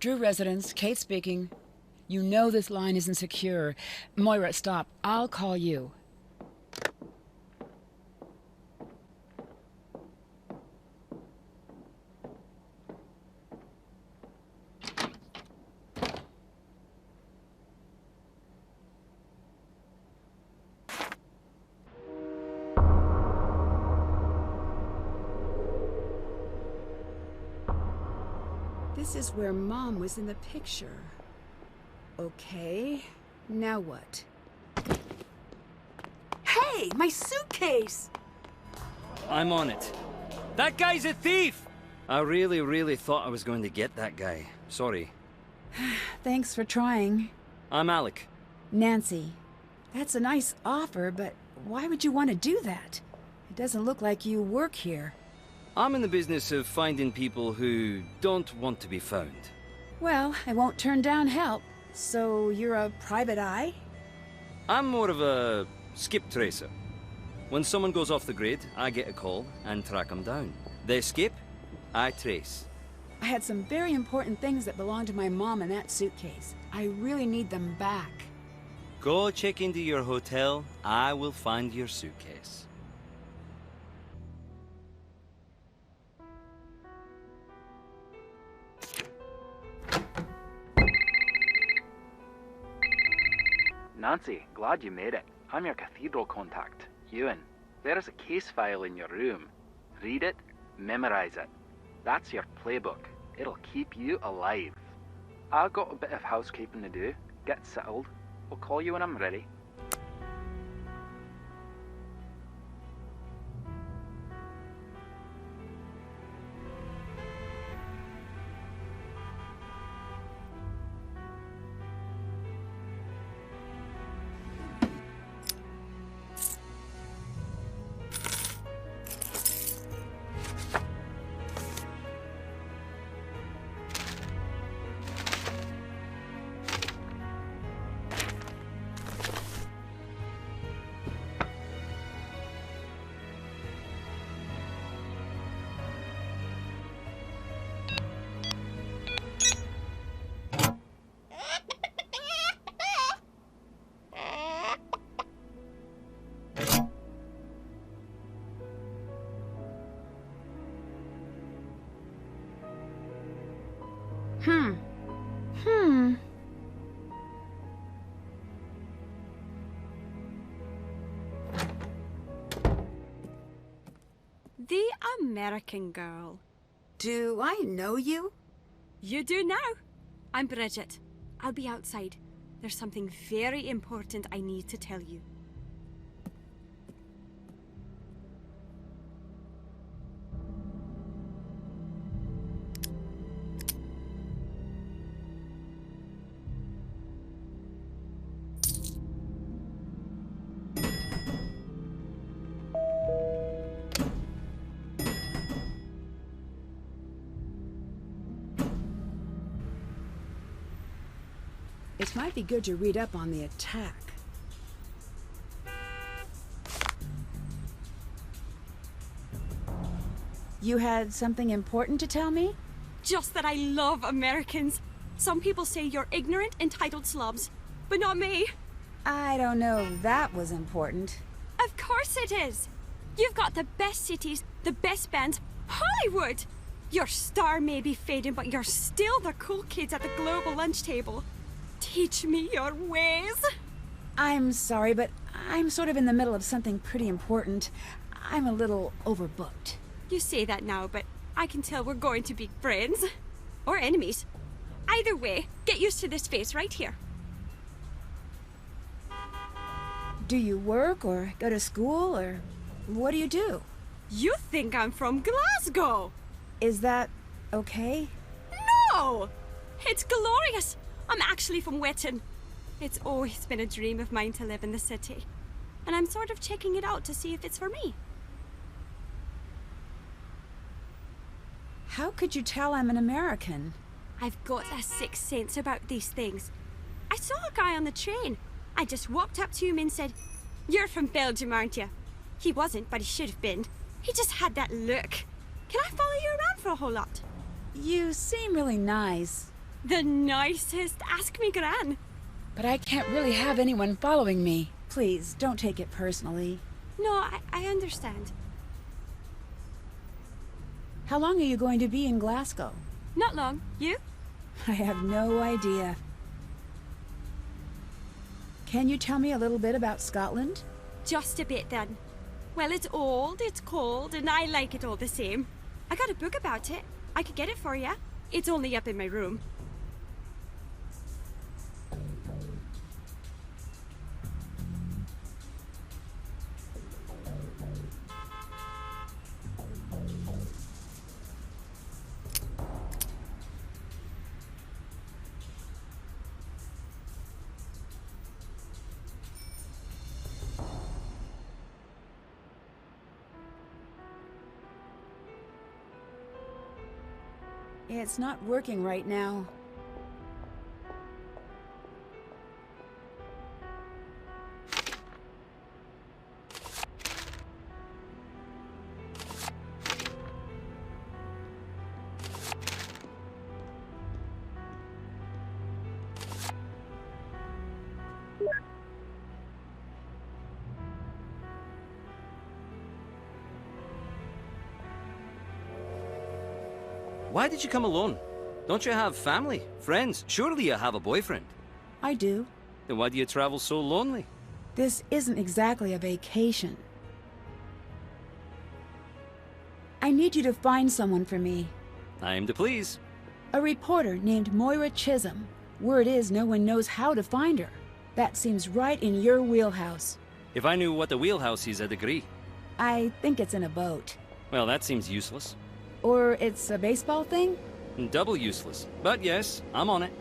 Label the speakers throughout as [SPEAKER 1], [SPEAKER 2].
[SPEAKER 1] Drew residence, Kate speaking. You know this line isn't secure. Moira, stop. I'll call you. This is where Mom was in the picture. Okay, now what? Hey, my suitcase!
[SPEAKER 2] I'm on it. That guy's a thief! I really thought I was going to get that guy. Sorry.
[SPEAKER 1] Thanks for trying.
[SPEAKER 2] I'm Alec.
[SPEAKER 1] Nancy, that's a nice offer, but why would you want to do that? It doesn't look like you work here.
[SPEAKER 2] I'm in the business of finding people who don't want to be found.
[SPEAKER 1] Well, I won't turn down help. So you're a private eye?
[SPEAKER 2] I'm more of a skip tracer. When someone goes off the grid, I get a call and track them down. They skip, I trace.
[SPEAKER 1] I had some very important things that belonged to my mom in that suitcase. I really need them back.
[SPEAKER 2] Go check into your hotel, I will find your suitcase.
[SPEAKER 3] Nancy, glad you made it. I'm your cathedral contact, Ewan. There is a case file in your room. Read it, memorize it. That's your playbook. It'll keep you alive. I've got a bit of housekeeping to do. Get settled. I'll call you when I'm ready.
[SPEAKER 4] The American girl.
[SPEAKER 1] Do I know you?
[SPEAKER 4] You do now. I'm Bridget. I'll be outside. There's something very important I need to tell you.
[SPEAKER 1] It might be good to read up on the attack. You had something important to tell me?
[SPEAKER 4] Just that I love Americans. Some people say you're ignorant, entitled slobs, but not me.
[SPEAKER 1] I don't know if that was important.
[SPEAKER 4] Of course it is. You've got the best cities, the best bands, Hollywood. Your star may be fading, but you're still the cool kids at the global lunch table. Teach me your ways.
[SPEAKER 1] I'm sorry, but I'm sort of in the middle of something pretty important. I'm a little overbooked.
[SPEAKER 4] You say that now, but I can tell we're going to be friends. Or enemies. Either way, get used to this face right here.
[SPEAKER 1] Do you work or go to school or what do you do?
[SPEAKER 4] You think I'm from Glasgow?
[SPEAKER 1] Is that okay?
[SPEAKER 4] No! It's glorious. I'm actually from Wetton. It's always been a dream of mine to live in the city. And I'm sort of checking it out to see if it's for me.
[SPEAKER 1] How could you tell I'm an American?
[SPEAKER 4] I've got a sixth sense about these things. I saw a guy on the train. I just walked up to him and said, "You're from Belgium, aren't you?" He wasn't, but he should have been. He just had that look. Can I follow you around for a whole lot?
[SPEAKER 1] You seem really nice.
[SPEAKER 4] The nicest. Ask me, Gran.
[SPEAKER 1] But I can't really have anyone following me. Please, don't take it personally.
[SPEAKER 4] No, I understand.
[SPEAKER 1] How long are you going to be in Glasgow?
[SPEAKER 4] Not long. You?
[SPEAKER 1] I have no idea. Can you tell me a little bit about Scotland?
[SPEAKER 4] Just a bit then. Well, it's old, it's cold, and I like it all the same. I got a book about it. I could get it for you. It's only up in my room.
[SPEAKER 1] It's not working right now.
[SPEAKER 2] Why did you come alone? Don't you have family, friends? Surely you have a boyfriend.
[SPEAKER 1] I do.
[SPEAKER 2] Then why do you travel so lonely?
[SPEAKER 1] This isn't exactly a vacation. I need you to find someone for me.
[SPEAKER 2] I am to please.
[SPEAKER 1] A reporter named Moira Chisholm. Word is no one knows how to find her. That seems right in your wheelhouse.
[SPEAKER 2] If I knew what the wheelhouse is, I'd agree.
[SPEAKER 1] I think it's in a boat.
[SPEAKER 2] Well, that seems useless.
[SPEAKER 1] Or it's a baseball thing?
[SPEAKER 2] Double useless. But yes, I'm on it.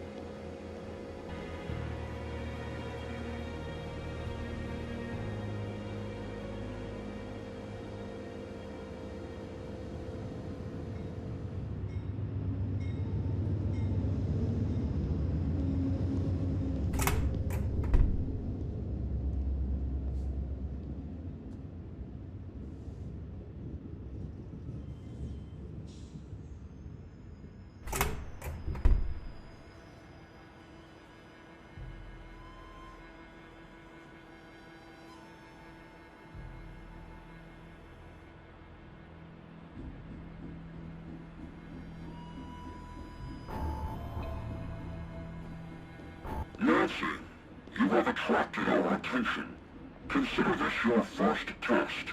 [SPEAKER 5] Nancy, you have attracted our attention. Consider this your first test.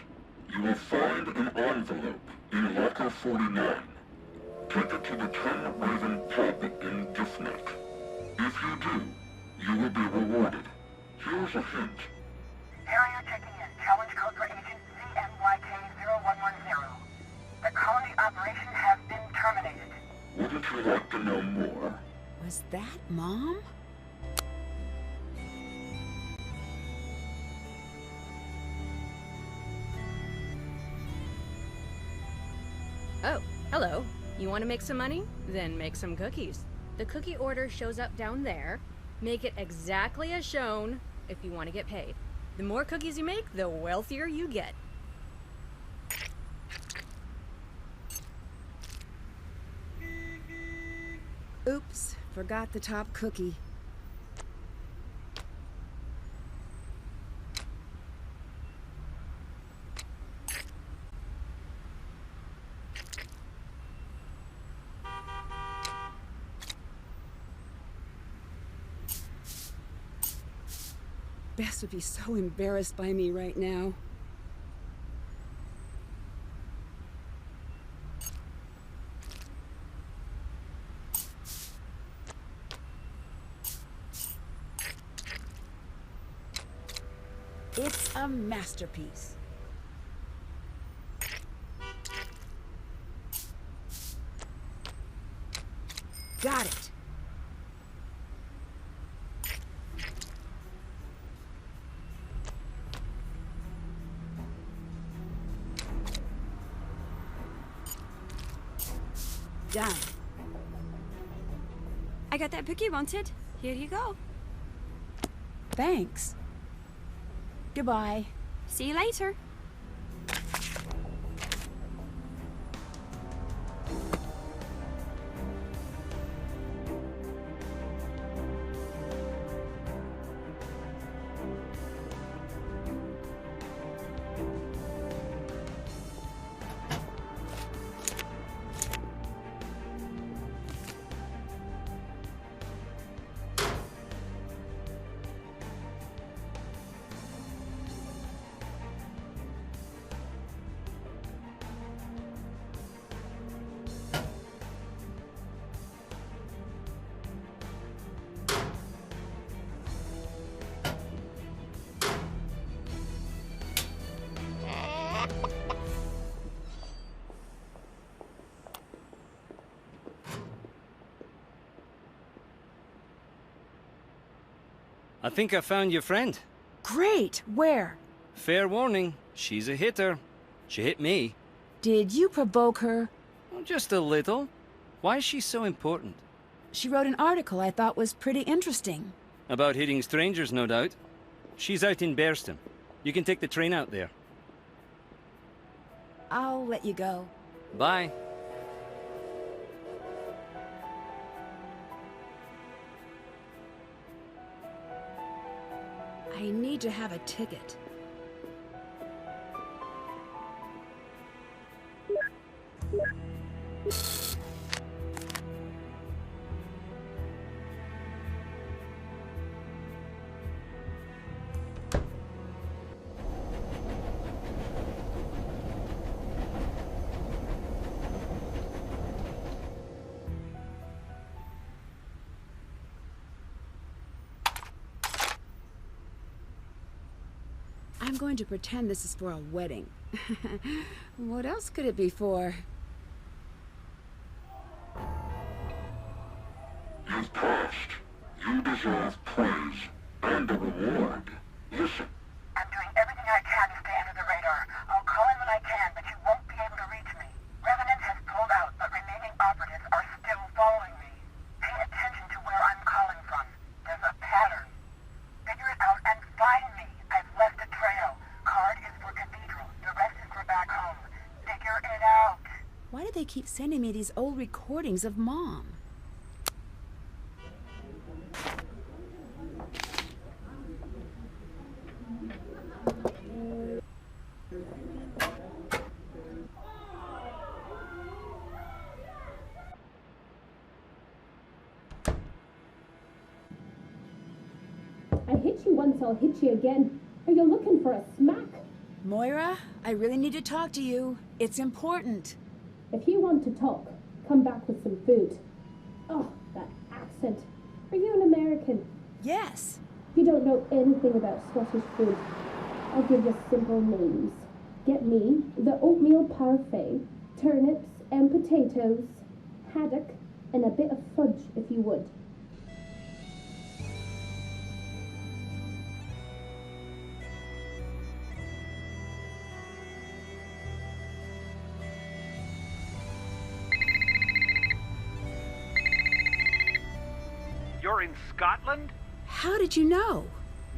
[SPEAKER 5] You will find an envelope in locker 49. Take it to the 10 Raven pub in Diffneck. If you do, you will be rewarded. Here's a hint.
[SPEAKER 6] Harrier checking in. Challenge code for agent CMYK-0110. The colony operation has been terminated.
[SPEAKER 5] Wouldn't you like to know more?
[SPEAKER 1] Was that Mom?
[SPEAKER 7] Oh, hello. You want to make some money? Then make some cookies. The cookie order shows up down there. Make it exactly as shown if you want to get paid. The more cookies you make, the wealthier you get.
[SPEAKER 1] Oops, forgot the top cookie. Bess would be so embarrassed by me right now. It's a masterpiece. Got it. Done.
[SPEAKER 4] I got that book you wanted. Here you go.
[SPEAKER 1] Thanks. Goodbye.
[SPEAKER 4] See you later.
[SPEAKER 2] I think I found your friend.
[SPEAKER 1] Great! Where?
[SPEAKER 2] Fair warning, she's a hitter. She hit me.
[SPEAKER 1] Did you provoke her?
[SPEAKER 2] Well, just a little. Why is she so important?
[SPEAKER 1] She wrote an article I thought was pretty interesting.
[SPEAKER 2] About hitting strangers, no doubt. She's out in Bearston. You can take the train out there.
[SPEAKER 1] I'll let you go.
[SPEAKER 2] Bye.
[SPEAKER 1] I need to have a ticket. I'm going to pretend this is for a wedding. What else could it be for?
[SPEAKER 5] You've passed. You deserve praise and a reward. Listen.
[SPEAKER 6] I'm doing everything I can to stay under the radar. I'll call in when I can, but you won't be able to reach me. Revenant has pulled out, but remaining operatives are still following me. Pay attention to where I'm calling from. There's a pattern. Figure it out and find me. I've left a trail. Card is for Cathedral. The rest is for back home. Figure it out.
[SPEAKER 1] Why do they keep sending me these old recordings of Mom?
[SPEAKER 8] I hit you once, I'll hit you again. Are you looking for a smack?
[SPEAKER 1] Moira, I really need to talk to you. It's important.
[SPEAKER 8] If you want to talk, come back with some food. Oh, that accent. Are you an American?
[SPEAKER 1] Yes.
[SPEAKER 8] You don't know anything about Scottish food. I'll give you simple names. Get me the oatmeal parfait, turnips and potatoes, haddock, and a bit of fudge if you would.
[SPEAKER 9] You're in Scotland?
[SPEAKER 1] How did you know?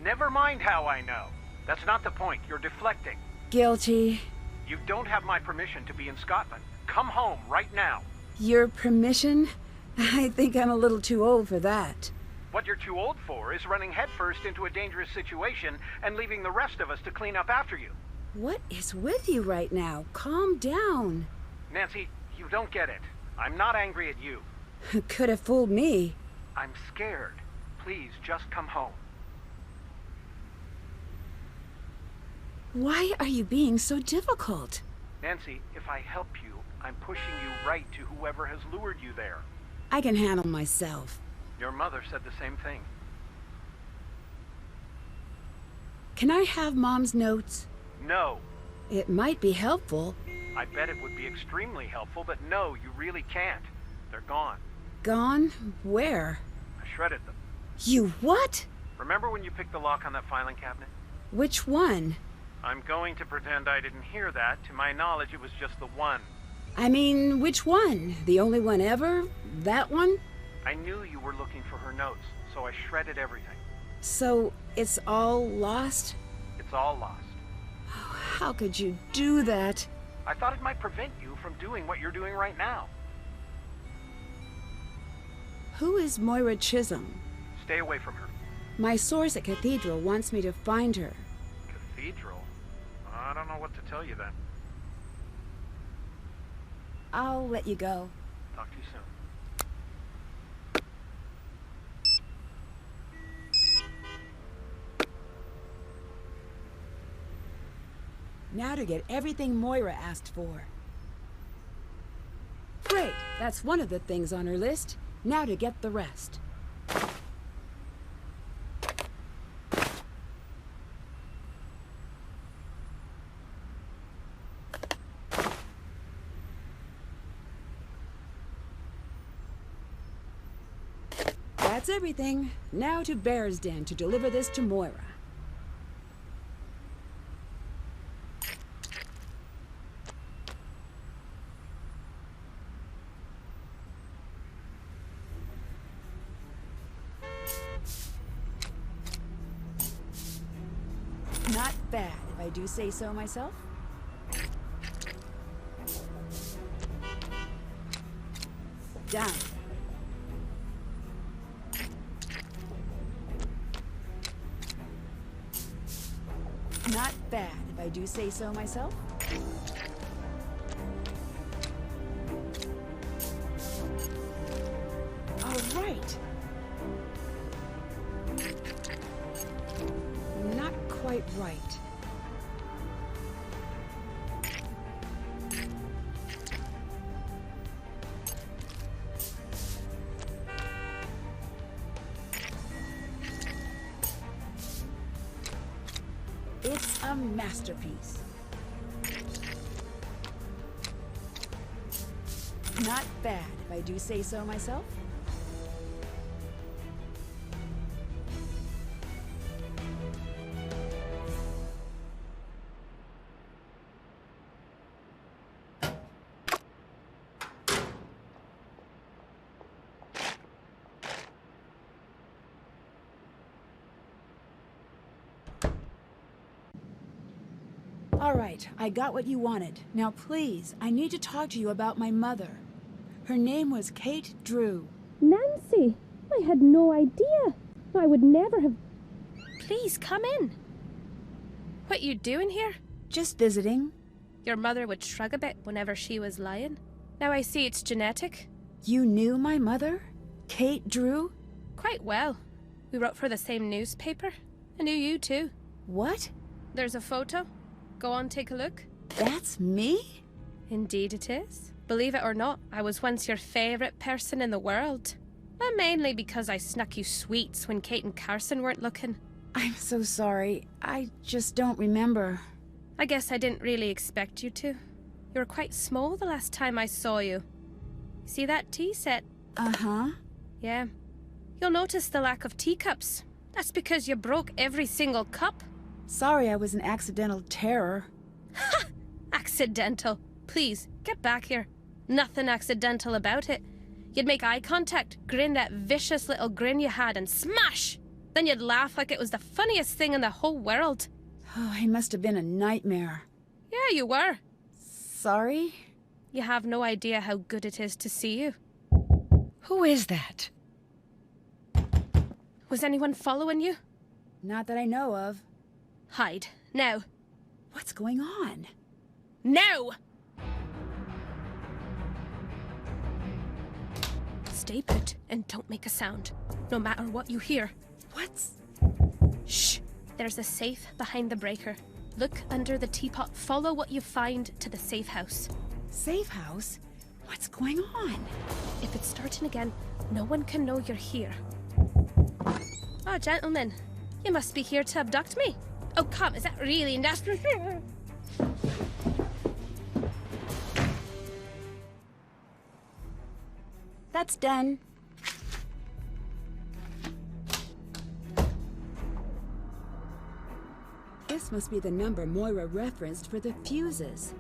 [SPEAKER 9] Never mind how I know. That's not the point. You're deflecting.
[SPEAKER 1] Guilty.
[SPEAKER 9] You don't have my permission to be in Scotland. Come home right now.
[SPEAKER 1] Your permission? I think I'm a little too old for that.
[SPEAKER 9] What you're too old for is running headfirst into a dangerous situation and leaving the rest of us to clean up after you.
[SPEAKER 1] What is with you right now? Calm down.
[SPEAKER 9] Nancy, you don't get it. I'm not angry at you.
[SPEAKER 1] Could have fooled me.
[SPEAKER 9] I'm scared. Please, just come home.
[SPEAKER 1] Why are you being so difficult?
[SPEAKER 9] Nancy, if I help you, I'm pushing you right to whoever has lured you there.
[SPEAKER 1] I can handle myself.
[SPEAKER 9] Your mother said the same thing.
[SPEAKER 1] Can I have Mom's notes?
[SPEAKER 9] No.
[SPEAKER 1] It might be helpful.
[SPEAKER 9] I bet it would be extremely helpful, but no, you really can't. They're gone.
[SPEAKER 1] Gone? Where?
[SPEAKER 9] I shredded them.
[SPEAKER 1] You what?
[SPEAKER 9] Remember when you picked the lock on that filing cabinet?
[SPEAKER 1] Which one?
[SPEAKER 9] I'm going to pretend I didn't hear that. To my knowledge, it was just the one.
[SPEAKER 1] I mean, which one? The only one ever? That one?
[SPEAKER 9] I knew you were looking for her notes, so I shredded everything.
[SPEAKER 1] So, it's all lost?
[SPEAKER 9] It's all lost.
[SPEAKER 1] Oh, how could you do that?
[SPEAKER 9] I thought it might prevent you from doing what you're doing right now.
[SPEAKER 1] Who is Moira Chisholm?
[SPEAKER 9] Stay away from her.
[SPEAKER 1] My source at Cathedral wants me to find her.
[SPEAKER 9] Cathedral? I don't know what to tell you then.
[SPEAKER 1] I'll let you go.
[SPEAKER 9] Talk to you soon.
[SPEAKER 1] Now to get everything Moira asked for. Great, that's one of the things on her list. Now to get the rest. That's everything. Now to Bear's Den to deliver this to Moira. Not bad, if I do say so myself. Down. Not bad, if I do say so myself. All right. Not quite right. It's a masterpiece. Not bad, if I do say so myself. All right, I got what you wanted. Now please, I need to talk to you about my mother. Her name was Kate Drew.
[SPEAKER 8] Nancy, I had no idea. I would never have...
[SPEAKER 10] Please, come in. What you doing here?
[SPEAKER 1] Just visiting.
[SPEAKER 10] Your mother would shrug a bit whenever she was lying. Now I see it's genetic.
[SPEAKER 1] You knew my mother? Kate Drew?
[SPEAKER 10] Quite well. We wrote for the same newspaper. I knew you too.
[SPEAKER 1] What?
[SPEAKER 10] There's a photo. Go on, take a look.
[SPEAKER 1] That's me?
[SPEAKER 10] Indeed it is. Believe it or not, I was once your favourite person in the world. And mainly because I snuck you sweets when Kate and Carson weren't looking.
[SPEAKER 1] I'm so sorry. I just don't remember.
[SPEAKER 10] I guess I didn't really expect you to. You were quite small the last time I saw you. See that tea set?
[SPEAKER 1] Uh-huh.
[SPEAKER 10] Yeah. You'll notice the lack of teacups. That's because you broke every single cup.
[SPEAKER 1] Sorry I was an accidental terror.
[SPEAKER 10] Ha! Accidental. Please, get back here. Nothing accidental about it. You'd make eye contact, grin that vicious little grin you had, and smash! Then you'd laugh like it was the funniest thing in the whole world.
[SPEAKER 1] Oh, I must have been a nightmare.
[SPEAKER 10] Yeah, you were.
[SPEAKER 1] Sorry?
[SPEAKER 10] You have no idea how good it is to see you.
[SPEAKER 1] Who is that?
[SPEAKER 10] Was anyone following you?
[SPEAKER 1] Not that I know of.
[SPEAKER 10] Hide. Now.
[SPEAKER 1] What's going on?
[SPEAKER 10] Now! Stay put and don't make a sound, no matter what you hear.
[SPEAKER 1] What's...
[SPEAKER 10] Shh! There's a safe behind the breaker. Look under the teapot. Follow what you find to the safe house.
[SPEAKER 1] Safe house? What's going on?
[SPEAKER 10] If it's starting again, no one can know you're here. Oh, gentlemen. You must be here to abduct me. Oh, come, is that really nasty?
[SPEAKER 1] That's done. This must be the number Moira referenced for the fuses.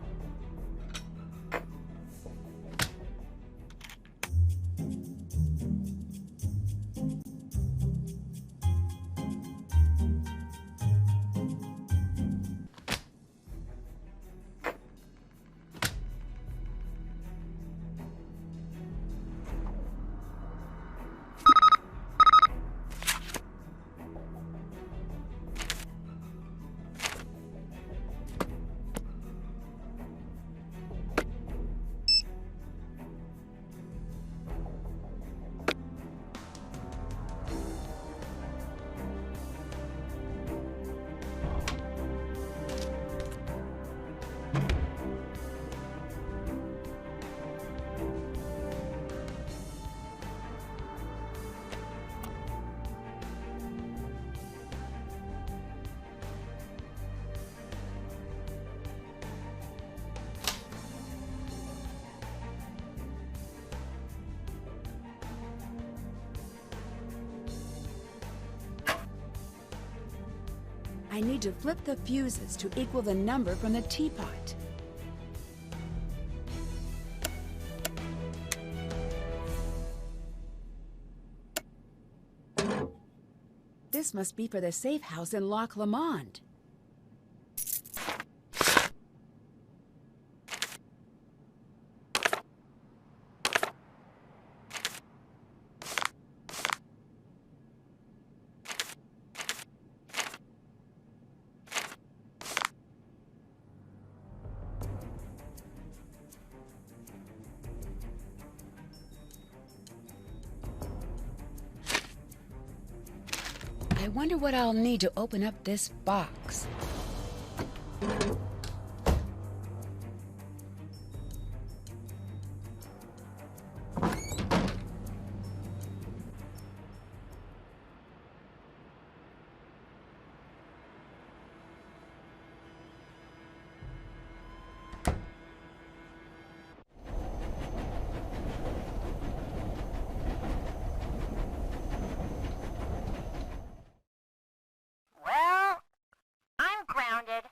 [SPEAKER 1] I need to flip the fuses to equal the number from the teapot. This must be for the safe house in Loch Lomond. I wonder what I'll need to open up this box.
[SPEAKER 6] Well, I'm grounded.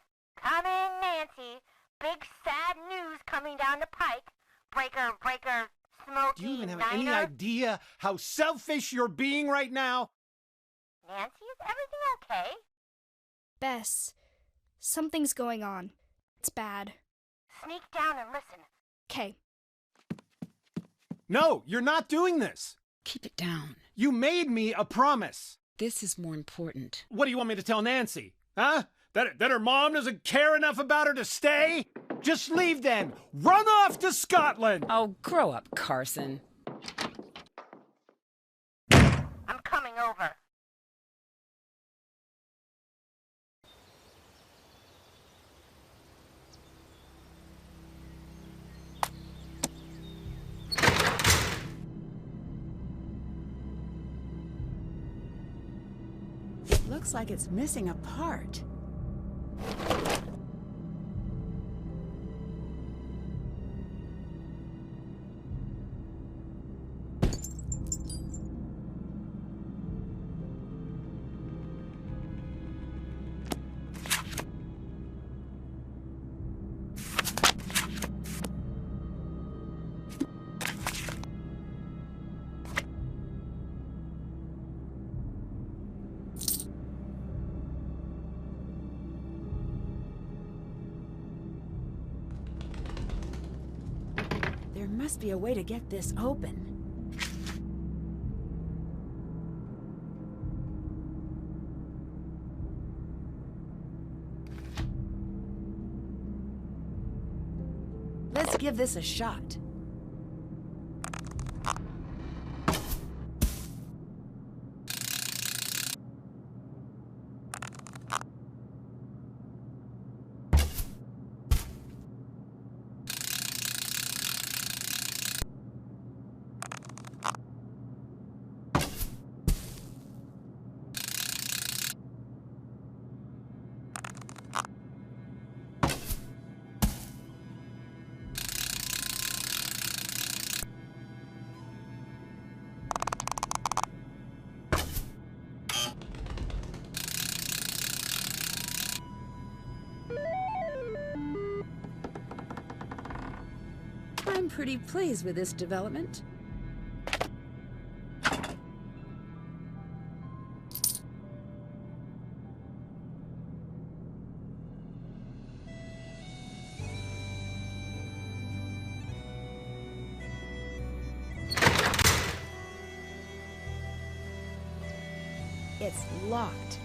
[SPEAKER 6] Come in, Nancy. Big sad news coming down the pike. Breaker, Smokey,
[SPEAKER 11] Do you even have
[SPEAKER 6] Niner.
[SPEAKER 11] any idea how selfish you're being right now?
[SPEAKER 6] Nancy, is everything okay?
[SPEAKER 12] Bess, something's going on. It's bad.
[SPEAKER 6] Sneak down and listen.
[SPEAKER 12] 'Kay.
[SPEAKER 11] No, you're not doing this.
[SPEAKER 1] Keep it down.
[SPEAKER 11] You made me a promise.
[SPEAKER 1] This is more important.
[SPEAKER 11] What do you want me to tell Nancy? Huh? That her mom doesn't care enough about her to stay? Just leave then. Run off to Scotland.
[SPEAKER 1] Oh, grow up, Carson.
[SPEAKER 6] I'm coming over.
[SPEAKER 1] It looks like it's missing a part. There must be a way to get this open. Let's give this a shot. I'm pretty pleased with this development. It's locked.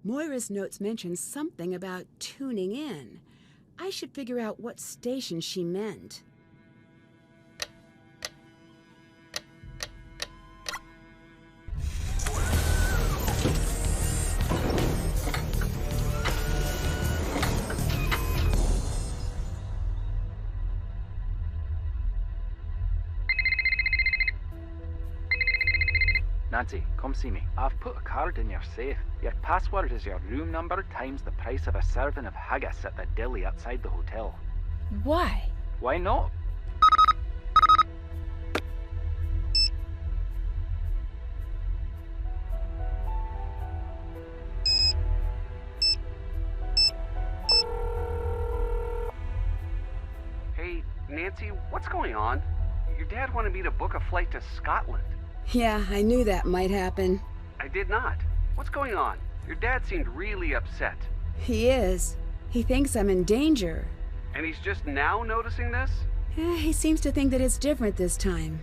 [SPEAKER 1] Moira's notes mention something about tuning in. I should figure out what station she meant.
[SPEAKER 3] Nancy, come see me. I've put a card in your safe. Your password is your room number times the price of a serving of haggis at the deli outside the hotel.
[SPEAKER 1] Why?
[SPEAKER 3] Why not?
[SPEAKER 13] Hey, Nancy, what's going on? Your dad wanted me to book a flight to Scotland.
[SPEAKER 1] Yeah, I knew that might happen.
[SPEAKER 13] I did not. What's going on? Your dad seemed really upset.
[SPEAKER 1] He is. He thinks I'm in danger.
[SPEAKER 13] And he's just now noticing this?
[SPEAKER 1] He seems to think that it's different this time.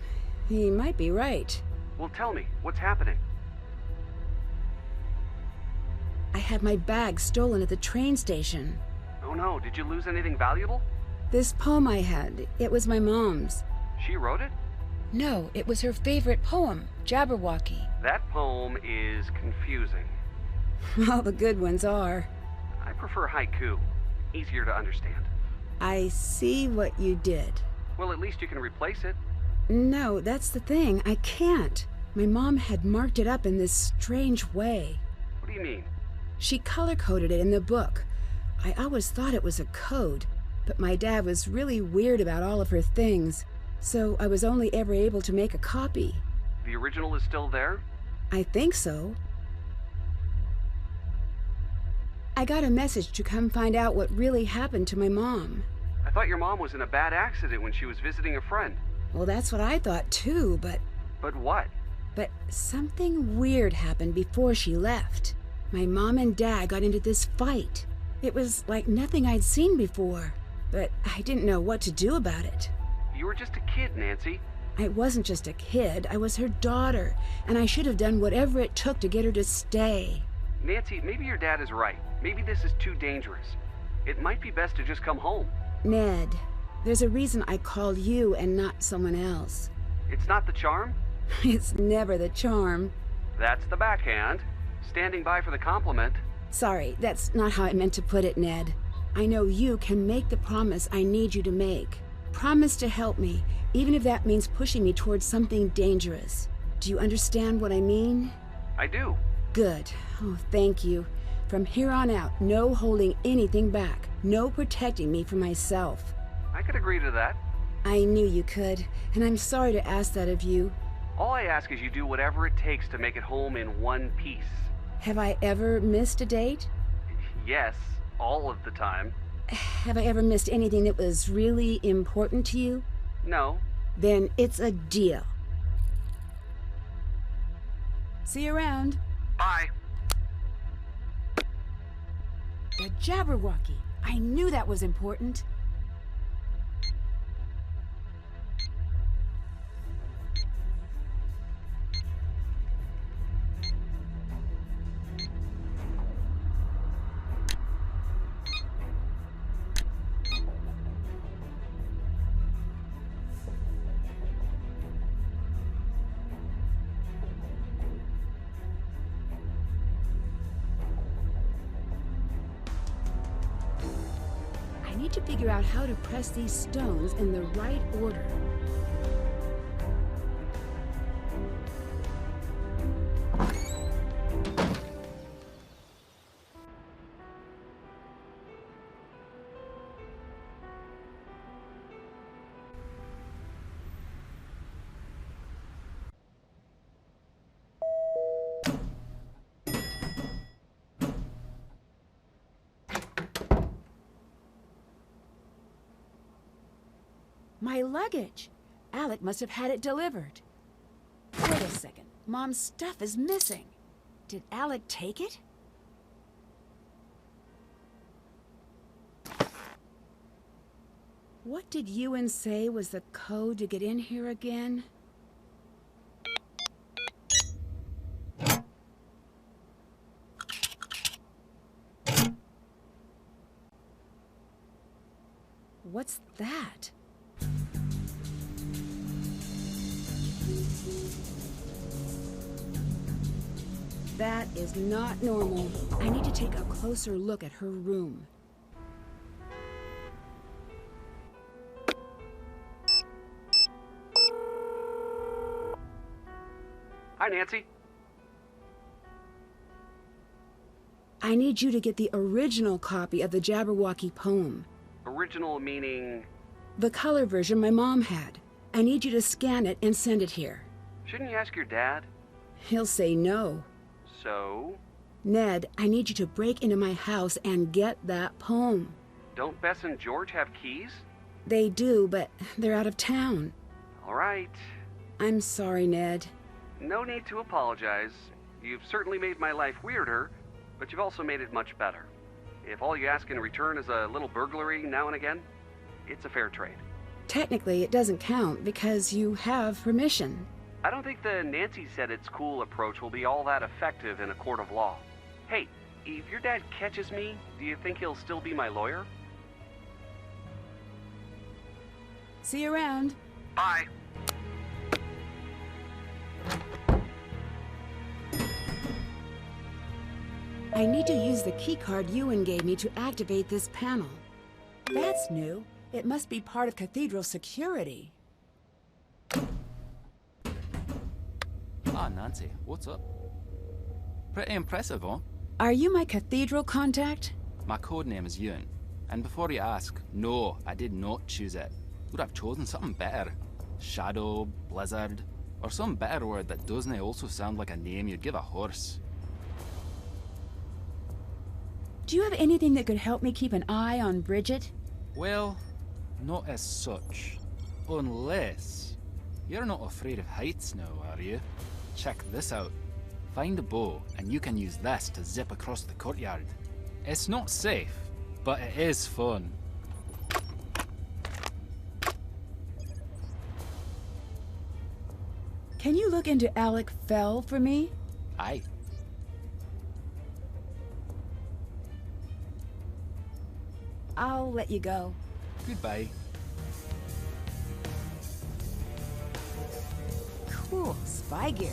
[SPEAKER 1] He might be right.
[SPEAKER 13] Well, tell me, what's happening?
[SPEAKER 1] I had my bag stolen at the train station.
[SPEAKER 13] Oh no, did you lose anything valuable?
[SPEAKER 1] This poem I had, it was my mom's.
[SPEAKER 13] She wrote it?
[SPEAKER 1] No, it was her favorite poem, Jabberwocky.
[SPEAKER 13] That poem is confusing.
[SPEAKER 1] All the good ones are.
[SPEAKER 13] I prefer haiku. Easier to understand.
[SPEAKER 1] I see what you did.
[SPEAKER 13] Well, at least you can replace it.
[SPEAKER 1] No, that's the thing. I can't. My mom had marked it up in this strange way.
[SPEAKER 13] What do you mean?
[SPEAKER 1] She color-coded it in the book. I always thought it was a code, but my dad was really weird about all of her things, so I was only ever able to make a copy.
[SPEAKER 13] The original is still there?
[SPEAKER 1] I think so. I got a message to come find out what really happened to my mom.
[SPEAKER 13] I thought your mom was in a bad accident when she was visiting a friend.
[SPEAKER 1] Well, that's what I thought too, but...
[SPEAKER 13] But what?
[SPEAKER 1] But something weird happened before she left. My mom and dad got into this fight. It was like nothing I'd seen before, but I didn't know what to do about it.
[SPEAKER 13] You were just a kid, Nancy.
[SPEAKER 1] I wasn't just a kid, I was her daughter, and I should have done whatever it took to get her to stay.
[SPEAKER 13] Nancy, maybe your dad is right. Maybe this is too dangerous. It might be best to just come home.
[SPEAKER 1] Ned, there's a reason I called you and not someone else.
[SPEAKER 13] It's not the charm?
[SPEAKER 1] It's never the charm.
[SPEAKER 13] That's the backhand. Standing by for the compliment.
[SPEAKER 1] Sorry, that's not how I meant to put it, Ned. I know you can make the promise I need you to make. Promise to help me, even if that means pushing me towards something dangerous. Do you understand what I mean?
[SPEAKER 13] I do.
[SPEAKER 1] Good. Oh, thank you. From here on out, no holding anything back. No protecting me from myself.
[SPEAKER 13] I could agree to that.
[SPEAKER 1] I knew you could, and I'm sorry to ask that of you.
[SPEAKER 13] All I ask is you do whatever it takes to make it home in one piece.
[SPEAKER 1] Have I ever missed a date?
[SPEAKER 13] Yes, all of the time.
[SPEAKER 1] Have I ever missed anything that was really important to you?
[SPEAKER 13] No.
[SPEAKER 1] Then it's a deal. See you around.
[SPEAKER 13] Bye.
[SPEAKER 1] The Jabberwocky. I knew that was important. I need to figure out how to press these stones in the right order. My luggage! Alec must have had it delivered. Wait a second. Mom's stuff is missing. Did Alec take it? What did Ewan say was the code to get in here again? What's that? That is not normal. I need to take a closer look at her room.
[SPEAKER 13] Hi, Nancy.
[SPEAKER 1] I need you to get the original copy of the Jabberwocky poem.
[SPEAKER 13] Original meaning...
[SPEAKER 1] The color version my mom had. I need you to scan it and send it here.
[SPEAKER 13] Shouldn't you ask your dad?
[SPEAKER 1] He'll say no.
[SPEAKER 13] So?
[SPEAKER 1] Ned, I need you to break into my house and get that poem.
[SPEAKER 13] Don't Bess and George have keys?
[SPEAKER 1] They do, but they're out of town.
[SPEAKER 13] All right.
[SPEAKER 1] I'm sorry, Ned.
[SPEAKER 13] No need to apologize. You've certainly made my life weirder, but you've also made it much better. If all you ask in return is a little burglary now and again, it's a fair trade.
[SPEAKER 1] Technically, it doesn't count because you have permission.
[SPEAKER 13] I don't think the Nancy said it's cool approach will be all that effective in a court of law. Hey, if your dad catches me, do you think he'll still be my lawyer?
[SPEAKER 1] See you around.
[SPEAKER 13] Bye.
[SPEAKER 1] I need to use the keycard Ewan gave me to activate this panel. That's new. It must be part of Cathedral security.
[SPEAKER 14] Ah, Nancy, what's up? Pretty impressive, huh?
[SPEAKER 1] Are you my Cathedral contact?
[SPEAKER 14] My code name is Ewan. And before you ask, no, I did not choose it. Would have chosen something better. Shadow, Blizzard, or some better word that doesn't also sound like a name you'd give a horse.
[SPEAKER 1] Do you have anything that could help me keep an eye on Bridget?
[SPEAKER 14] Well, not as such. Unless... You're not afraid of heights now, are you? Check this out. Find a bow, and you can use this to zip across the courtyard. It's not safe, but it is fun.
[SPEAKER 1] Can you look into Alec Fell for me?
[SPEAKER 14] Aye.
[SPEAKER 1] I'll let you go.
[SPEAKER 14] Goodbye.
[SPEAKER 1] Cool, spy gear.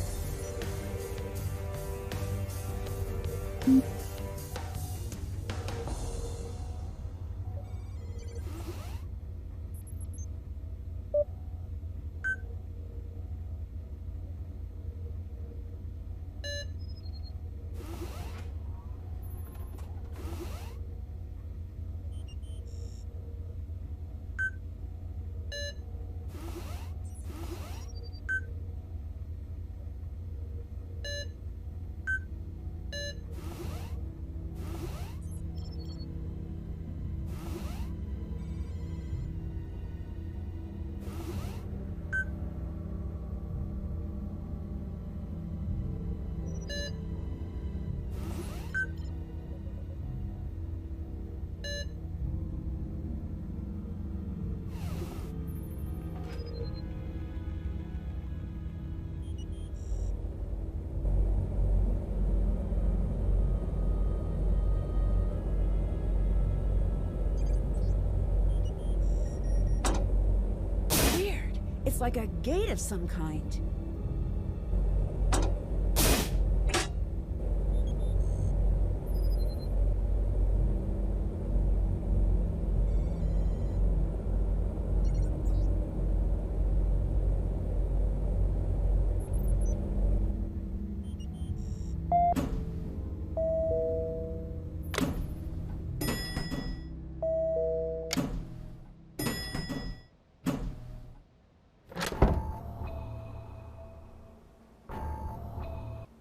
[SPEAKER 1] It's like a gate of some kind.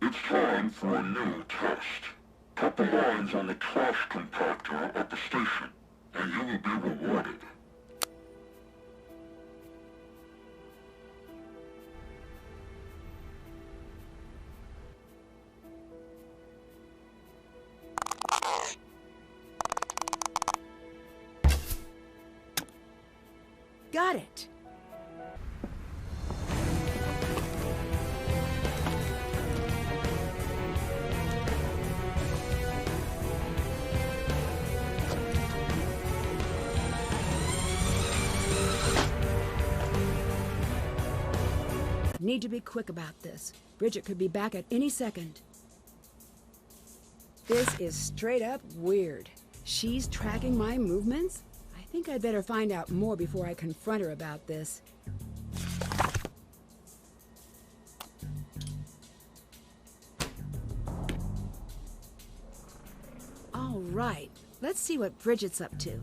[SPEAKER 5] It's time for a new test. Put the lines on the trash compactor at the station, and you will be rewarded.
[SPEAKER 1] Got it. Need to be quick about this. Bridget could be back at any second. This is straight up weird. She's tracking my movements? I think I'd better find out more before I confront her about this. All right, let's see what Bridget's up to.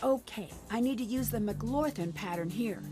[SPEAKER 1] Okay, I need to use the McLaughlin pattern here.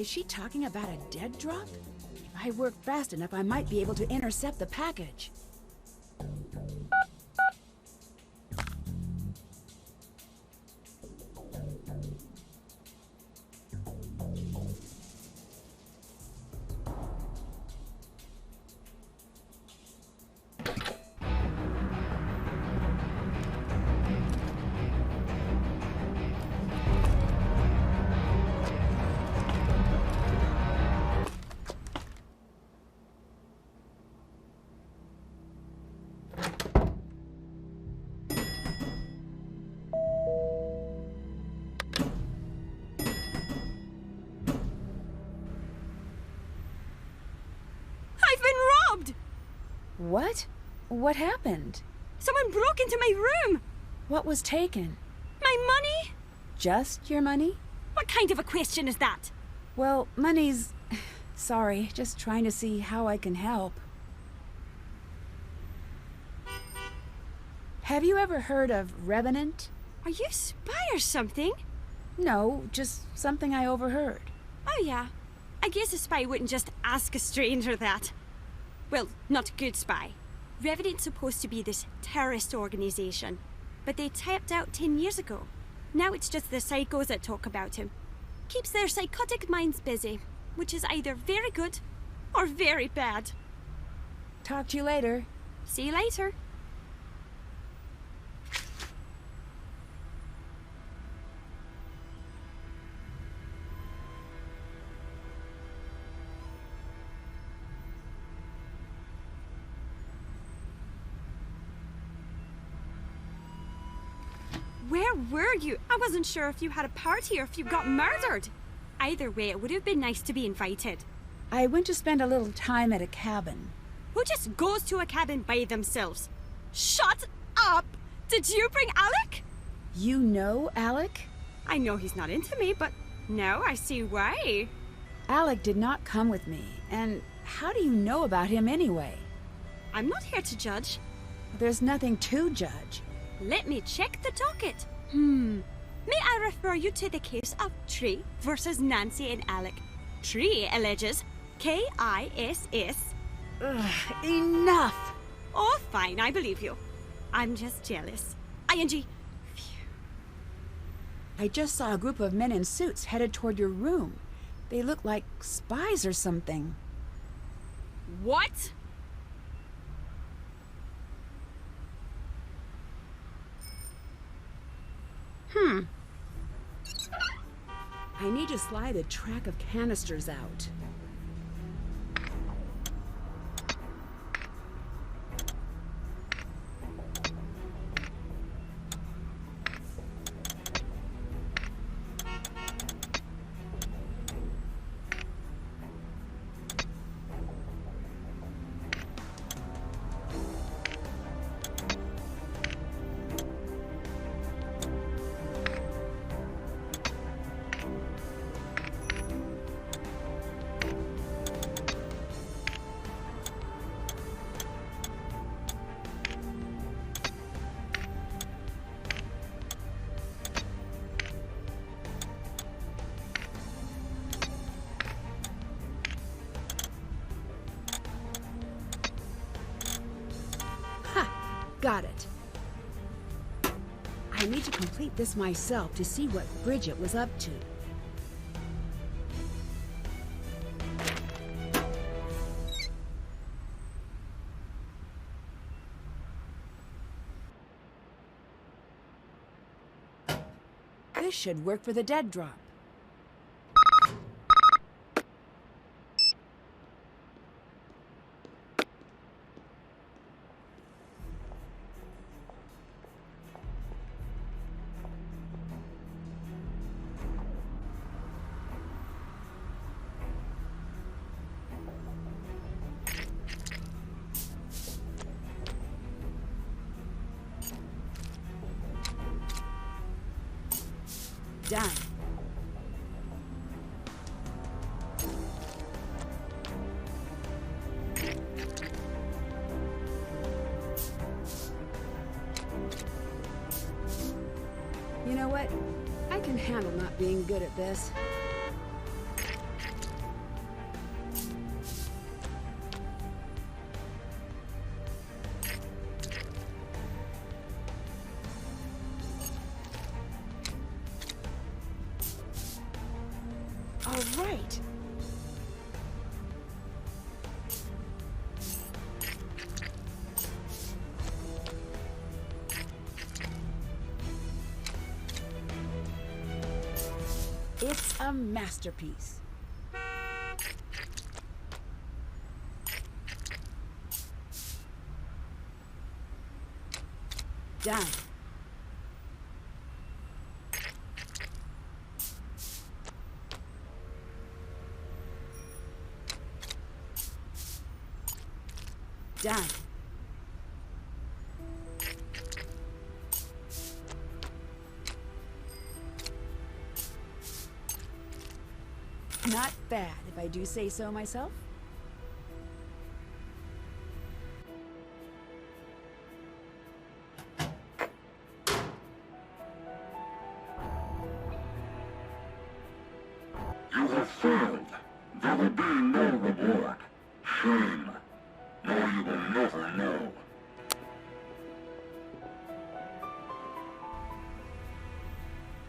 [SPEAKER 1] Is she talking about a dead drop? If I work fast enough, I might be able to intercept the package. What? What happened?
[SPEAKER 4] Someone broke into my room!
[SPEAKER 1] What was taken?
[SPEAKER 4] My money!
[SPEAKER 1] Just your money?
[SPEAKER 4] What kind of a question is that?
[SPEAKER 1] Well, money's... Sorry, just trying to see how I can help. Have you ever heard of Revenant?
[SPEAKER 4] Are you a spy or something?
[SPEAKER 1] No, just something I overheard.
[SPEAKER 4] Oh yeah. I guess a spy wouldn't just ask a stranger that. Well, not a good spy. Revenant's supposed to be this terrorist organization, but they tapped out 10 years ago. Now it's just the psychos that talk about him. Keeps their psychotic minds busy, which is either very good or very bad.
[SPEAKER 1] Talk to you later.
[SPEAKER 4] See you later. Where were you? I wasn't sure if you had a party or if you got murdered. Either way, it would have been nice to be invited.
[SPEAKER 1] I went to spend a little time at a cabin.
[SPEAKER 4] Who just goes to a cabin by themselves? Shut up! Did you bring Alec?
[SPEAKER 1] You know Alec?
[SPEAKER 4] I know he's not into me, but now I see why.
[SPEAKER 1] Alec did not come with me, and how do you know about him anyway?
[SPEAKER 4] I'm not here to judge.
[SPEAKER 1] There's nothing to judge.
[SPEAKER 4] Let me check the docket. May I refer you to the case of Tree versus Nancy and Alec? Tree alleges K-I-S-S.
[SPEAKER 1] Ugh, enough!
[SPEAKER 4] Oh, fine, I believe you. I'm just jealous. ING.
[SPEAKER 1] I just saw a group of men in suits headed toward your room. They look like spies or something.
[SPEAKER 4] What?
[SPEAKER 1] I need to slide a track of canisters out. Got it. I need to complete this myself to see what Bridget was up to. This should work for the dead drop. Done. You know what? I can handle not being good at this. All right. It's a masterpiece. Done. Done. Not bad, if I do say so myself.
[SPEAKER 5] You have failed. There will be no reward. Shame. No, you will never know.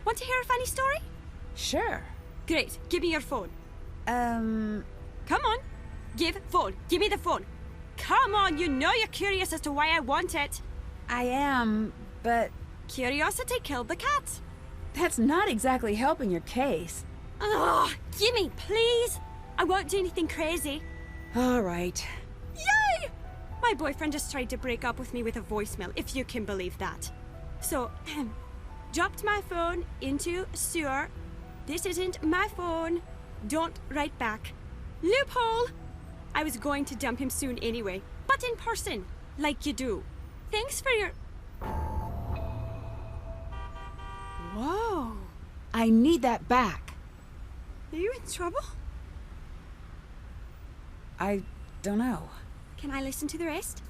[SPEAKER 4] Want to hear a funny story?
[SPEAKER 1] Sure.
[SPEAKER 4] Great. Give me your phone.
[SPEAKER 1] Come
[SPEAKER 4] on. Give phone. Give me the phone. Come on, you know you're curious as to why I want it.
[SPEAKER 1] I am, but...
[SPEAKER 4] Curiosity killed the cat.
[SPEAKER 1] That's not exactly helping your case.
[SPEAKER 4] Ugh, gimme, please. I won't do anything crazy.
[SPEAKER 1] All right.
[SPEAKER 4] Yay! My boyfriend just tried to break up with me with a voicemail, if you can believe that. So, dropped my phone into a sewer. This isn't my phone. Don't write back. Loophole! I was going to dump him soon anyway, but in person, like you do. Thanks for your... Whoa.
[SPEAKER 1] I need that back.
[SPEAKER 4] Are you in trouble?
[SPEAKER 1] I don't know.
[SPEAKER 4] Can I listen to the rest?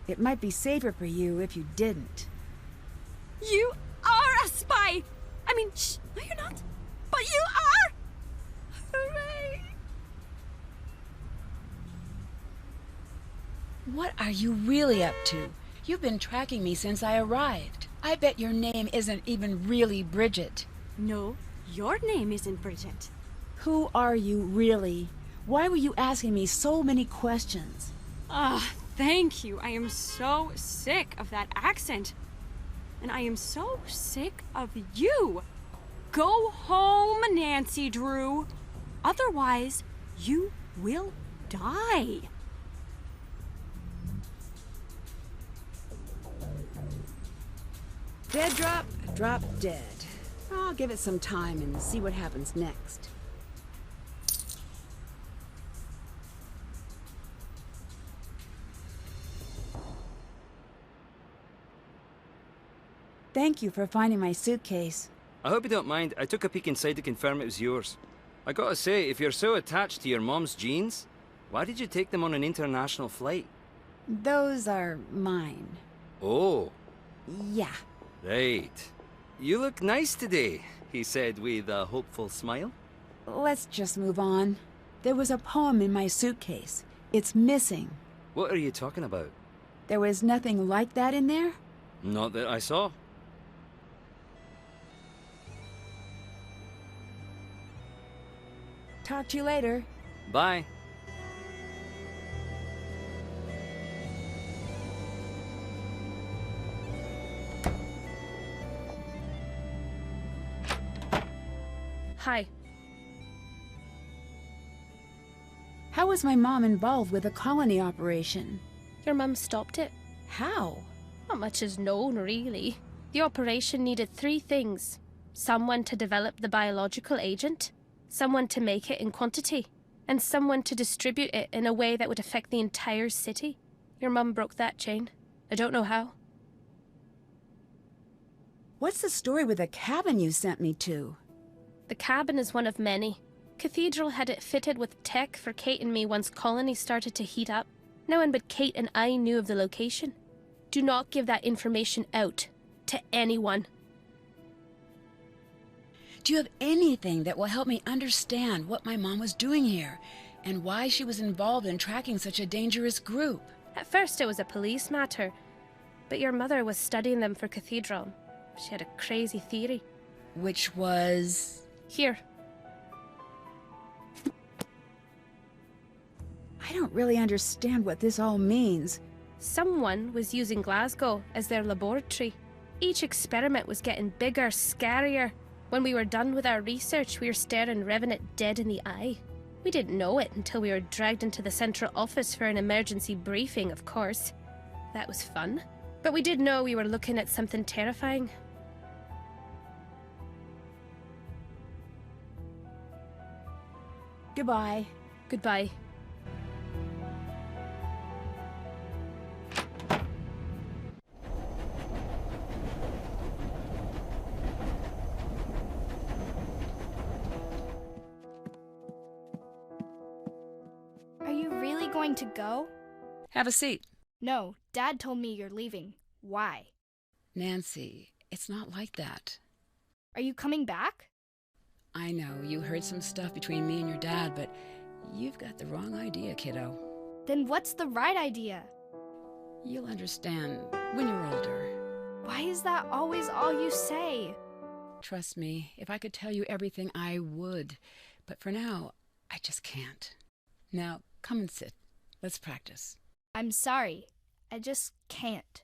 [SPEAKER 1] It might be safer for you if you didn't.
[SPEAKER 4] You are a spy! I mean, shh, no you're not. But you are! Hooray!
[SPEAKER 1] What are you really up to? You've been tracking me since I arrived. I bet your name isn't even really Bridget.
[SPEAKER 4] No, your name isn't Bridget.
[SPEAKER 1] Who are you really? Why were you asking me so many questions?
[SPEAKER 4] Ah, thank you. I am so sick of that accent. And I am so sick of you. Go home, Nancy Drew. Otherwise, you will die.
[SPEAKER 1] Dead drop, drop dead. I'll give it some time and see what happens next. Thank you for finding my suitcase.
[SPEAKER 2] I hope you don't mind. I took a peek inside to confirm it was yours. I gotta say, if you're so attached to your mom's jeans, why did you take them on an international flight?
[SPEAKER 1] Those are mine.
[SPEAKER 2] Oh.
[SPEAKER 1] Yeah.
[SPEAKER 2] Right. You look nice today, he said with a hopeful smile.
[SPEAKER 1] Let's just move on. There was a poem in my suitcase. It's missing.
[SPEAKER 2] What are you talking about?
[SPEAKER 1] There was nothing like that in there?
[SPEAKER 2] Not that I saw.
[SPEAKER 1] Talk to you later.
[SPEAKER 2] Bye.
[SPEAKER 10] Hi.
[SPEAKER 1] How was my mom involved with the colony operation?
[SPEAKER 10] Your mum stopped it.
[SPEAKER 1] How?
[SPEAKER 10] Not much is known, really. The operation needed 3 things. Someone to develop the biological agent, someone to make it in quantity, and someone to distribute it in a way that would affect the entire city. Your mum broke that chain. I don't know how.
[SPEAKER 1] What's the story with the cabin you sent me to?
[SPEAKER 10] The cabin is one of many. Cathedral had it fitted with tech for Kate and me once colony started to heat up. No one but Kate and I knew of the location. Do not give that information out to anyone.
[SPEAKER 1] Do you have anything that will help me understand what my mom was doing here and why she was involved in tracking such a dangerous group?
[SPEAKER 10] At first it was a police matter, but your mother was studying them for Cathedral. She had a crazy theory.
[SPEAKER 1] Which was...
[SPEAKER 10] Here.
[SPEAKER 1] I don't really understand what this all means.
[SPEAKER 10] Someone was using Glasgow as their laboratory. Each experiment was getting bigger, scarier. When we were done with our research, we were staring Revenant dead in the eye. We didn't know it until we were dragged into the central office for an emergency briefing, of course. That was fun. But we did know we were looking at something terrifying.
[SPEAKER 1] Goodbye.
[SPEAKER 10] Goodbye.
[SPEAKER 12] Are you really going to go?
[SPEAKER 1] Have a seat.
[SPEAKER 12] No, Dad told me you're leaving. Why?
[SPEAKER 1] Nancy, it's not like that.
[SPEAKER 12] Are you coming back?
[SPEAKER 1] I know, you heard some stuff between me and your dad, but you've got the wrong idea, kiddo.
[SPEAKER 12] Then what's the right idea?
[SPEAKER 1] You'll understand when you're older.
[SPEAKER 12] Why is that always all you say?
[SPEAKER 1] Trust me, if I could tell you everything, I would. But for now, I just can't. Now, come and sit. Let's practice.
[SPEAKER 12] I'm sorry. I just can't.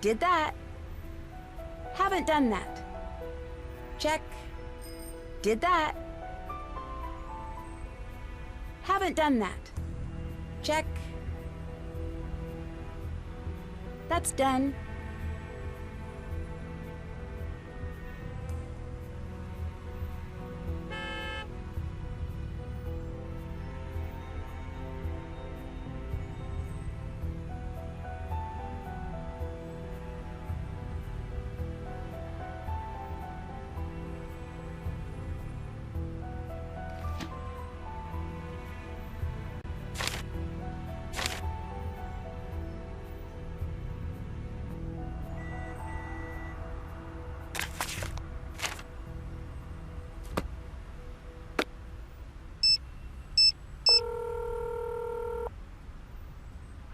[SPEAKER 1] Did that. Haven't done that. Check. Did that. Haven't done that. Check. That's done.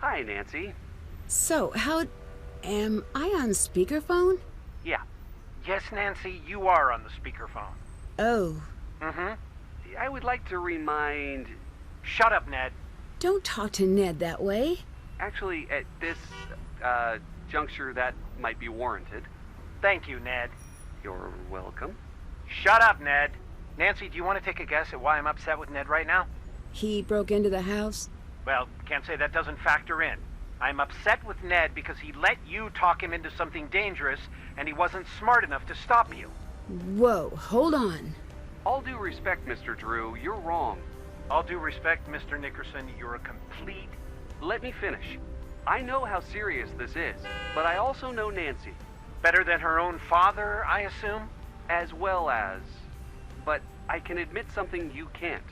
[SPEAKER 13] Hi, Nancy.
[SPEAKER 1] So, how... am I on speakerphone?
[SPEAKER 13] Yeah.
[SPEAKER 9] Yes, Nancy, you are on the speakerphone.
[SPEAKER 1] Oh.
[SPEAKER 9] Mm-hmm.
[SPEAKER 13] I would like to remind...
[SPEAKER 9] Shut up, Ned.
[SPEAKER 1] Don't talk to Ned that way.
[SPEAKER 13] Actually, at this, juncture, that might be warranted.
[SPEAKER 9] Thank you, Ned.
[SPEAKER 13] You're welcome.
[SPEAKER 9] Shut up, Ned. Nancy, do you want to take a guess at why I'm upset with Ned right now?
[SPEAKER 1] He broke into the house?
[SPEAKER 9] Well, can't say that doesn't factor in. I'm upset with Ned because he let you talk him into something dangerous, and he wasn't smart enough to stop you.
[SPEAKER 1] Whoa, hold on.
[SPEAKER 13] All due respect, Mr. Drew, you're wrong.
[SPEAKER 9] All due respect, Mr. Nickerson, you're a complete...
[SPEAKER 13] Let me finish. I know how serious this is, but I also know Nancy.
[SPEAKER 9] Better than her own father, I assume?
[SPEAKER 13] As well as... But I can admit something you can't.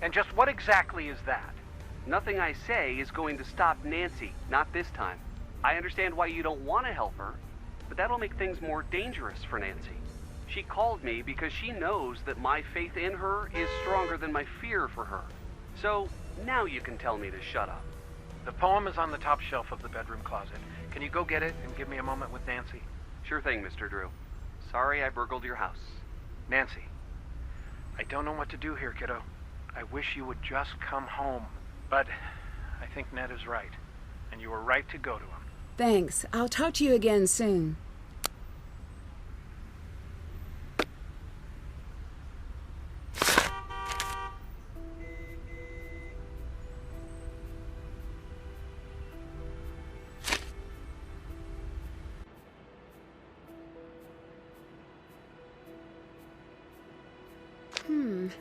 [SPEAKER 9] And just what exactly is that?
[SPEAKER 13] Nothing I say is going to stop Nancy, not this time. I understand why you don't want to help her, but that'll make things more dangerous for Nancy. She called me because she knows that my faith in her is stronger than my fear for her. So, now you can tell me to shut up.
[SPEAKER 9] The poem is on the top shelf of the bedroom closet. Can you go get it and give me a moment with Nancy?
[SPEAKER 13] Sure thing, Mr. Drew. Sorry I burgled your house.
[SPEAKER 9] Nancy, I don't know what to do here, kiddo. I wish you would just come home. But I think Ned is right, and you were right to go to him.
[SPEAKER 1] Thanks. I'll talk to you again soon.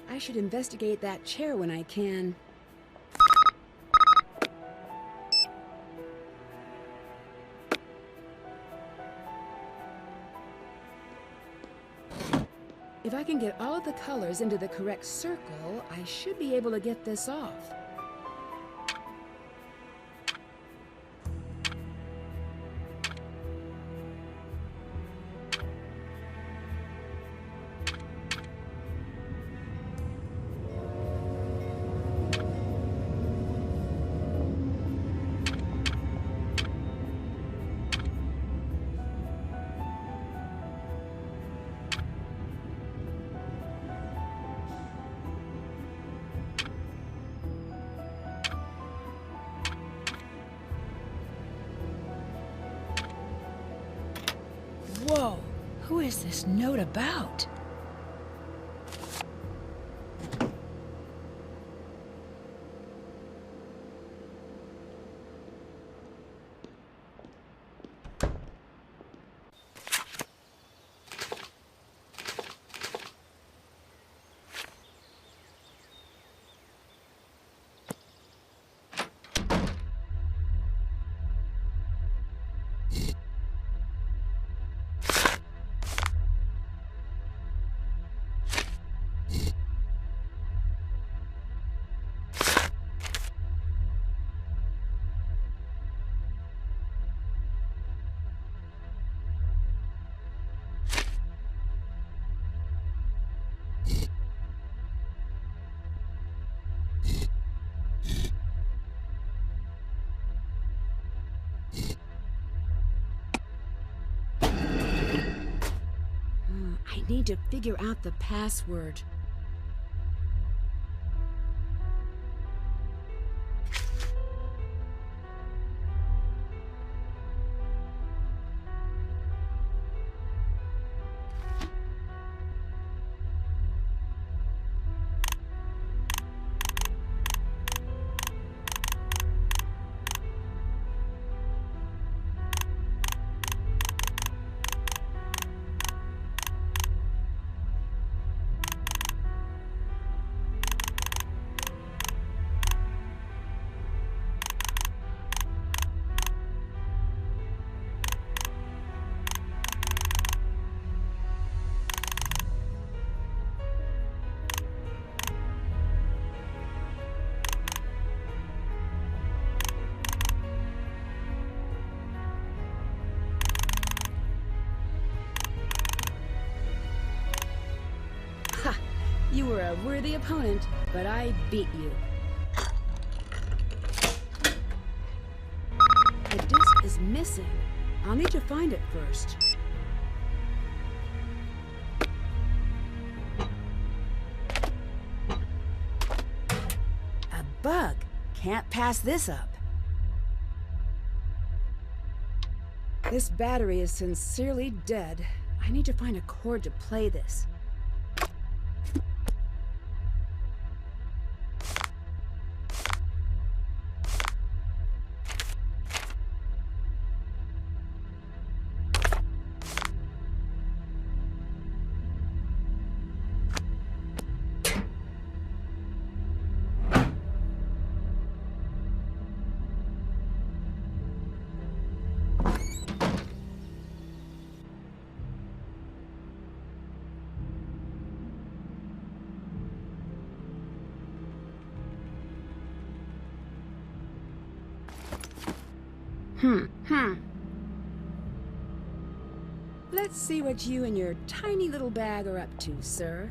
[SPEAKER 1] I should investigate that chair when I can. If I can get all of the colors into the correct circle, I should be able to get this off. Whoa, who is this note about? I need to figure out the password. were a worthy opponent, but I beat you. The disc is missing. I'll need to find it first. A bug. Can't pass this up. This battery is sincerely dead. I need to find a chord to play this. Let's see what you and your tiny little bag are up to, sir.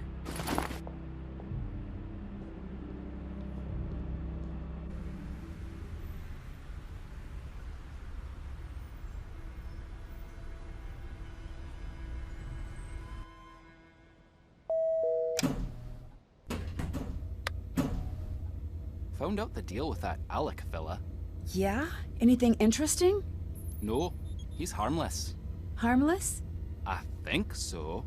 [SPEAKER 14] Found out the deal with that Alec fella.
[SPEAKER 1] Yeah? Anything interesting?
[SPEAKER 14] No, he's harmless.
[SPEAKER 1] Harmless?
[SPEAKER 14] I think so.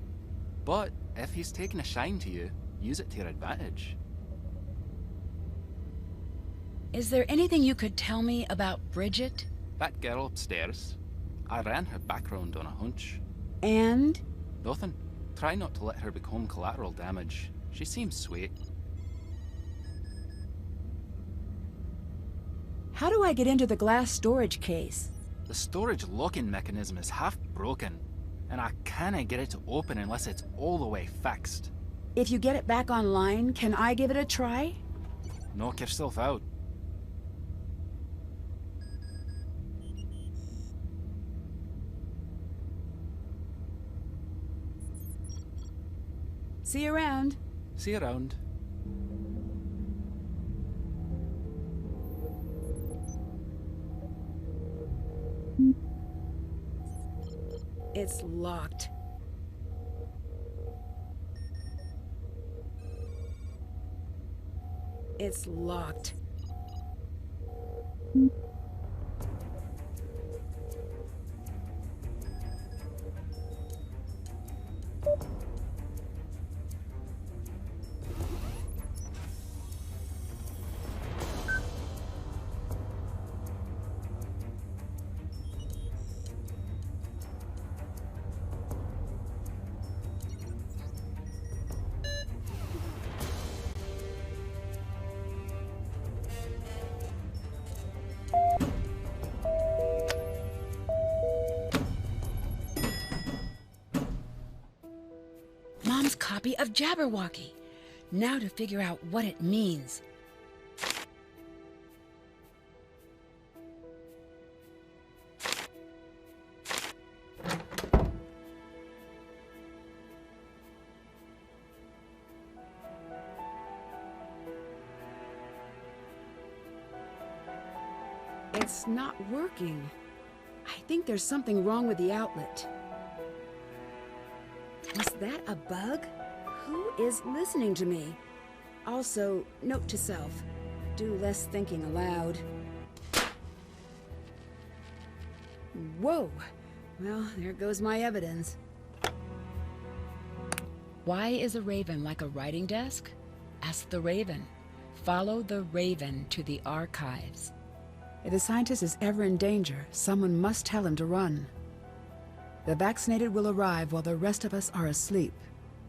[SPEAKER 14] But if he's taken a shine to you, use it to your advantage.
[SPEAKER 1] Is there anything you could tell me about Bridget?
[SPEAKER 14] That girl upstairs. I ran her background on a hunch.
[SPEAKER 1] And?
[SPEAKER 14] Nothing. Try not to let her become collateral damage. She seems sweet.
[SPEAKER 1] How do I get into the glass storage case?
[SPEAKER 14] The storage locking mechanism is half broken, and I can't get it to open unless it's all the way fixed.
[SPEAKER 1] If you get it back online, can I give it a try?
[SPEAKER 14] Knock yourself out.
[SPEAKER 1] See you around.
[SPEAKER 14] See you around.
[SPEAKER 1] It's locked. It's locked. Mom's copy of Jabberwocky. Now to figure out what it means. It's not working. I think there's something wrong with the outlet. Was that a bug? Who is listening to me? Also, note to self, do less thinking aloud. Whoa! Well, there goes my evidence. Why is a raven like a writing desk? Ask the raven. Follow the raven to the archives. If the scientist is ever in danger, someone must tell him to run. The vaccinated will arrive while the rest of us are asleep.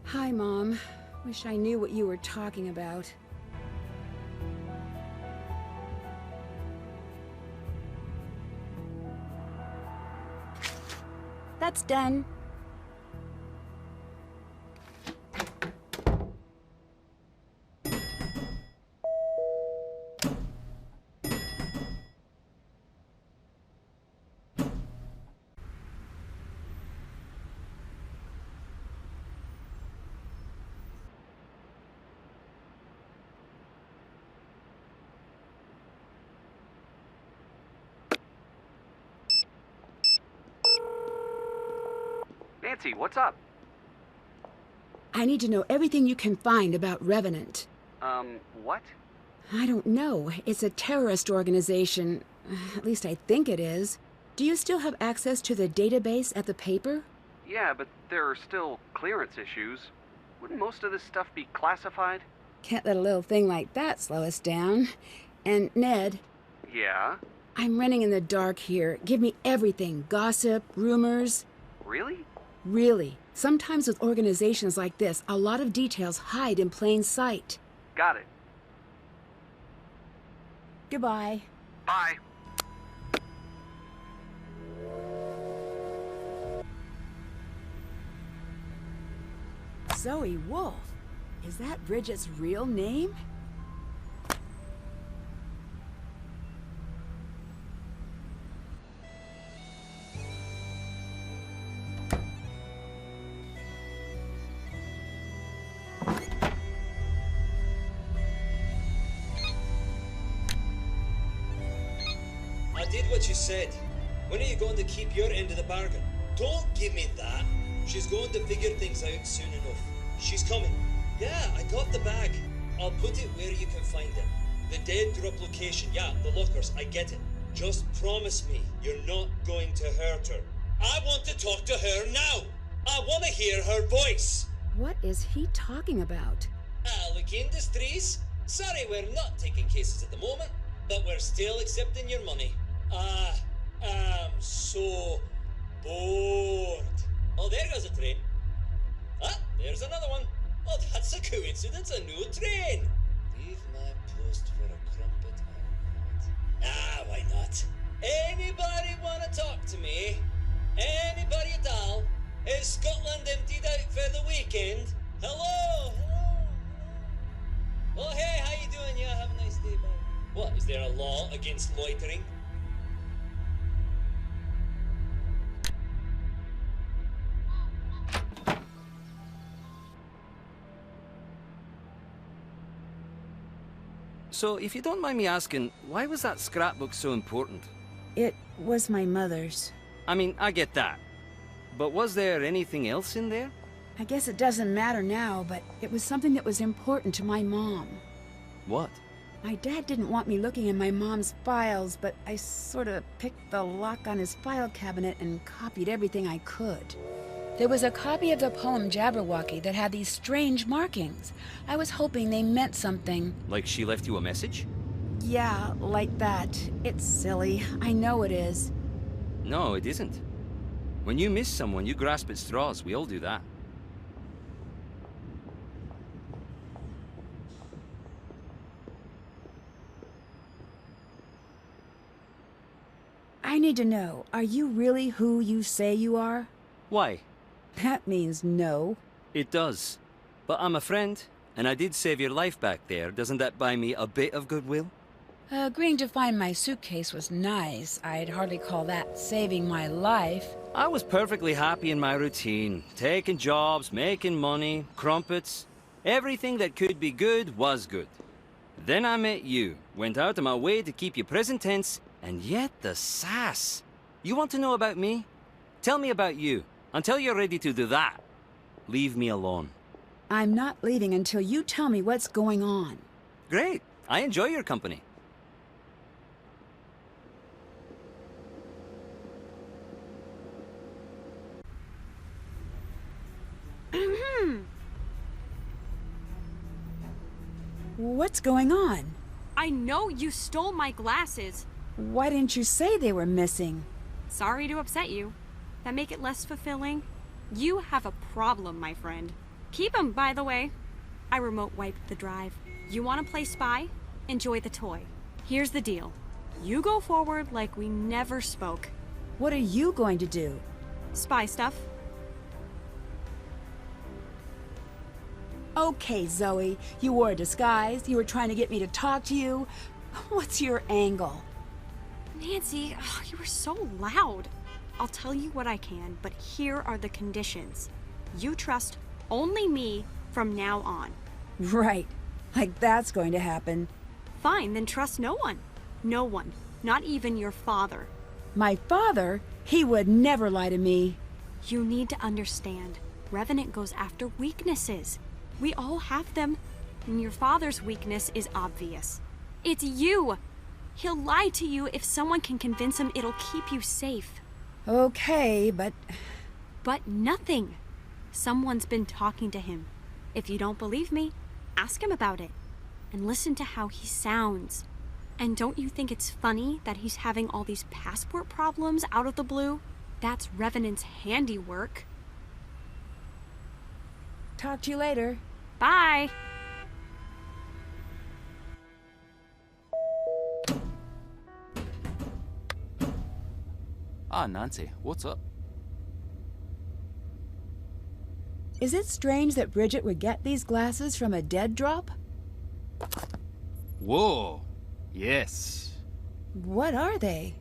[SPEAKER 1] Hi, Mom. Wish I knew what you were talking about. That's done.
[SPEAKER 13] Nancy, what's up?
[SPEAKER 1] I need to know everything you can find about Revenant.
[SPEAKER 13] What?
[SPEAKER 1] I don't know. It's a terrorist organization. At least I think it is. Do you still have access to the database at the paper?
[SPEAKER 13] Yeah, but there are still clearance issues. Wouldn't most of this stuff be classified?
[SPEAKER 1] Can't let a little thing like that slow us down. And Ned,
[SPEAKER 13] Yeah?
[SPEAKER 1] I'm running in the dark here. Give me everything. Gossip, rumors.
[SPEAKER 13] Really?
[SPEAKER 1] Really. Sometimes with organizations like this, a lot of details hide in plain sight.
[SPEAKER 13] Got it.
[SPEAKER 1] Goodbye.
[SPEAKER 13] Bye.
[SPEAKER 1] Zoe Wolf. Is that Bridget's real name?
[SPEAKER 15] I did what you said. When are you going to keep your end of the bargain? Don't give me that. She's going to figure things out soon enough. She's coming. Yeah, I got the bag. I'll put it where you can find it. The dead drop location, yeah, the lockers, I get it. Just promise me you're not going to hurt her. I want to talk to her now. I want to hear her voice.
[SPEAKER 1] What is he talking about?
[SPEAKER 15] Alec Industries? Sorry, we're not taking cases at the moment, but we're still accepting your money. I am so bored. Oh, there goes a train. Ah, there's another one. Oh, that's a coincidence, a new train. Leave my post for a crumpet or not. Ah, why not? Anybody want to talk to me? Anybody at all? Is Scotland emptied out for the weekend? Hello? Hello? Oh, hey, how you doing? Yeah, have a nice day, bye. What, is there a law against loitering?
[SPEAKER 2] So, if you don't mind me asking, why was that scrapbook so important?
[SPEAKER 1] It was my mother's.
[SPEAKER 2] I mean, I get that. But was there anything else in there?
[SPEAKER 1] I guess it doesn't matter now, but it was something that was important to my mom.
[SPEAKER 2] What?
[SPEAKER 1] My dad didn't want me looking in my mom's files, but I sort of picked the lock on his file cabinet and copied everything I could. There was a copy of the poem Jabberwocky that had these strange markings. I was hoping they meant something.
[SPEAKER 2] Like she left you a message?
[SPEAKER 1] Yeah, like that. It's silly. I know it is.
[SPEAKER 2] No, it isn't. When you miss someone, you grasp at straws. We all do that.
[SPEAKER 1] I need to know, are you really who you say you are?
[SPEAKER 2] Why?
[SPEAKER 1] That means no.
[SPEAKER 2] It does. But I'm a friend, and I did save your life back there. Doesn't that buy me a bit of goodwill?
[SPEAKER 1] Agreeing to find my suitcase was nice. I'd hardly call that saving my life.
[SPEAKER 2] I was perfectly happy in my routine. Taking jobs, making money, crumpets. Everything that could be good was good. Then I met you. Went out of my way to keep you present tense, and yet the sass. You want to know about me? Tell me about you. Until you're ready to do that, leave me alone.
[SPEAKER 1] I'm not leaving until you tell me what's going on.
[SPEAKER 2] Great. I enjoy your company.
[SPEAKER 1] What's going on?
[SPEAKER 4] I know you stole my glasses.
[SPEAKER 1] Why didn't you say they were missing?
[SPEAKER 4] Sorry to upset you. That make it less fulfilling? You have a problem, my friend. Keep them, by the way. I remote wiped the drive. You want to play spy? Enjoy the toy. Here's the deal. You go forward like we never spoke.
[SPEAKER 1] What are you going to do?
[SPEAKER 4] Spy stuff.
[SPEAKER 1] Okay, Zoe. You wore a disguise. You were trying to get me to talk to you. What's your angle?
[SPEAKER 4] Nancy, you were so loud. I'll tell you what I can, but here are the conditions. You trust only me from now on.
[SPEAKER 1] Right. Like that's going to happen.
[SPEAKER 4] Fine, then trust no one. No one. Not even your father.
[SPEAKER 1] My father? He would never lie to me.
[SPEAKER 4] You need to understand. Revenant goes after weaknesses. We all have them. And your father's weakness is obvious. It's you! He'll lie to you if someone can convince him it'll keep you safe.
[SPEAKER 1] Okay, but...
[SPEAKER 4] But nothing. Someone's been talking to him. If you don't believe me, ask him about it. And listen to how he sounds. And don't you think it's funny that he's having all these passport problems out of the blue? That's Revenant's handiwork.
[SPEAKER 1] Talk to you later.
[SPEAKER 4] Bye!
[SPEAKER 14] Ah, Nancy, what's up?
[SPEAKER 1] Is it strange that Bridget would get these glasses from a dead drop?
[SPEAKER 14] Whoa! Yes.
[SPEAKER 1] What are they?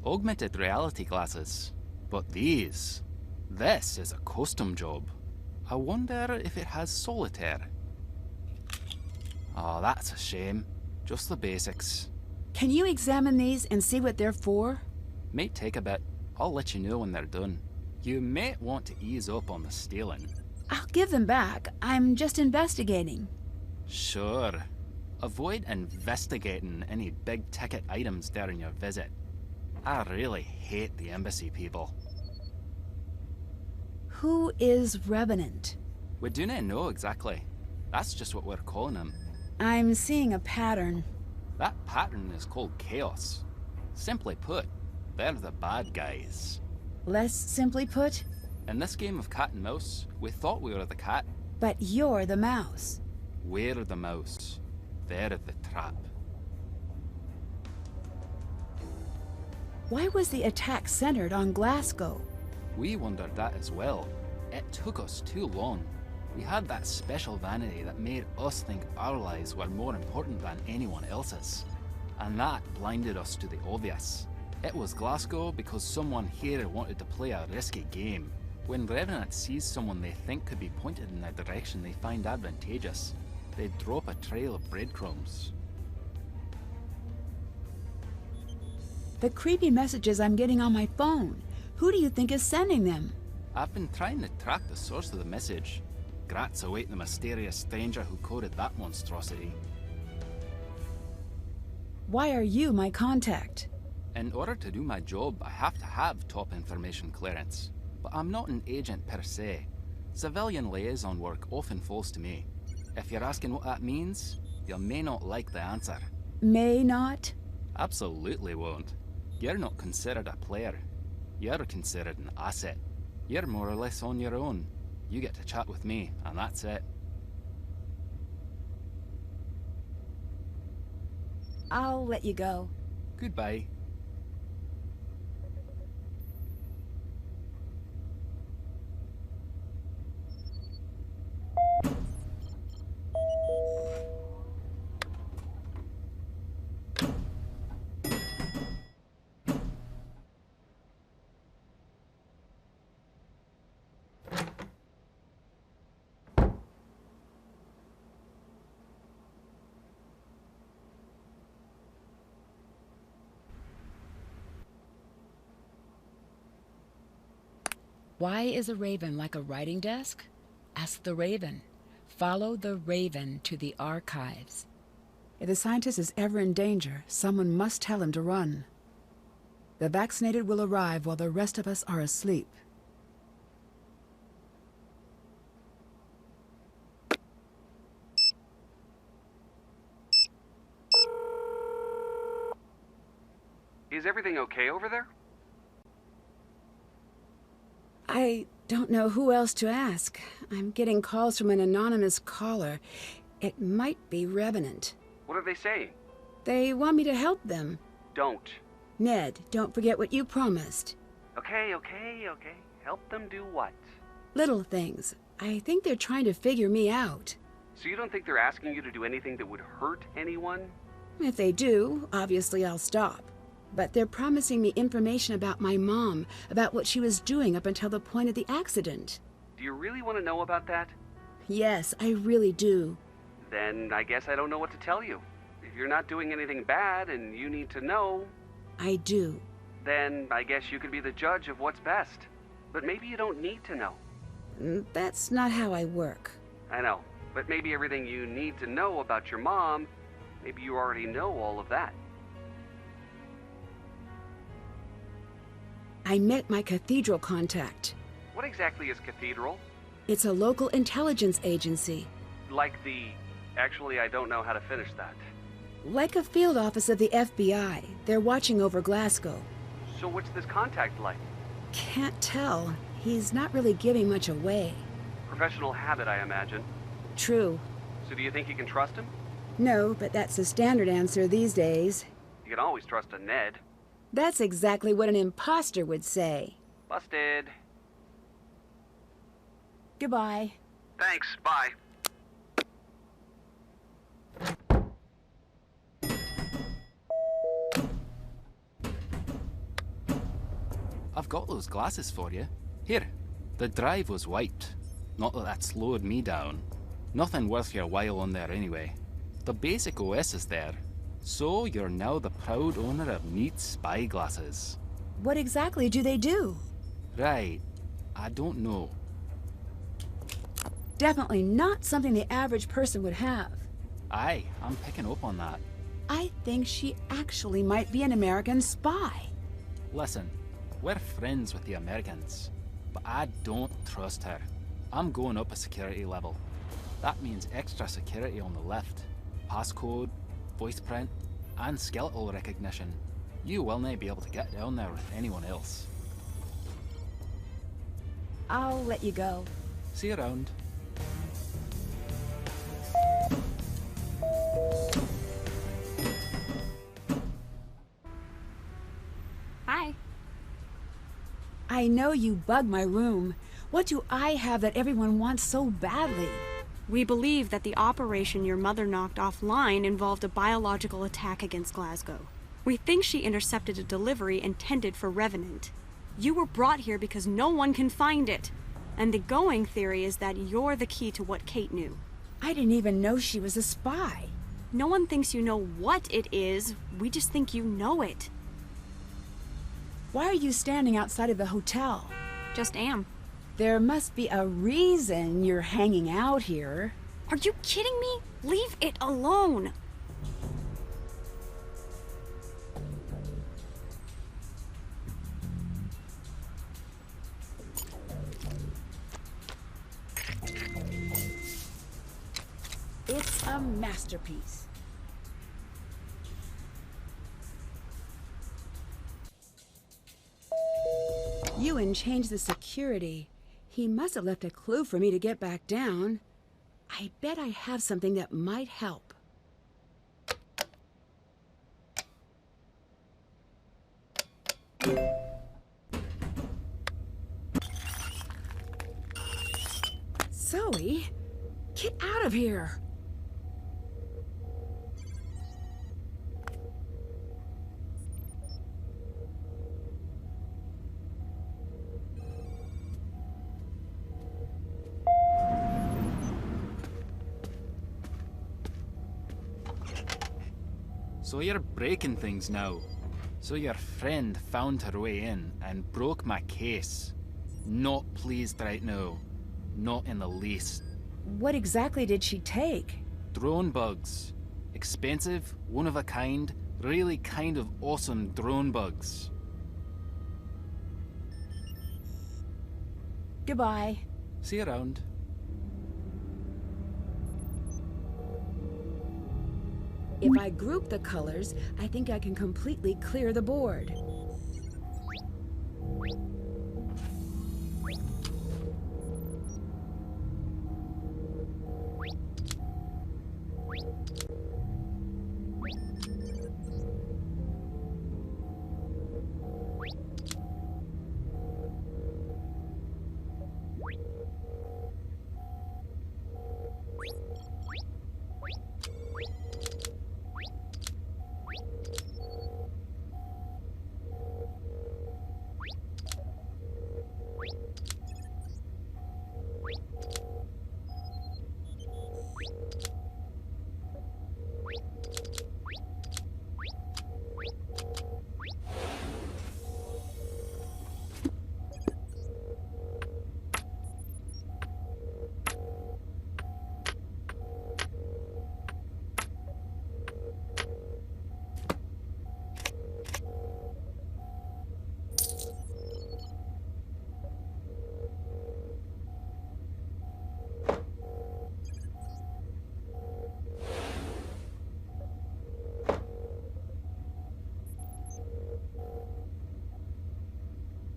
[SPEAKER 14] Augmented reality glasses. But these... This is a custom job. I wonder if it has solitaire. Oh, that's a shame. Just the basics.
[SPEAKER 1] Can you examine these and see what they're for?
[SPEAKER 14] Might take a bit. I'll let you know when they're done. You might want to ease up on the stealing.
[SPEAKER 1] I'll give them back. I'm just investigating.
[SPEAKER 14] Sure. Avoid investigating any big-ticket items during your visit. I really hate the embassy people.
[SPEAKER 1] Who is Revenant?
[SPEAKER 14] We do not know exactly. That's just what we're calling him.
[SPEAKER 1] I'm seeing a pattern.
[SPEAKER 14] That pattern is called chaos. Simply put, they're the bad guys.
[SPEAKER 1] Less simply put?
[SPEAKER 14] In this game of cat and mouse, we thought we were the cat.
[SPEAKER 1] But you're the mouse.
[SPEAKER 14] We're the mouse. They're the trap.
[SPEAKER 1] Why was the attack centered on Glasgow?
[SPEAKER 14] We wondered that as well. It took us too long. We had that special vanity that made us think our lives were more important than anyone else's. And that blinded us to the obvious. It was Glasgow because someone here wanted to play a risky game. When Revenant sees someone they think could be pointed in a direction they find advantageous, they drop a trail of breadcrumbs.
[SPEAKER 1] The creepy messages I'm getting on my phone. Who do you think is sending them?
[SPEAKER 14] I've been trying to track the source of the message. Grats await the mysterious stranger who coded that monstrosity.
[SPEAKER 1] Why are you my contact?
[SPEAKER 14] In order to do my job, I have to have top information clearance. But I'm not an agent per se. Civilian liaison work often falls to me. If you're asking what that means, you may not like the answer.
[SPEAKER 1] May not?
[SPEAKER 14] Absolutely won't. You're not considered a player. You're considered an asset. You're more or less on your own. You get to chat with me, and that's it.
[SPEAKER 1] I'll let you go.
[SPEAKER 14] Goodbye.
[SPEAKER 1] Why is a raven like a writing desk? Ask the raven. Follow the raven to the archives. If the scientist is ever in danger, someone must tell him to run. The vaccinated will arrive while the rest of us are asleep.
[SPEAKER 13] Is everything okay over there?
[SPEAKER 1] I don't know who else to ask. I'm getting calls from an anonymous caller. It might be Revenant.
[SPEAKER 13] What are they saying?
[SPEAKER 1] They want me to help them.
[SPEAKER 13] Don't.
[SPEAKER 1] Ned, don't forget what you promised.
[SPEAKER 13] Okay. Help them do what?
[SPEAKER 1] Little things. I think they're trying to figure me out.
[SPEAKER 13] So you don't think they're asking you to do anything that would hurt anyone?
[SPEAKER 1] If they do, obviously I'll stop. But they're promising me information about my mom, about what she was doing up until the point of the accident.
[SPEAKER 13] Do you really want to know about that?
[SPEAKER 1] Yes, I really do.
[SPEAKER 13] Then I guess I don't know what to tell you. If you're not doing anything bad and you need to know...
[SPEAKER 1] I do.
[SPEAKER 13] Then I guess you could be the judge of what's best. But maybe you don't need to know.
[SPEAKER 1] That's not how I work.
[SPEAKER 13] I know, but maybe everything you need to know about your mom, maybe you already know all of that.
[SPEAKER 1] I met my cathedral contact.
[SPEAKER 13] What exactly is Cathedral?
[SPEAKER 1] It's a local intelligence agency.
[SPEAKER 13] Like the... Actually, I don't know how to finish that.
[SPEAKER 1] Like a field office of the FBI. They're watching over Glasgow.
[SPEAKER 13] So what's this contact like?
[SPEAKER 1] Can't tell. He's not really giving much away.
[SPEAKER 13] Professional habit, I imagine.
[SPEAKER 1] True.
[SPEAKER 13] So do you think you can trust him?
[SPEAKER 1] No, but that's the standard answer these days.
[SPEAKER 13] You can always trust a Ned.
[SPEAKER 1] That's exactly what an imposter would say.
[SPEAKER 13] Busted.
[SPEAKER 1] Goodbye.
[SPEAKER 13] Thanks, bye.
[SPEAKER 14] I've got those glasses for you. Here, the drive was wiped. Not that that slowed me down. Nothing worth your while on there anyway. The basic OS is there. So you're now the proud owner of neat spy glasses.
[SPEAKER 1] What exactly do they do?
[SPEAKER 14] Right. I don't know.
[SPEAKER 1] Definitely not something the average person would have.
[SPEAKER 14] Aye, I'm picking up on that.
[SPEAKER 1] I think she actually might be an American spy.
[SPEAKER 14] Listen, we're friends with the Americans, but I don't trust her. I'm going up a security level. That means extra security on the lift, passcode, voice print, and skeletal recognition. You will not be able to get down there with anyone else.
[SPEAKER 1] I'll let you go.
[SPEAKER 14] See you around.
[SPEAKER 4] Hi.
[SPEAKER 1] I know you bug my room. What do I have that everyone wants so badly?
[SPEAKER 4] We believe that the operation your mother knocked offline involved a biological attack against Glasgow. We think she intercepted a delivery intended for Revenant. You were brought here because no one can find it. And the going theory is that you're the key to what Kate knew.
[SPEAKER 1] I didn't even know she was a spy.
[SPEAKER 4] No one thinks you know what it is. We just think you know it.
[SPEAKER 1] Why are you standing outside of the hotel?
[SPEAKER 4] Just am.
[SPEAKER 1] There must be a reason you're hanging out here.
[SPEAKER 4] Are you kidding me? Leave it alone.
[SPEAKER 1] It's a masterpiece. Ewan changed the security. He must have left a clue for me to get back down. I bet I have something that might help. Zoe, get out of here!
[SPEAKER 14] So you're breaking things now. So your friend found her way in and broke my case. Not pleased right now. Not in the least.
[SPEAKER 1] What exactly did she take?
[SPEAKER 14] Drone bugs. Expensive, one of a kind, really kind of awesome drone bugs.
[SPEAKER 1] Goodbye.
[SPEAKER 14] See you around.
[SPEAKER 1] If I group the colors, I think I can completely clear the board.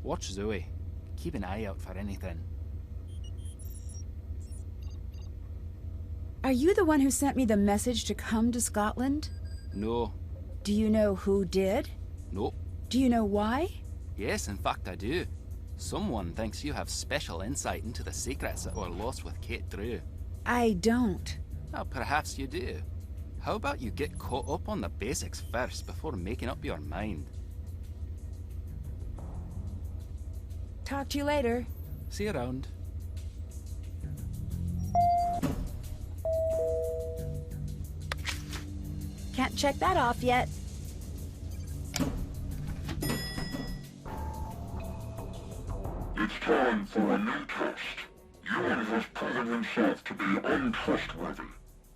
[SPEAKER 14] Watch Zoe. Keep an eye out for anything.
[SPEAKER 1] Are you the one who sent me the message to come to Scotland?
[SPEAKER 14] No.
[SPEAKER 1] Do you know who did?
[SPEAKER 14] Nope.
[SPEAKER 1] Do you know why?
[SPEAKER 14] Yes, in fact I do. Someone thinks you have special insight into the secrets that were lost with Kate Drew.
[SPEAKER 1] I don't.
[SPEAKER 14] Well, perhaps you do. How about you get caught up on the basics first before making up your mind?
[SPEAKER 1] Talk to you later.
[SPEAKER 14] See you around.
[SPEAKER 1] Can't check that off yet.
[SPEAKER 5] It's time for a new test. Ewan has proven himself to be untrustworthy.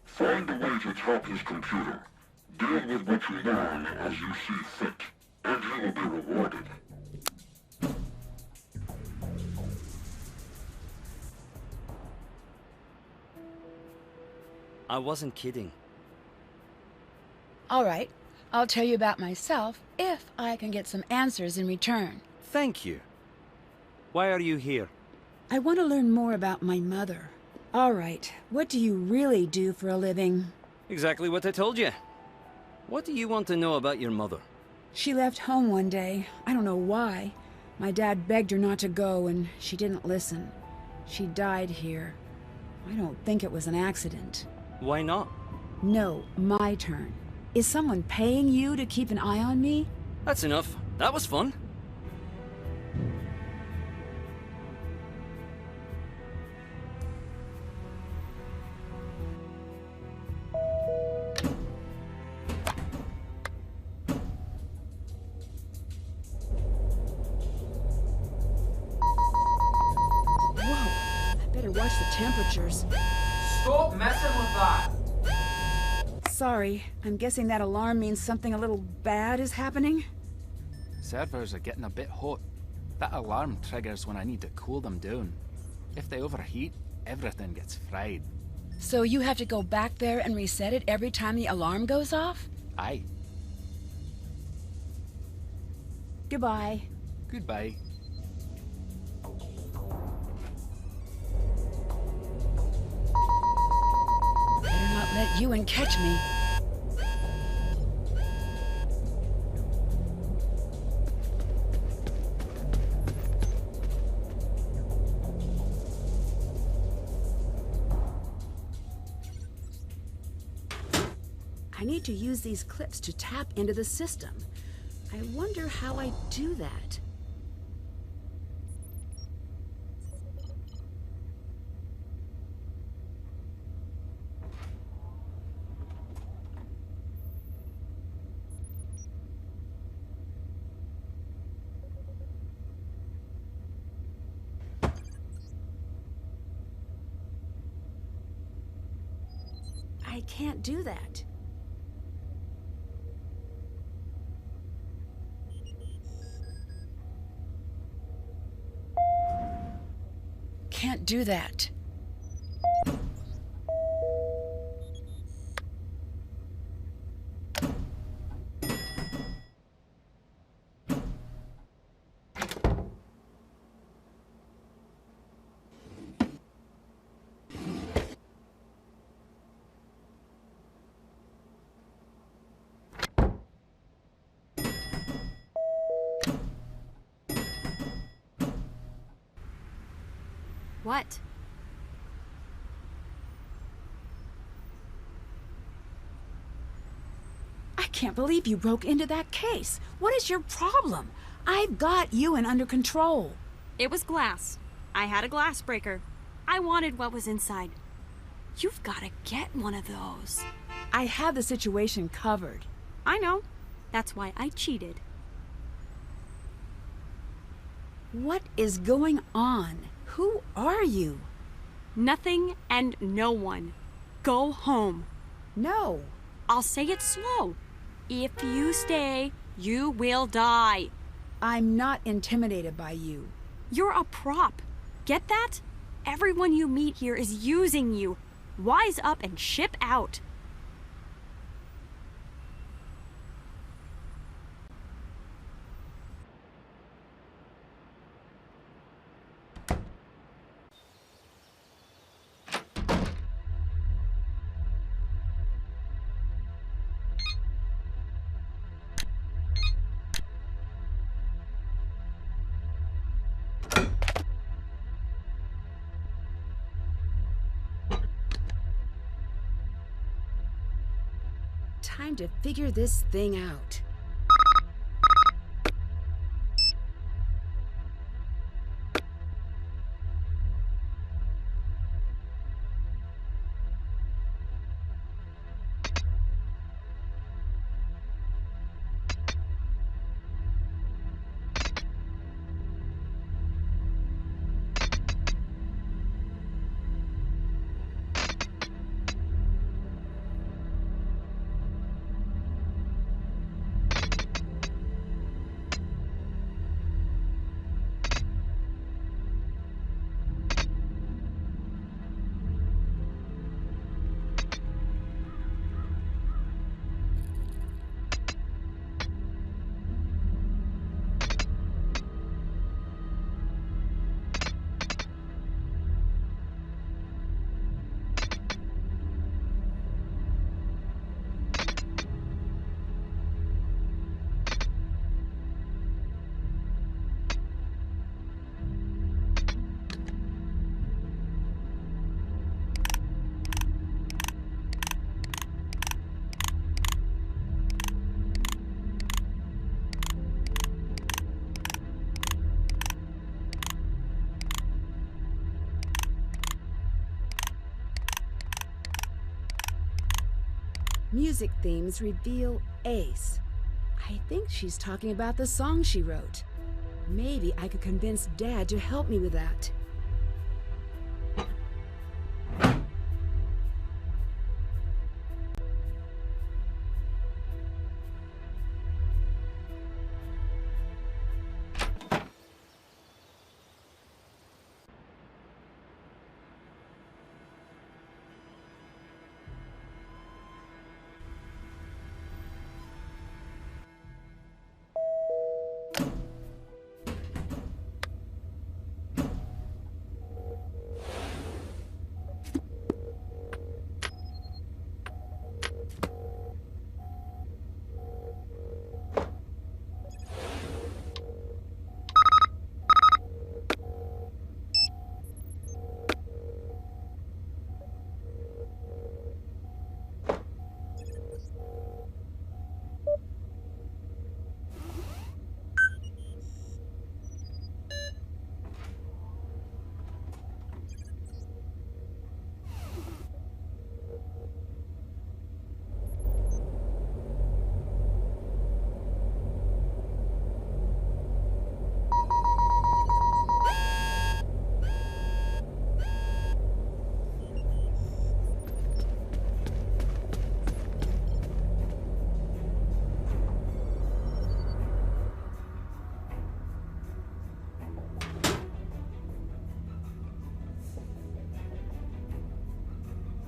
[SPEAKER 5] Find a way to tap his computer. Deal with what you learn as you see fit, and you will be rewarded.
[SPEAKER 2] I wasn't kidding.
[SPEAKER 1] All right, I'll tell you about myself if I can get some answers in return.
[SPEAKER 2] Thank you. Why are you here?
[SPEAKER 1] I want to learn more about my mother. All right, what do you really do for a living?
[SPEAKER 2] Exactly what I told you. What do you want to know about your mother?
[SPEAKER 1] She left home one day. I don't know why. My dad begged her not to go, and she didn't listen. She died here. I don't think it was an accident.
[SPEAKER 2] Why not?
[SPEAKER 1] No, my turn. Is someone paying you to keep an eye on me?
[SPEAKER 2] That's enough. That was fun.
[SPEAKER 1] Watch the temperatures.
[SPEAKER 16] Stop messing with that!
[SPEAKER 1] Sorry, I'm guessing that alarm means something a little bad is happening?
[SPEAKER 14] Servers are getting a bit hot. That alarm triggers when I need to cool them down. If they overheat, everything gets fried.
[SPEAKER 1] So you have to go back there and reset it every time the alarm goes off?
[SPEAKER 14] Aye.
[SPEAKER 1] Goodbye.
[SPEAKER 14] Goodbye.
[SPEAKER 1] Better not let Ewan catch me. I need to use these clips to tap into the system. I wonder how I do that. I can't do that. Can't do that.
[SPEAKER 4] What?
[SPEAKER 1] I can't believe you broke into that case. What is your problem? I've got Ewan under control.
[SPEAKER 4] It was glass. I had a glass breaker. I wanted what was inside. You've got to get one of those.
[SPEAKER 1] I have the situation covered.
[SPEAKER 4] I know. That's why I cheated.
[SPEAKER 1] What is going on? Who are you?
[SPEAKER 4] Nothing and no one. Go home.
[SPEAKER 1] No.
[SPEAKER 4] I'll say it slow. If you stay, you will die.
[SPEAKER 1] I'm not intimidated by you.
[SPEAKER 4] You're a prop. Get that? Everyone you meet here is using you. Wise up and ship out.
[SPEAKER 1] Time to figure this thing out. Music themes reveal Ace. I think she's talking about the song she wrote. Maybe I could convince Dad to help me with that.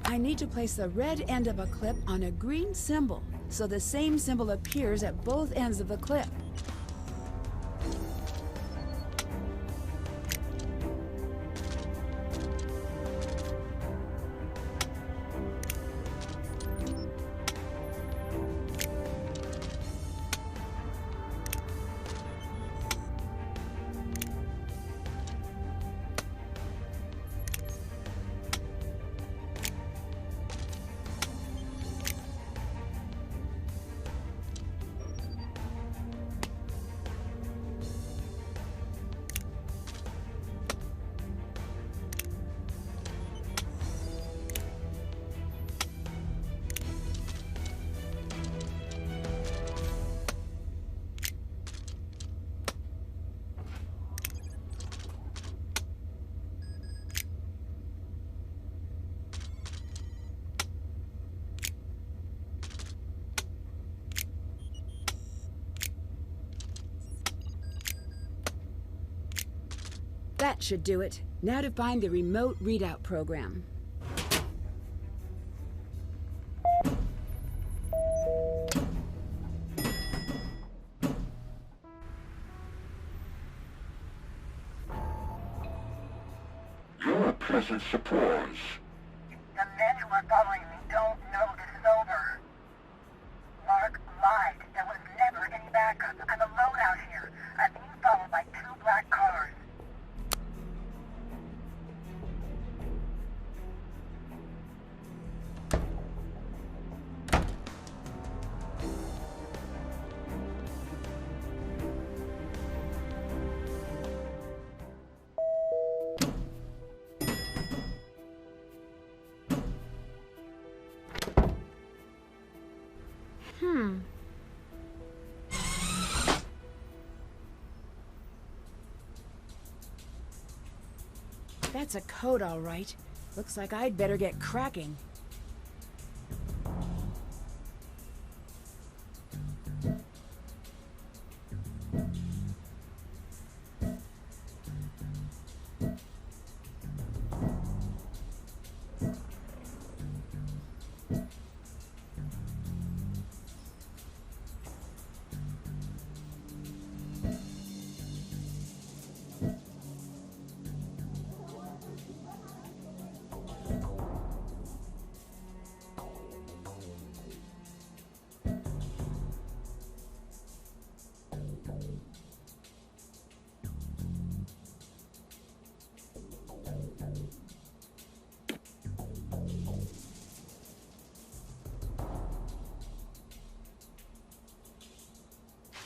[SPEAKER 1] I need to place the red end of a clip on a green symbol, so the same symbol appears at both ends of the clip. That should do it. Now to find the remote readout program.
[SPEAKER 5] You're a pleasant surprise.
[SPEAKER 6] The men who are following me don't know this is over. Mark lied. There was never any backup. I'm alone out here. I'm being followed by 2 black cars.
[SPEAKER 1] That's a code, all right. Looks like I'd better get cracking.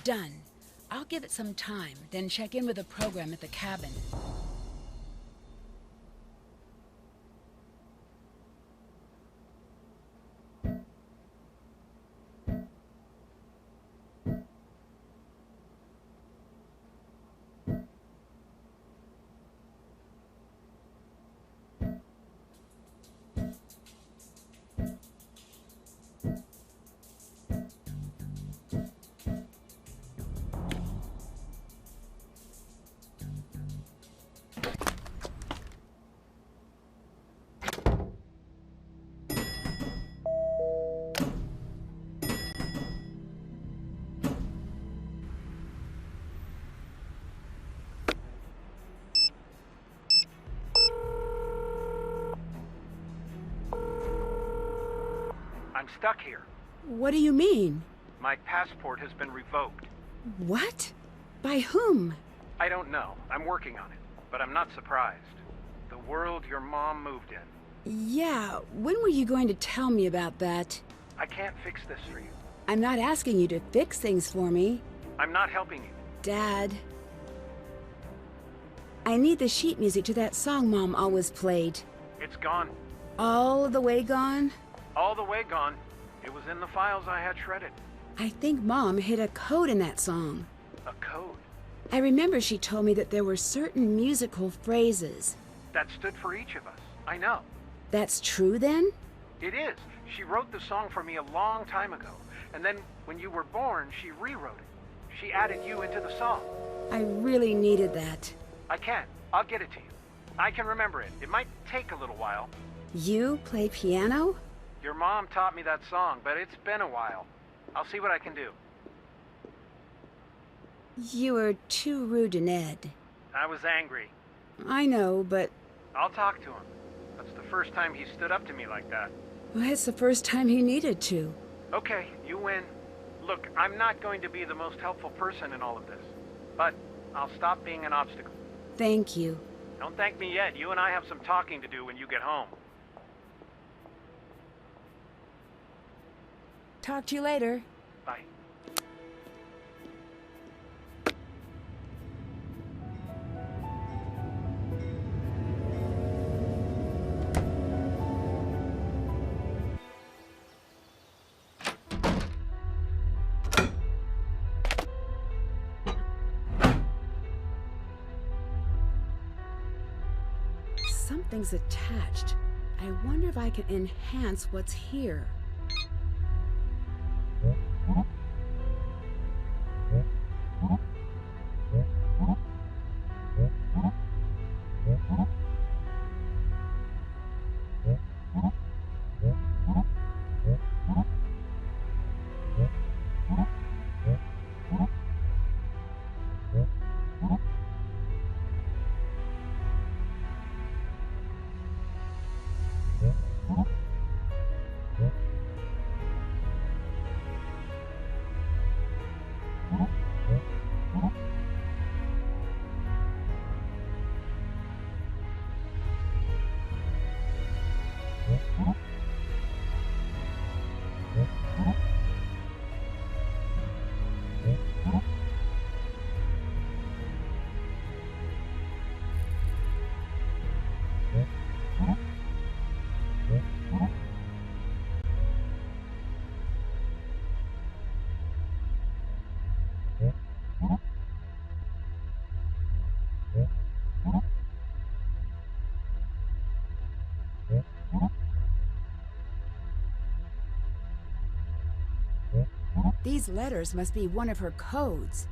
[SPEAKER 1] Done. I'll give it some time, then check in with the program at the cabin.
[SPEAKER 9] I'm stuck here.
[SPEAKER 1] What do you mean?
[SPEAKER 9] My passport has been revoked.
[SPEAKER 1] What? By whom?
[SPEAKER 9] I don't know. I'm working on it. But I'm not surprised. The world your mom moved in.
[SPEAKER 1] Yeah, when were you going to tell me about that?
[SPEAKER 9] I can't fix this for you.
[SPEAKER 1] I'm not asking you to fix things for me.
[SPEAKER 9] I'm not helping you.
[SPEAKER 1] Dad. I need the sheet music to that song Mom always played.
[SPEAKER 9] It's gone.
[SPEAKER 1] All the way gone?
[SPEAKER 9] All the way gone. It was in the files I had shredded.
[SPEAKER 1] I think Mom hid a code in that song.
[SPEAKER 9] A code?
[SPEAKER 1] I remember she told me that there were certain musical phrases.
[SPEAKER 9] That stood for each of us. I know.
[SPEAKER 1] That's true, then?
[SPEAKER 9] It is. She wrote the song for me a long time ago. And then, when you were born, she rewrote it. She added you into the song.
[SPEAKER 1] I really needed that.
[SPEAKER 9] I can. I'll get it to you. I can remember it. It might take a little while.
[SPEAKER 1] You play piano?
[SPEAKER 9] Your mom taught me that song, but it's been a while. I'll see what I can do.
[SPEAKER 1] You were too rude to Ned.
[SPEAKER 9] I was angry.
[SPEAKER 1] I know, but...
[SPEAKER 9] I'll talk to him. That's the first time he stood up to me like that.
[SPEAKER 1] Well, it's the first time he needed to.
[SPEAKER 9] Okay, you win. Look, I'm not going to be the most helpful person in all of this. But I'll stop being an obstacle.
[SPEAKER 1] Thank you.
[SPEAKER 9] Don't thank me yet. You and I have some talking to do when you get home.
[SPEAKER 1] Talk to you later.
[SPEAKER 9] Bye.
[SPEAKER 1] Something's attached. I wonder if I can enhance what's here. These letters must be one of her codes.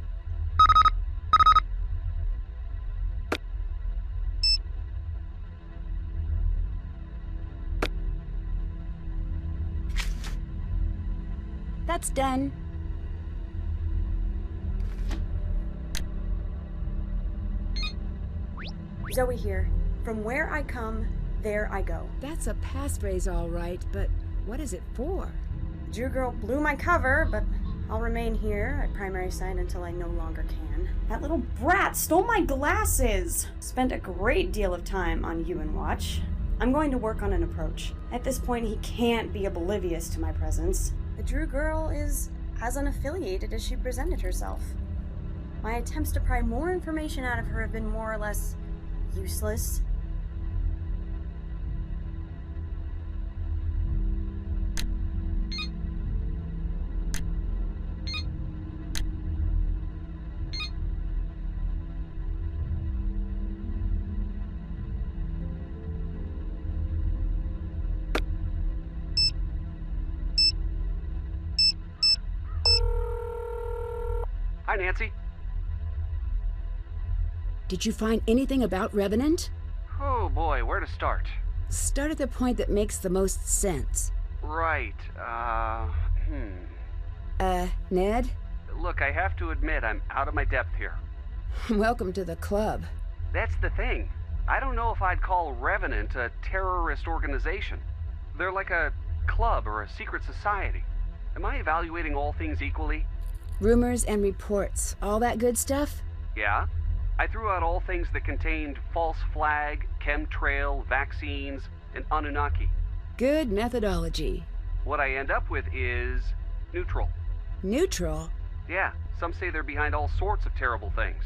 [SPEAKER 1] That's done.
[SPEAKER 17] Zoe here. From where I come, there I go.
[SPEAKER 1] That's a passphrase, all right, but what is it for?
[SPEAKER 17] Jew girl blew my cover, but I'll remain here at primary site until I no longer can. That little brat stole my glasses! Spent a great deal of time on UN Watch. I'm going to work on an approach. At this point, he can't be oblivious to my presence. The Drew girl is as unaffiliated as she presented herself. My attempts to pry more information out of her have been more or less useless.
[SPEAKER 13] Hi, Nancy.
[SPEAKER 1] Did you find anything about Revenant?
[SPEAKER 13] Oh boy, where to start?
[SPEAKER 1] Start at the point that makes the most sense.
[SPEAKER 13] Right,
[SPEAKER 1] Ned?
[SPEAKER 13] Look, I have to admit I'm out of my depth here.
[SPEAKER 1] Welcome to the club.
[SPEAKER 13] That's the thing. I don't know if I'd call Revenant a terrorist organization. They're like a club or a secret society. Am I evaluating all things equally?
[SPEAKER 1] Rumors and reports, all that good stuff?
[SPEAKER 13] Yeah. I threw out all things that contained false flag, chemtrail, vaccines, and Anunnaki.
[SPEAKER 1] Good methodology.
[SPEAKER 13] What I end up with is neutral.
[SPEAKER 1] Neutral?
[SPEAKER 13] Yeah, some say they're behind all sorts of terrible things.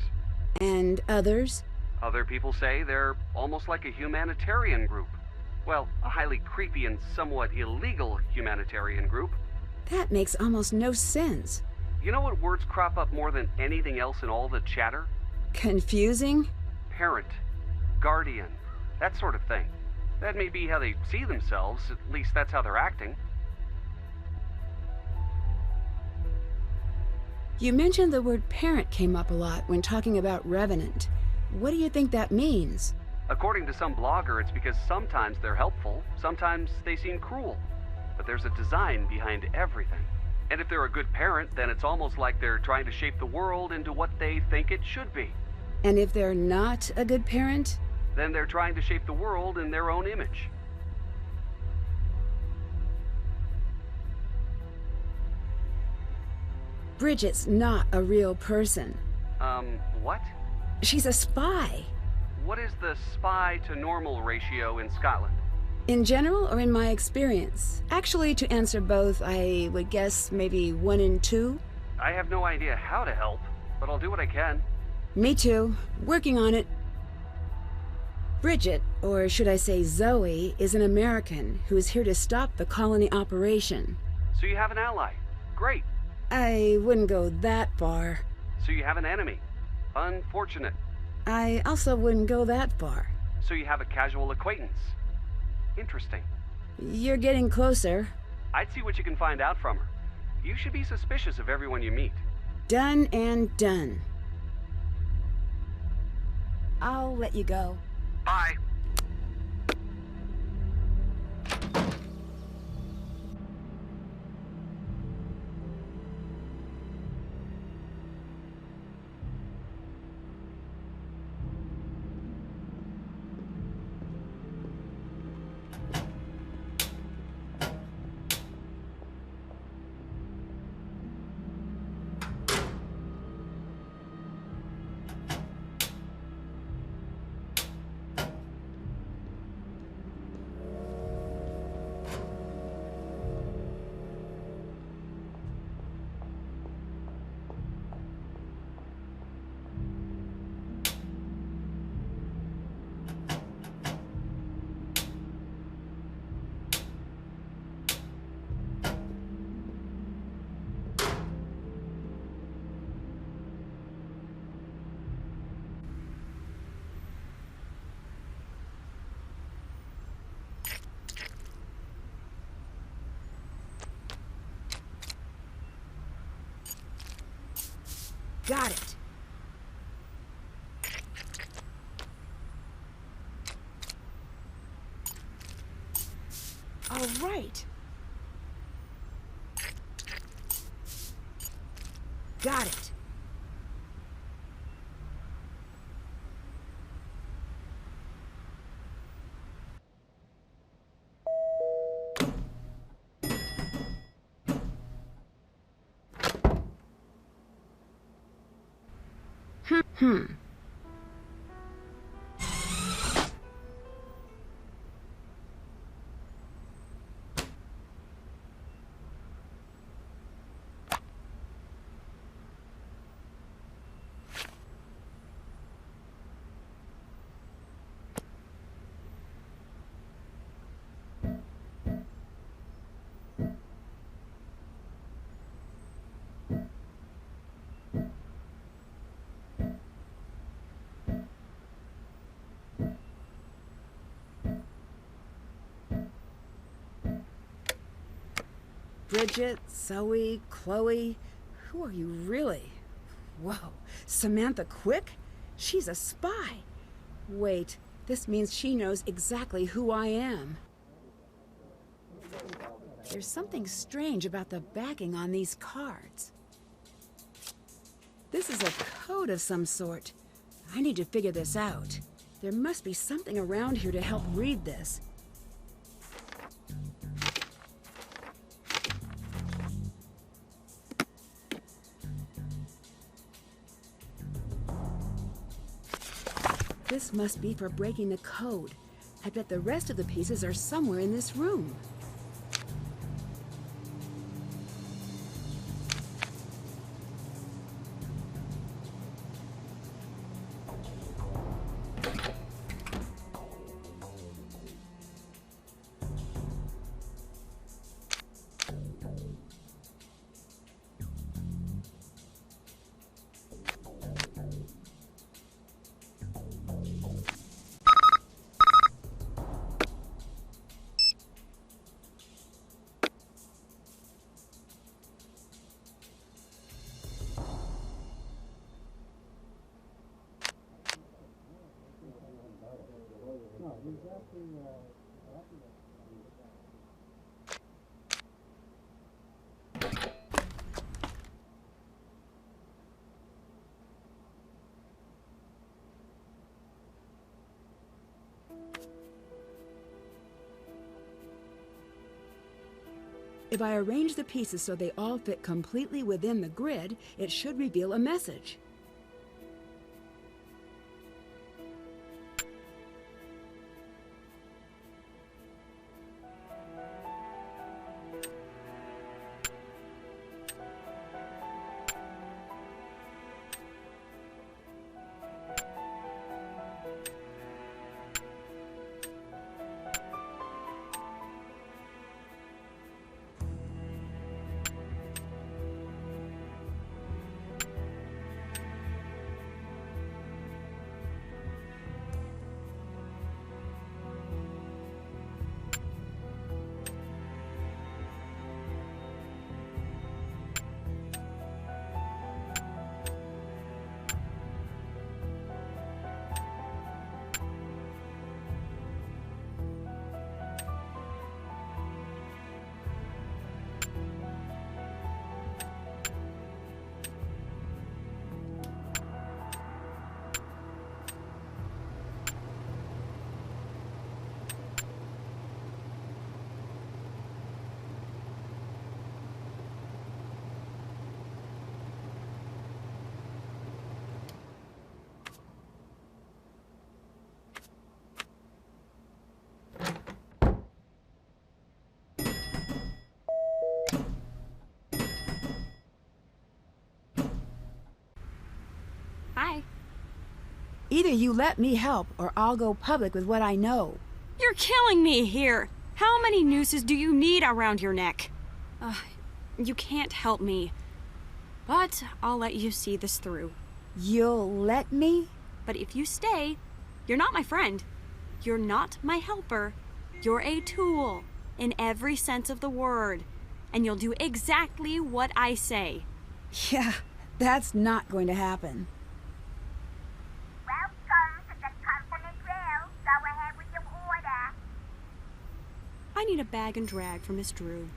[SPEAKER 1] And others?
[SPEAKER 13] Other people say they're almost like a humanitarian group. Well, a highly creepy and somewhat illegal humanitarian group.
[SPEAKER 1] That makes almost no sense.
[SPEAKER 13] You know what words crop up more than anything else in all the chatter?
[SPEAKER 1] Confusing?
[SPEAKER 13] Parent, guardian, that sort of thing. That may be how they see themselves, at least that's how they're acting.
[SPEAKER 1] You mentioned the word parent came up a lot when talking about Revenant. What do you think that means?
[SPEAKER 13] According to some blogger, it's because sometimes they're helpful, sometimes they seem cruel. But there's a design behind everything. And if they're a good parent, then it's almost like they're trying to shape the world into what they think it should be.
[SPEAKER 1] And if they're not a good parent?
[SPEAKER 13] Then they're trying to shape the world in their own image.
[SPEAKER 1] Bridget's not a real person.
[SPEAKER 13] What?
[SPEAKER 1] She's a spy.
[SPEAKER 13] What is the spy to normal ratio in Scotland?
[SPEAKER 1] In general or in my experience? Actually, to answer both, I would guess maybe 1 in 2.
[SPEAKER 13] I have no idea how to help, but I'll do what I can.
[SPEAKER 1] Me too. Working on it. Bridget, or should I say Zoe, is an American who is here to stop the colony operation.
[SPEAKER 13] So you have an ally. Great.
[SPEAKER 1] I wouldn't go that far.
[SPEAKER 13] So you have an enemy. Unfortunate.
[SPEAKER 1] I also wouldn't go that far.
[SPEAKER 13] So you have a casual acquaintance. Interesting.
[SPEAKER 1] You're getting closer.
[SPEAKER 13] I'd see what you can find out from her. You should be suspicious of everyone you meet.
[SPEAKER 1] Done and done. I'll let you go.
[SPEAKER 13] Bye.
[SPEAKER 1] Got it. All right. Got it. Hmm. Bridget, Zoe, Chloe, who are you really? Whoa, Samantha Quick? She's a spy. Wait, this means she knows exactly who I am. There's something strange about the backing on these cards. This is a code of some sort. I need to figure this out. There must be something around here to help read this. This must be for breaking the code. I bet the rest of the pieces are somewhere in this room. If I arrange the pieces so they all fit completely within the grid, it should reveal a message.
[SPEAKER 4] Hi.
[SPEAKER 1] Either you let me help, or I'll go public with what I know.
[SPEAKER 4] You're killing me here. How many nooses do you need around your neck? You can't help me. But I'll let you see this through.
[SPEAKER 1] You'll let me?
[SPEAKER 4] But if you stay, you're not my friend. You're not my helper. You're a tool, in every sense of the word. And you'll do exactly what I say.
[SPEAKER 1] Yeah, That's not going to happen.
[SPEAKER 6] Welcome to the company grill. Go ahead with your order.
[SPEAKER 4] I need a bag and drag for Miss Drew.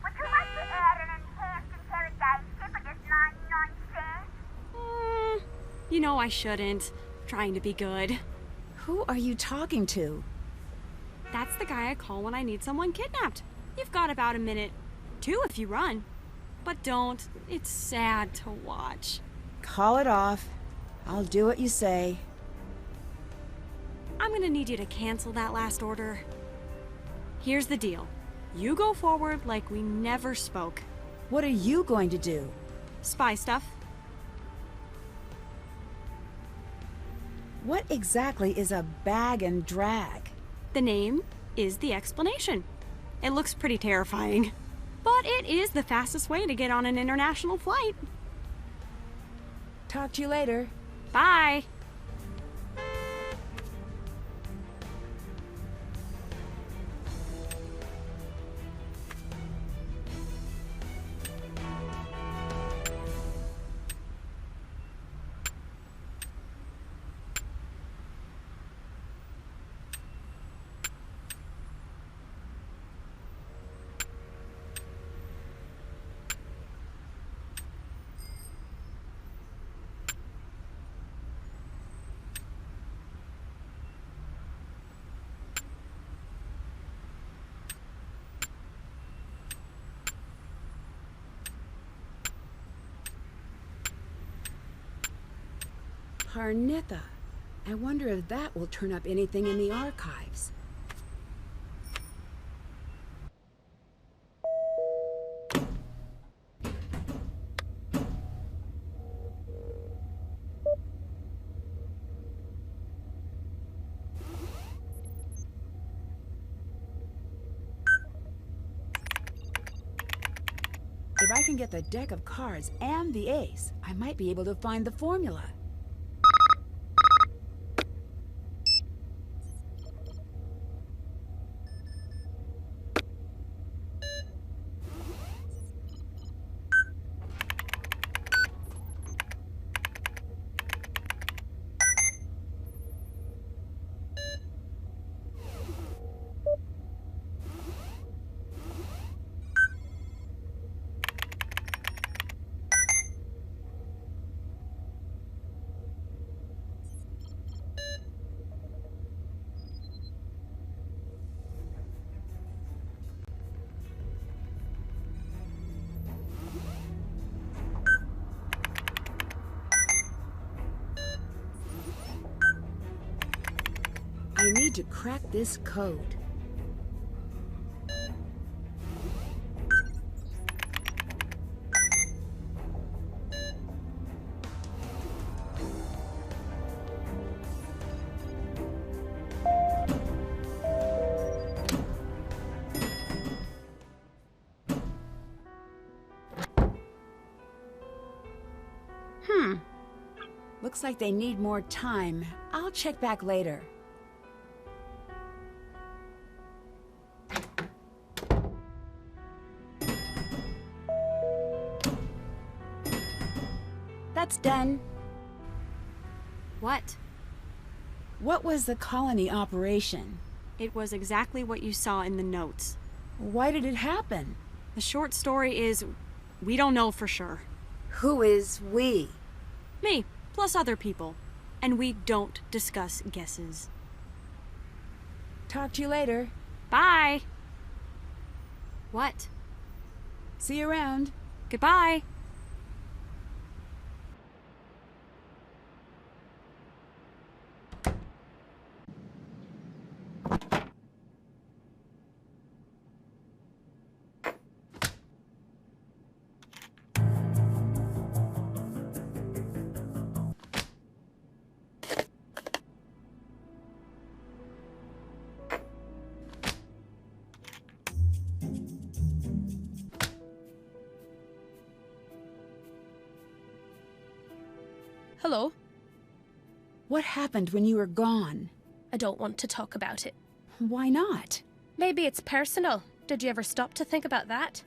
[SPEAKER 6] Would you like to add an enhanced interrogation for just 99 cents?
[SPEAKER 4] You know I shouldn't. Trying to be good.
[SPEAKER 1] Who are you talking to?
[SPEAKER 4] That's the guy I call when I need someone kidnapped. You've got about a minute. 2 if you run. But don't. It's sad to watch.
[SPEAKER 1] Call it off. I'll do what you say.
[SPEAKER 4] I'm gonna need you to cancel that last order. Here's the deal. You go forward like we never spoke.
[SPEAKER 1] What are you going to do?
[SPEAKER 4] Spy stuff.
[SPEAKER 1] What exactly is a bag and drag?
[SPEAKER 4] The name is the explanation. It looks pretty terrifying. But it is the fastest way to get on an international flight.
[SPEAKER 1] Talk to you later.
[SPEAKER 4] Bye.
[SPEAKER 1] Parnitha. I wonder if that will turn up anything in the archives. If I can get the deck of cards and the ace, I might be able to find the formula. I need to crack this code. Looks like they need more time. I'll check back later. That's done.
[SPEAKER 4] What?
[SPEAKER 1] What was the colony operation?
[SPEAKER 4] It was exactly what you saw in the notes.
[SPEAKER 1] Why did it happen?
[SPEAKER 4] The short story is, we don't know for sure.
[SPEAKER 1] Who is we?
[SPEAKER 4] Me, plus other people. And we don't discuss guesses.
[SPEAKER 1] Talk to you later.
[SPEAKER 4] Bye. What?
[SPEAKER 1] See you around.
[SPEAKER 4] Goodbye.
[SPEAKER 10] Hello?
[SPEAKER 1] What happened when you were gone?
[SPEAKER 10] I don't want to talk about it.
[SPEAKER 1] Why not?
[SPEAKER 10] Maybe it's personal. Did you ever stop to think about that?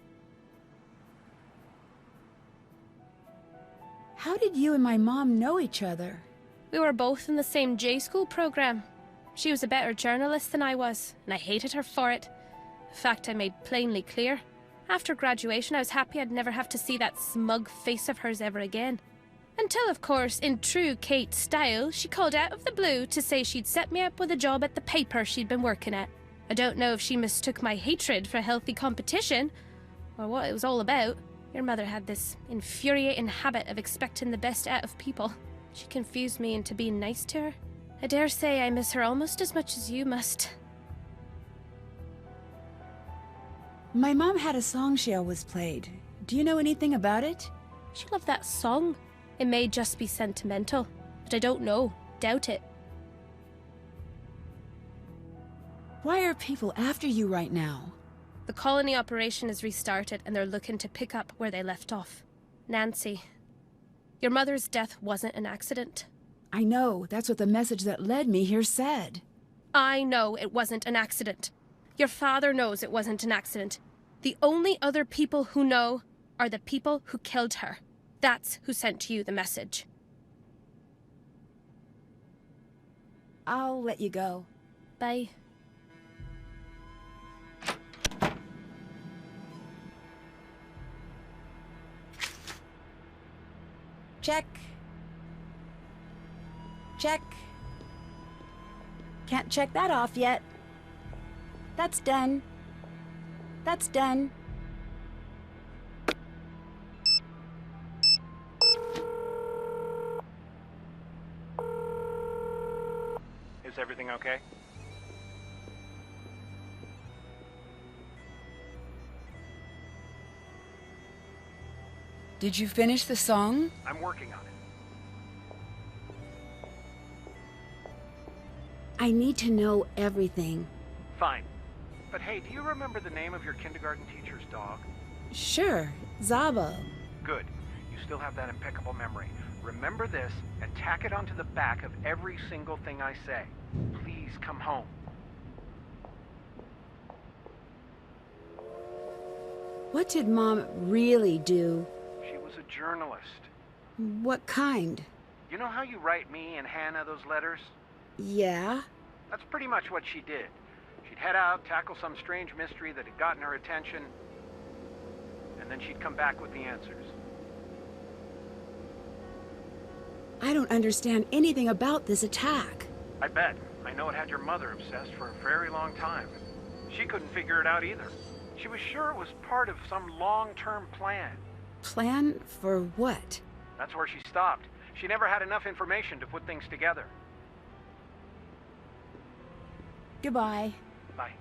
[SPEAKER 1] How did you and my mom know each other?
[SPEAKER 10] We were both in the same J school program. She was a better journalist than I was, and I hated her for it. A fact I made plainly clear. After graduation, I was happy I'd never have to see that smug face of hers ever again. Until, of course, in true Kate style, she called out of the blue to say she'd set me up with a job at the paper she'd been working at. I don't know if she mistook my hatred for healthy competition, or what it was all about. Your mother had this infuriating habit of expecting the best out of people. She confused me into being nice to her. I dare say I miss her almost as much as you must.
[SPEAKER 1] My mom had a song she always played. Do you know anything about it?
[SPEAKER 10] She loved that song. It may just be sentimental, but I don't know. Doubt it.
[SPEAKER 1] Why are people after you right now?
[SPEAKER 10] The colony operation is restarted and they're looking to pick up where they left off. Nancy, your mother's death wasn't an accident.
[SPEAKER 1] I know. That's what the message that led me here said.
[SPEAKER 10] I know it wasn't an accident. Your father knows it wasn't an accident. The only other people who know are the people who killed her. That's who sent you the message.
[SPEAKER 1] I'll let you go.
[SPEAKER 10] Bye.
[SPEAKER 1] Check. Check. Can't check that off yet. That's done. That's done.
[SPEAKER 9] Is everything okay?
[SPEAKER 1] Did you finish the song?
[SPEAKER 9] I'm working on it.
[SPEAKER 1] I need to know everything.
[SPEAKER 9] Fine. But hey, do you remember the name of your kindergarten teacher's dog?
[SPEAKER 1] Sure, Zabo.
[SPEAKER 9] Good. You still have that impeccable memory. Remember this and tack it onto the back of every single thing I say. Please come home.
[SPEAKER 1] What did Mom really do?
[SPEAKER 9] She was a journalist.
[SPEAKER 1] What kind?
[SPEAKER 9] You know how you write me and Hannah those letters?
[SPEAKER 1] Yeah?
[SPEAKER 9] That's pretty much what she did. She'd head out, tackle some strange mystery that had gotten her attention, and then she'd come back with the answers.
[SPEAKER 1] I don't understand anything about this attack.
[SPEAKER 9] I bet. I know it had your mother obsessed for a very long time. She couldn't figure it out either. She was sure it was part of some long-term plan.
[SPEAKER 1] Plan for what?
[SPEAKER 9] That's where she stopped. She never had enough information to put things together.
[SPEAKER 1] Goodbye.
[SPEAKER 9] Bye.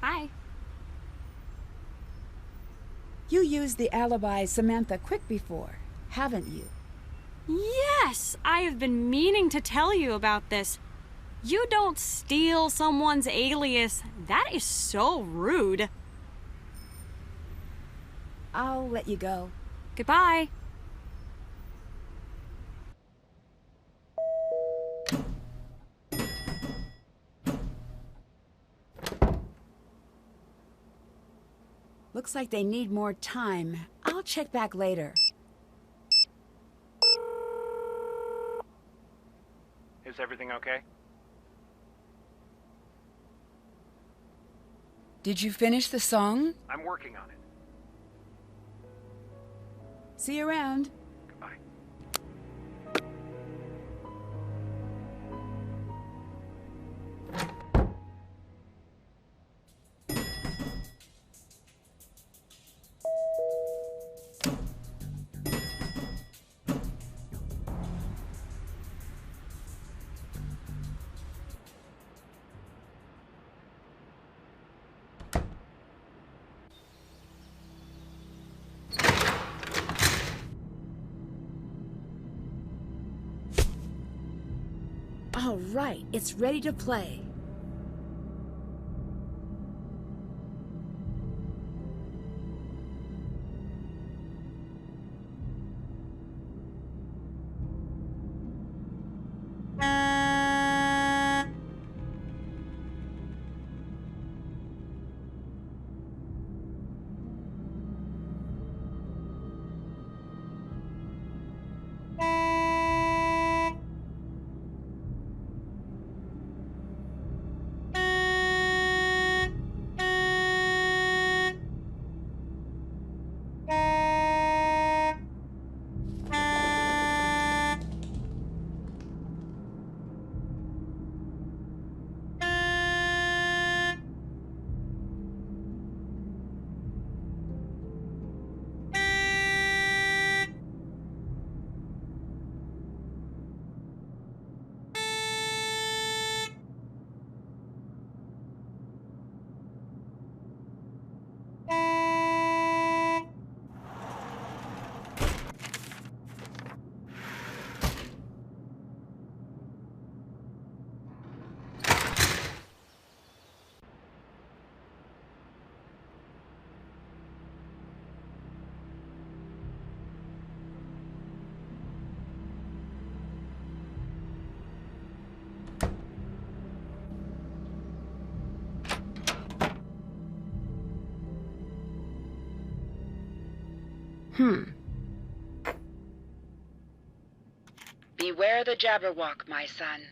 [SPEAKER 4] Hi.
[SPEAKER 1] You used the alibi Samantha Quick before, haven't you?
[SPEAKER 4] Yes, I have been meaning to tell you about this. You don't steal someone's alias. That is so rude.
[SPEAKER 1] I'll let you go.
[SPEAKER 4] Goodbye.
[SPEAKER 1] Looks like they need more time. I'll check back later.
[SPEAKER 9] Is everything okay?
[SPEAKER 1] Did you finish the song?
[SPEAKER 9] I'm working on it.
[SPEAKER 1] See you around.
[SPEAKER 9] Goodbye.
[SPEAKER 1] All right, it's ready to play. Beware the Jabberwock, my son.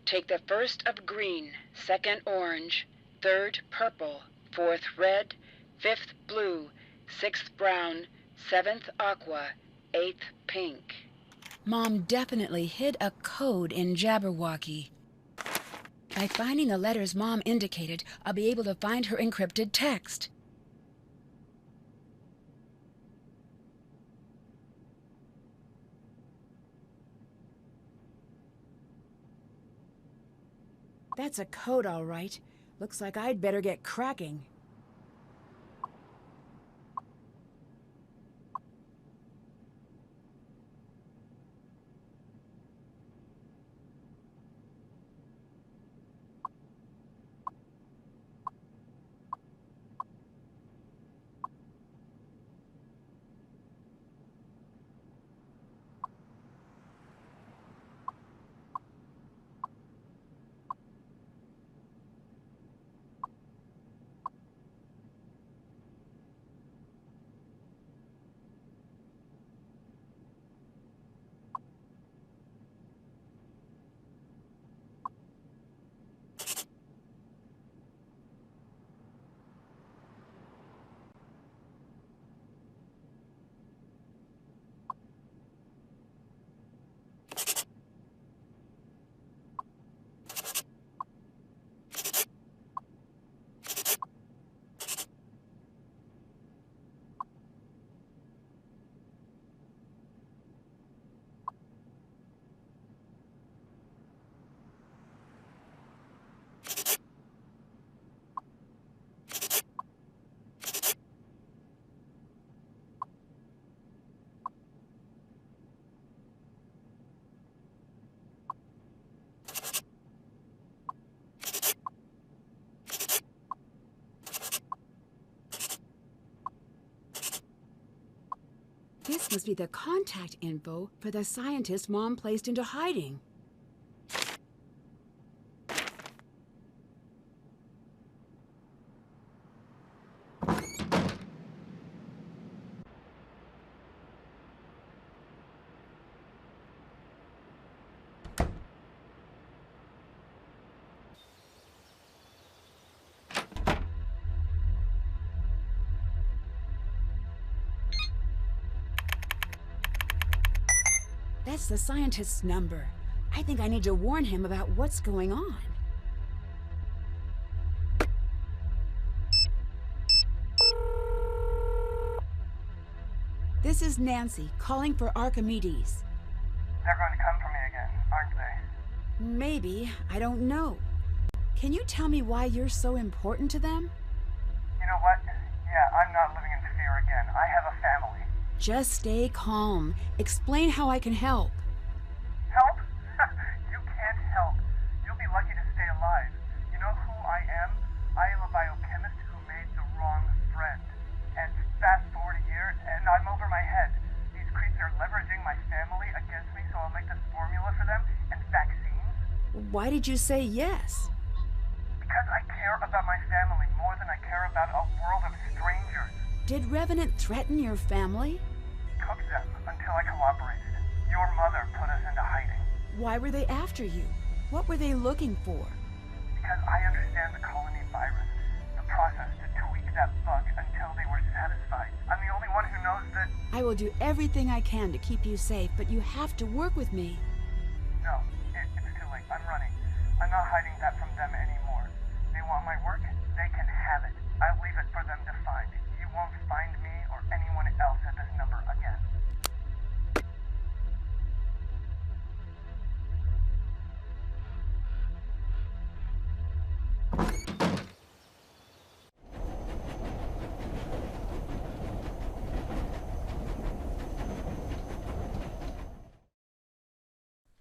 [SPEAKER 1] Take the first of green, second orange, third purple, fourth red, fifth blue, sixth brown, seventh aqua, eighth pink. Mom definitely hid a code in Jabberwocky. By finding the letters Mom indicated, I'll be able to find her encrypted text. That's a code, all right. Looks like I'd better get cracking. This must be the contact info for the scientist Mom placed into hiding. That's the scientist's number. I think I need to warn him about what's going on. This is Nancy, calling for Archimedes.
[SPEAKER 6] They're going to come for me again, aren't they?
[SPEAKER 1] Maybe. I don't know. Can you tell me why you're so important to them?
[SPEAKER 6] You know what? Yeah, I'm not living in fear again. I have a family.
[SPEAKER 1] Just stay calm. Explain how I can help.
[SPEAKER 6] Help? You can't help. You'll be lucky to stay alive. You know who I am? I am a biochemist who made the wrong friend. And fast forward a year, and I'm over my head. These creeps are leveraging my family against me, so I'll make this formula for them and vaccines.
[SPEAKER 1] Why did you say yes?
[SPEAKER 6] Because I care about my family more than I care about a world of strangers.
[SPEAKER 1] Did Revenant threaten your family?
[SPEAKER 6] Cooked them until I cooperated. Your mother put us into hiding.
[SPEAKER 1] Why were they after you? What were they looking for?
[SPEAKER 6] Because I understand the colony virus. The process to tweak that bug until they were satisfied. I'm the only one who knows that...
[SPEAKER 1] I will do everything I can to keep you safe, but you have to work with me.
[SPEAKER 6] No, it's too late. I'm running. I'm not hiding that from them anymore. They want my work, they can have it. I'll leave it for them to find. You won't find me or anyone else at this number again.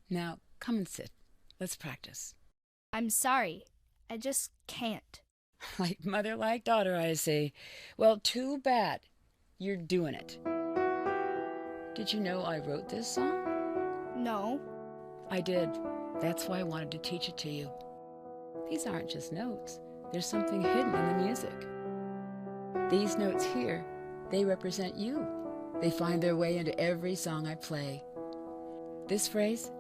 [SPEAKER 1] Now, come and sit. Let's practice.
[SPEAKER 12] I'm sorry. I just can't.
[SPEAKER 1] Like mother, like daughter, I see. Well, too bad. You're doing it. Did you know I wrote this song?
[SPEAKER 12] No.
[SPEAKER 1] I did. That's why I wanted to teach it to you. These aren't just notes. There's something hidden in the music. These notes here, they represent you. They find their way into every song I play. This phrase,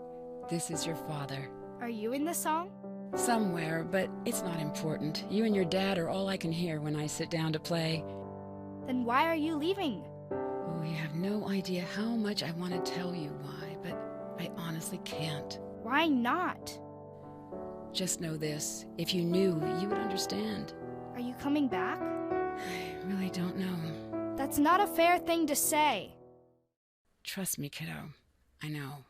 [SPEAKER 1] this is your father.
[SPEAKER 12] Are you in the song?
[SPEAKER 1] Somewhere, but it's not important. You and your dad are all I can hear when I sit down to play.
[SPEAKER 12] Then why are you leaving?
[SPEAKER 1] Oh, you have no idea how much I want to tell you why, but I honestly can't.
[SPEAKER 12] Why not?
[SPEAKER 1] Just know this. If you knew, you would understand.
[SPEAKER 12] Are you coming back?
[SPEAKER 1] I really don't know.
[SPEAKER 12] That's not a fair thing to say.
[SPEAKER 1] Trust me, kiddo. I know.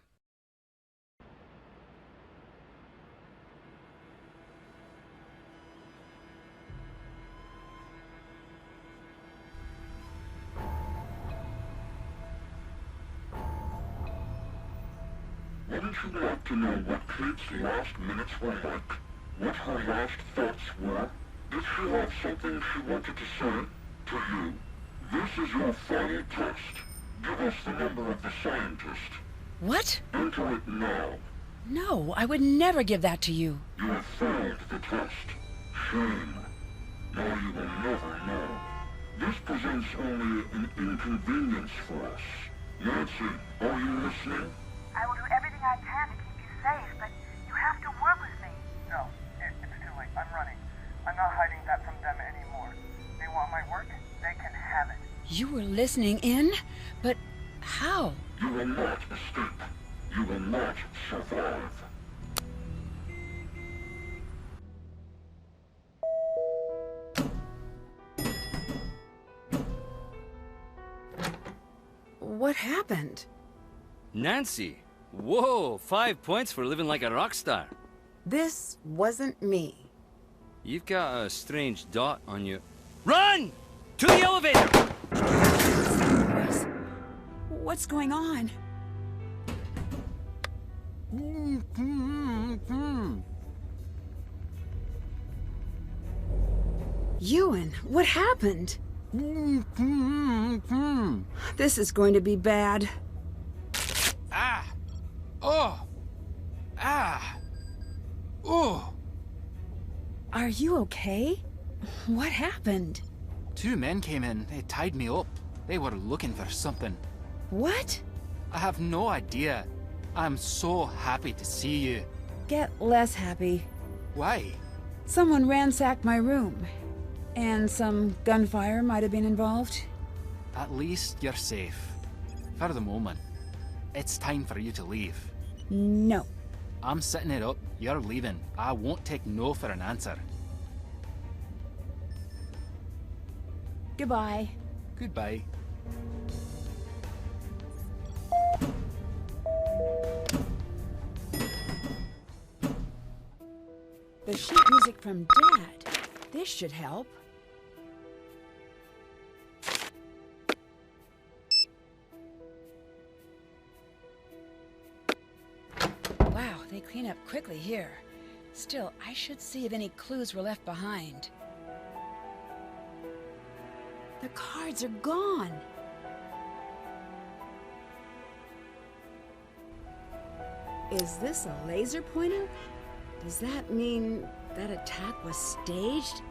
[SPEAKER 5] Wouldn't you like to know what Kate's last minutes were like? What her last thoughts were? Did she have something she wanted to say to you? This is your final test. Give us the number of the scientist.
[SPEAKER 1] What?
[SPEAKER 5] Enter it now.
[SPEAKER 1] No, I would never give that to you.
[SPEAKER 5] You have failed the test. Shame. Now you will never know. This presents only an inconvenience for us. Nancy, are you listening?
[SPEAKER 6] I will do everything I can to keep you safe, but you have to work with me. No, it's too late. I'm running. I'm not hiding that from them anymore. They want my work, they can have it.
[SPEAKER 1] You were listening in? But how?
[SPEAKER 5] You will not escape. You will not survive.
[SPEAKER 1] What happened?
[SPEAKER 2] Nancy! Whoa, 5 points for living like a rock star.
[SPEAKER 1] This wasn't me.
[SPEAKER 2] You've got a strange dot on you. Run! To the elevator!
[SPEAKER 1] What's going on? Ewan, what happened? This is going to be bad.
[SPEAKER 14] Ah! Oh! Ah! Oh!
[SPEAKER 1] Are you okay? What happened?
[SPEAKER 14] 2 men came in. They tied me up. They were looking for something.
[SPEAKER 1] What?
[SPEAKER 14] I have no idea. I'm so happy to see you.
[SPEAKER 1] Get less happy.
[SPEAKER 14] Why?
[SPEAKER 1] Someone ransacked my room. And some gunfire might have been involved.
[SPEAKER 14] At least you're safe. For the moment. It's time for you to leave.
[SPEAKER 1] No.
[SPEAKER 14] I'm setting it up. You're leaving. I won't take no for an answer.
[SPEAKER 1] Goodbye.
[SPEAKER 14] Goodbye.
[SPEAKER 1] The sheet music from Dad. This should help. Wow, they clean up quickly here. Still, I should see if any clues were left behind. The cards are gone. Is this a laser pointer? Does that mean that attack was staged?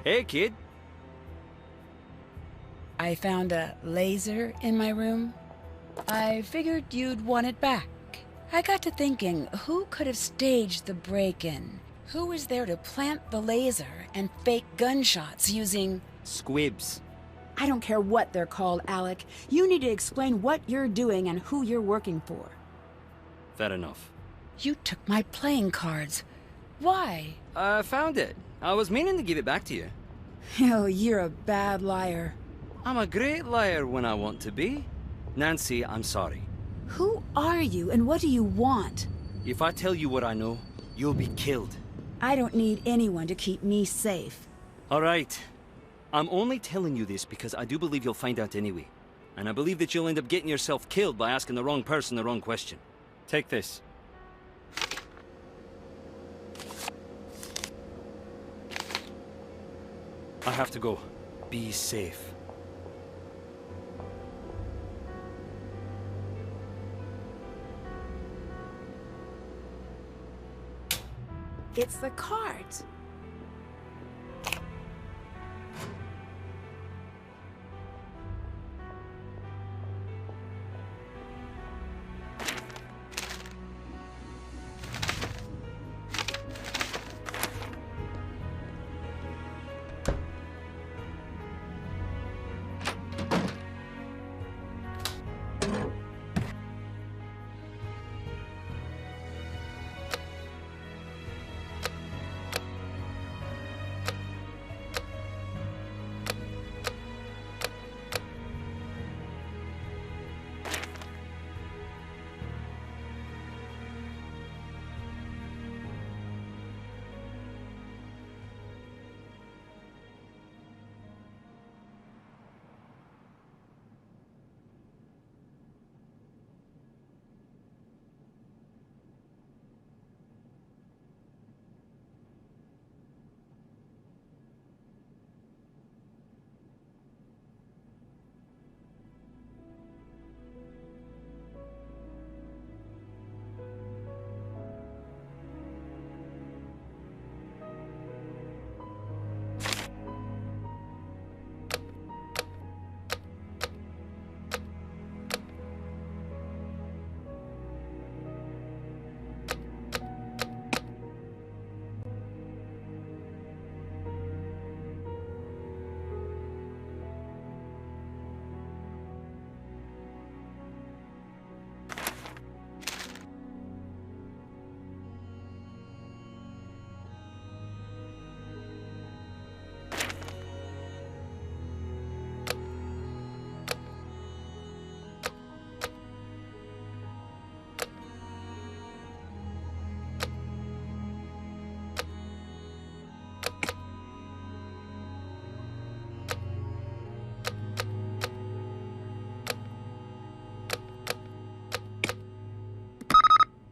[SPEAKER 2] Hey, kid.
[SPEAKER 1] I found a laser in my room. I figured you'd want it back. I got to thinking, who could have staged the break-in? Who was there to plant the laser and fake gunshots using...
[SPEAKER 2] Squibs.
[SPEAKER 1] I don't care what they're called, Alec. You need to explain what you're doing and who you're working for.
[SPEAKER 2] Fair enough.
[SPEAKER 1] You took my playing cards. Why?
[SPEAKER 2] I found it. I was meaning to give it back to you.
[SPEAKER 1] Oh, you're a bad liar.
[SPEAKER 2] I'm a great liar when I want to be. Nancy, I'm sorry.
[SPEAKER 1] Who are you and what do you want?
[SPEAKER 2] If I tell you what I know, you'll be killed.
[SPEAKER 1] I don't need anyone to keep me safe.
[SPEAKER 2] All right. I'm only telling you this because I do believe you'll find out anyway. And I believe that you'll end up getting yourself killed by asking the wrong person the wrong question. Take this. I have to go. Be safe.
[SPEAKER 1] It's the cards.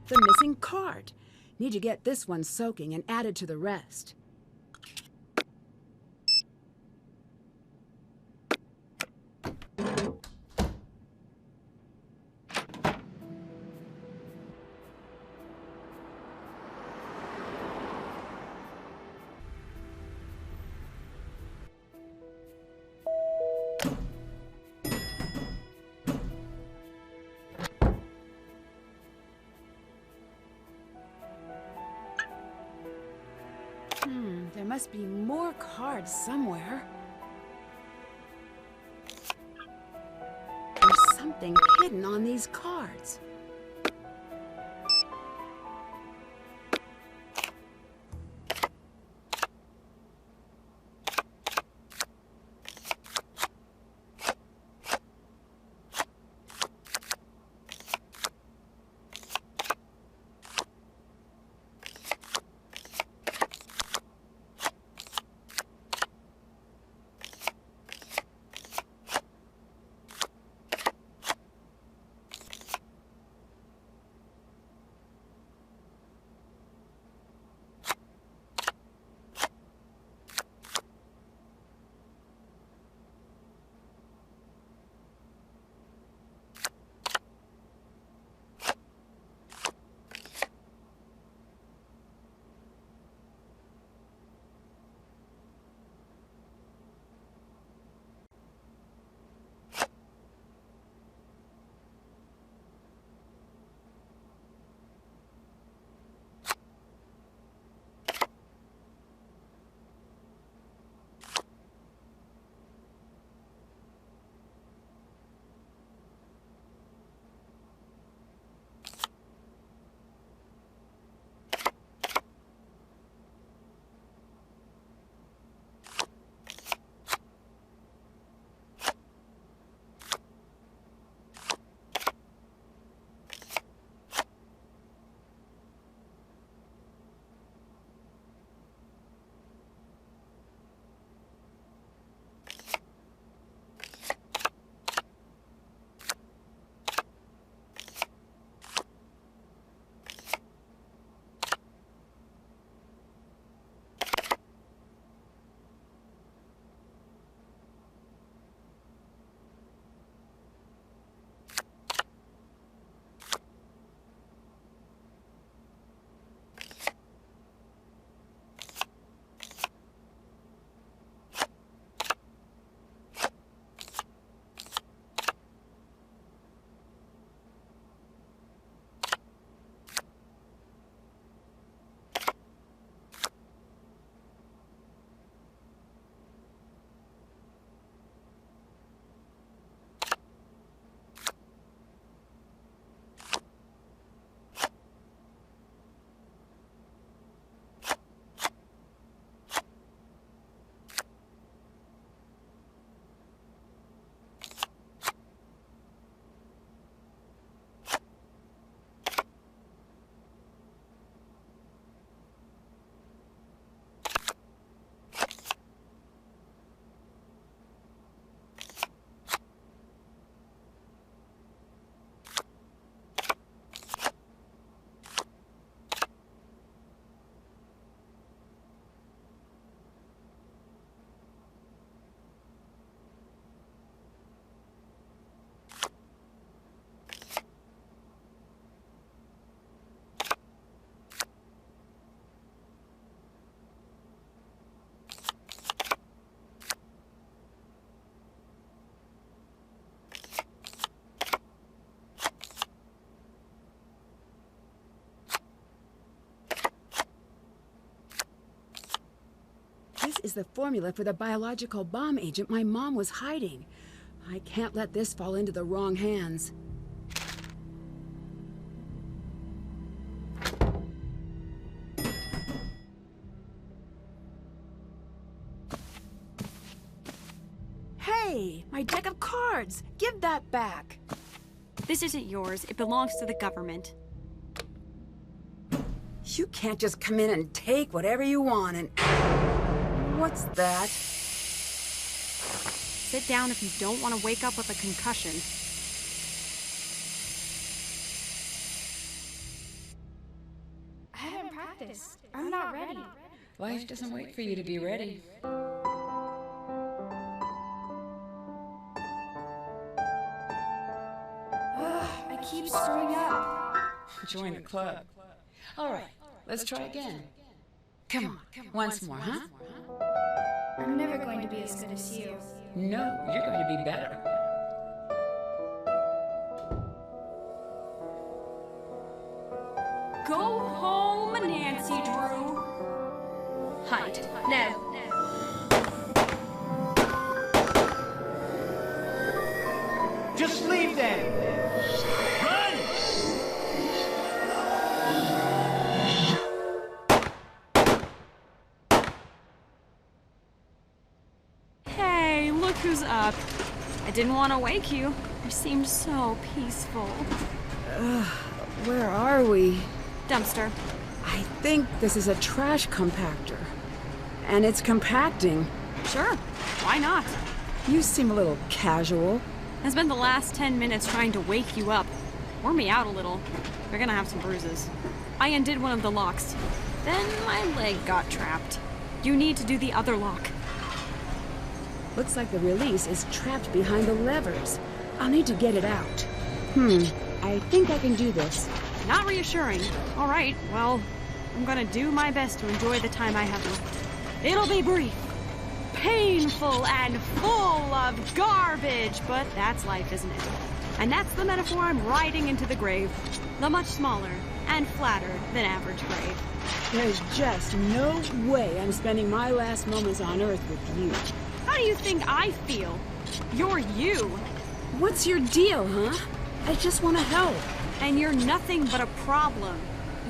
[SPEAKER 1] The missing card. Need to get this one soaking and added to the rest. There must be more cards somewhere. There's something hidden on these cards. This is the formula for the biological bomb agent my mom was hiding. I can't let this fall into the wrong hands. Hey, my deck of cards! Give that back!
[SPEAKER 4] This isn't yours. It belongs to the government.
[SPEAKER 1] You can't just come in and take whatever you want and... What's that?
[SPEAKER 4] Sit down if you don't want to wake up with a concussion.
[SPEAKER 12] I haven't practiced. I'm not ready.
[SPEAKER 18] Life doesn't wait for you to be ready.
[SPEAKER 12] I keep screwing up.
[SPEAKER 18] Join the club. All right, let's try again. Come on, once more, huh?
[SPEAKER 12] I'm never going to be as good as you.
[SPEAKER 18] No, you're going to be better.
[SPEAKER 4] Go home, Nancy Drew.
[SPEAKER 10] Hide. Now.
[SPEAKER 11] Just leave then! Run!
[SPEAKER 4] Hey, look who's up. I didn't want to wake you. You seemed so peaceful.
[SPEAKER 1] Where are we?
[SPEAKER 4] Dumpster.
[SPEAKER 1] I think this is a trash compactor. And it's compacting.
[SPEAKER 4] Sure, why not?
[SPEAKER 1] You seem a little casual.
[SPEAKER 4] I spent the last 10 minutes trying to wake you up. Wore me out a little. You're gonna have some bruises. I undid one of the locks. Then my leg got trapped. You need to do the other lock.
[SPEAKER 1] Looks like the release is trapped behind the levers. I'll need to get it out. I think I can do this.
[SPEAKER 4] Not reassuring. All right, well, I'm gonna do my best to enjoy the time I have left. It'll be brief, painful, and full of garbage, but that's life, isn't it? And that's the metaphor I'm riding into the grave. The much smaller and flatter than average grave.
[SPEAKER 1] There's just no way I'm spending my last moments on Earth with you.
[SPEAKER 4] How do you think I feel? You're you.
[SPEAKER 1] What's your deal, huh? I just want to help.
[SPEAKER 4] And you're nothing but a problem.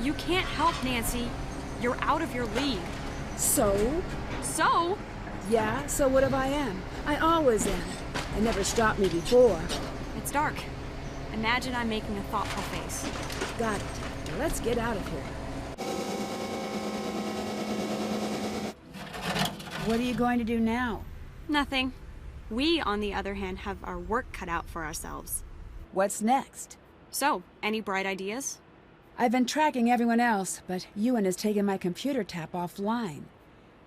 [SPEAKER 4] You can't help, Nancy. You're out of your league.
[SPEAKER 1] So?
[SPEAKER 4] So?
[SPEAKER 1] Yeah, so what if I am? I always am. It never stopped me before.
[SPEAKER 4] It's dark. Imagine I'm making a thoughtful face.
[SPEAKER 1] Got it. Now let's get out of here. What are you going to do now?
[SPEAKER 4] Nothing. We, on the other hand, have our work cut out for ourselves.
[SPEAKER 1] What's next?
[SPEAKER 4] So, any bright ideas?
[SPEAKER 1] I've been tracking everyone else, but Ewan has taken my computer tap offline.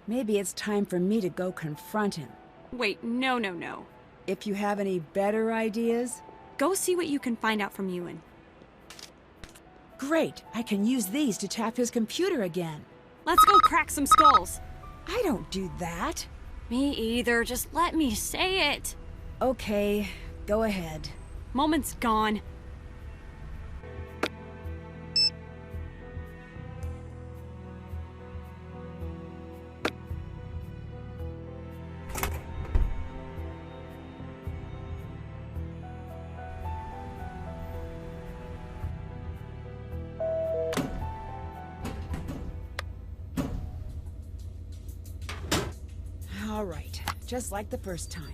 [SPEAKER 1] Maybe it's time for me to go confront him.
[SPEAKER 4] Wait, no.
[SPEAKER 1] If you have any better ideas?
[SPEAKER 4] Go see what you can find out from Ewan.
[SPEAKER 1] Great! I can use these to tap his computer again.
[SPEAKER 4] Let's go crack some skulls.
[SPEAKER 1] I don't do that.
[SPEAKER 4] Me either. Just let me say it.
[SPEAKER 1] Okay, go ahead.
[SPEAKER 4] Moment's gone.
[SPEAKER 1] All right, just like the first time.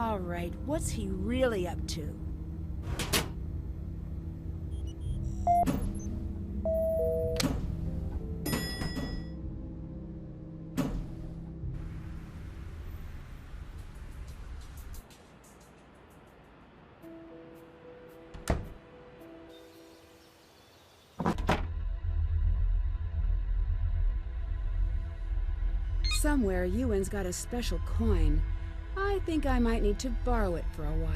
[SPEAKER 1] All right, what's he really up to? Somewhere, Ewan's got a special coin. I think I might need to borrow it for a while.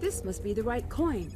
[SPEAKER 1] This must be the right coin.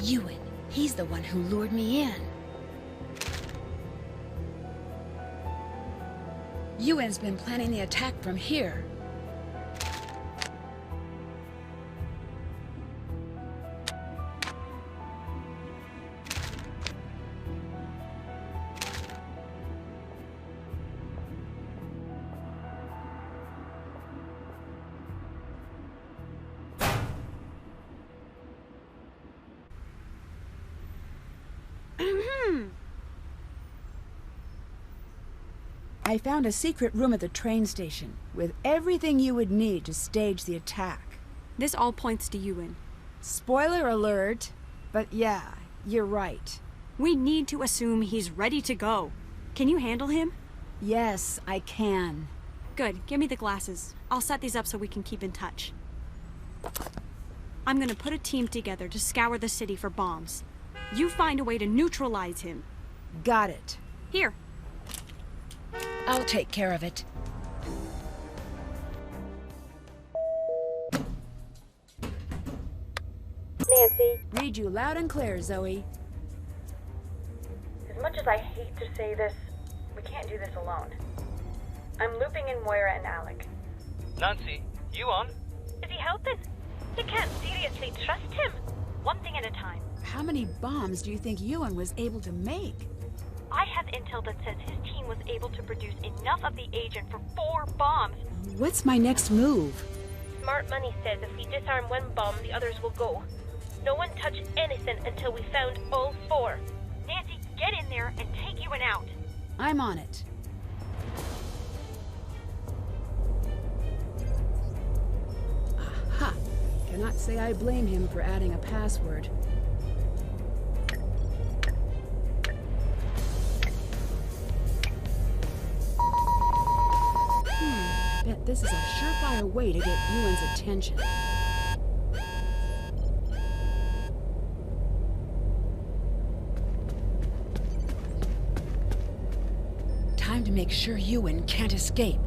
[SPEAKER 19] Ewan, he's the one who lured me in.
[SPEAKER 1] Ewan's been planning the attack from here. I found a secret room at the train station, with everything you would need to stage the attack.
[SPEAKER 4] This all points to Ewan.
[SPEAKER 1] Spoiler alert, but yeah, you're right.
[SPEAKER 4] We need to assume he's ready to go. Can you handle him?
[SPEAKER 1] Yes, I can.
[SPEAKER 4] Good, give me the glasses. I'll set these up so we can keep in touch. I'm gonna put a team together to scour the city for bombs. You find a way to neutralize him.
[SPEAKER 1] Got it.
[SPEAKER 4] Here.
[SPEAKER 1] I'll take care of it.
[SPEAKER 20] Nancy.
[SPEAKER 1] Read you loud and clear, Zoe.
[SPEAKER 20] As much as I hate to say this, we can't do this alone. I'm looping in Moira and Alec.
[SPEAKER 21] Nancy, you on?
[SPEAKER 20] Is he helping? You can't seriously trust him. One thing at a time.
[SPEAKER 1] How many bombs do you think Ewan was able to make?
[SPEAKER 20] I have intel that says his team was able to produce enough of the agent for 4 bombs.
[SPEAKER 1] What's my next move?
[SPEAKER 20] Smart Money says if we disarm one bomb, the others will go. No one touch anything until we found all 4. Nancy, get in there and take Ewan out.
[SPEAKER 1] I'm on it. Aha! Cannot say I blame him for adding a password. Bet this is a surefire way to get Ewan's attention. Time to make sure Ewan can't escape.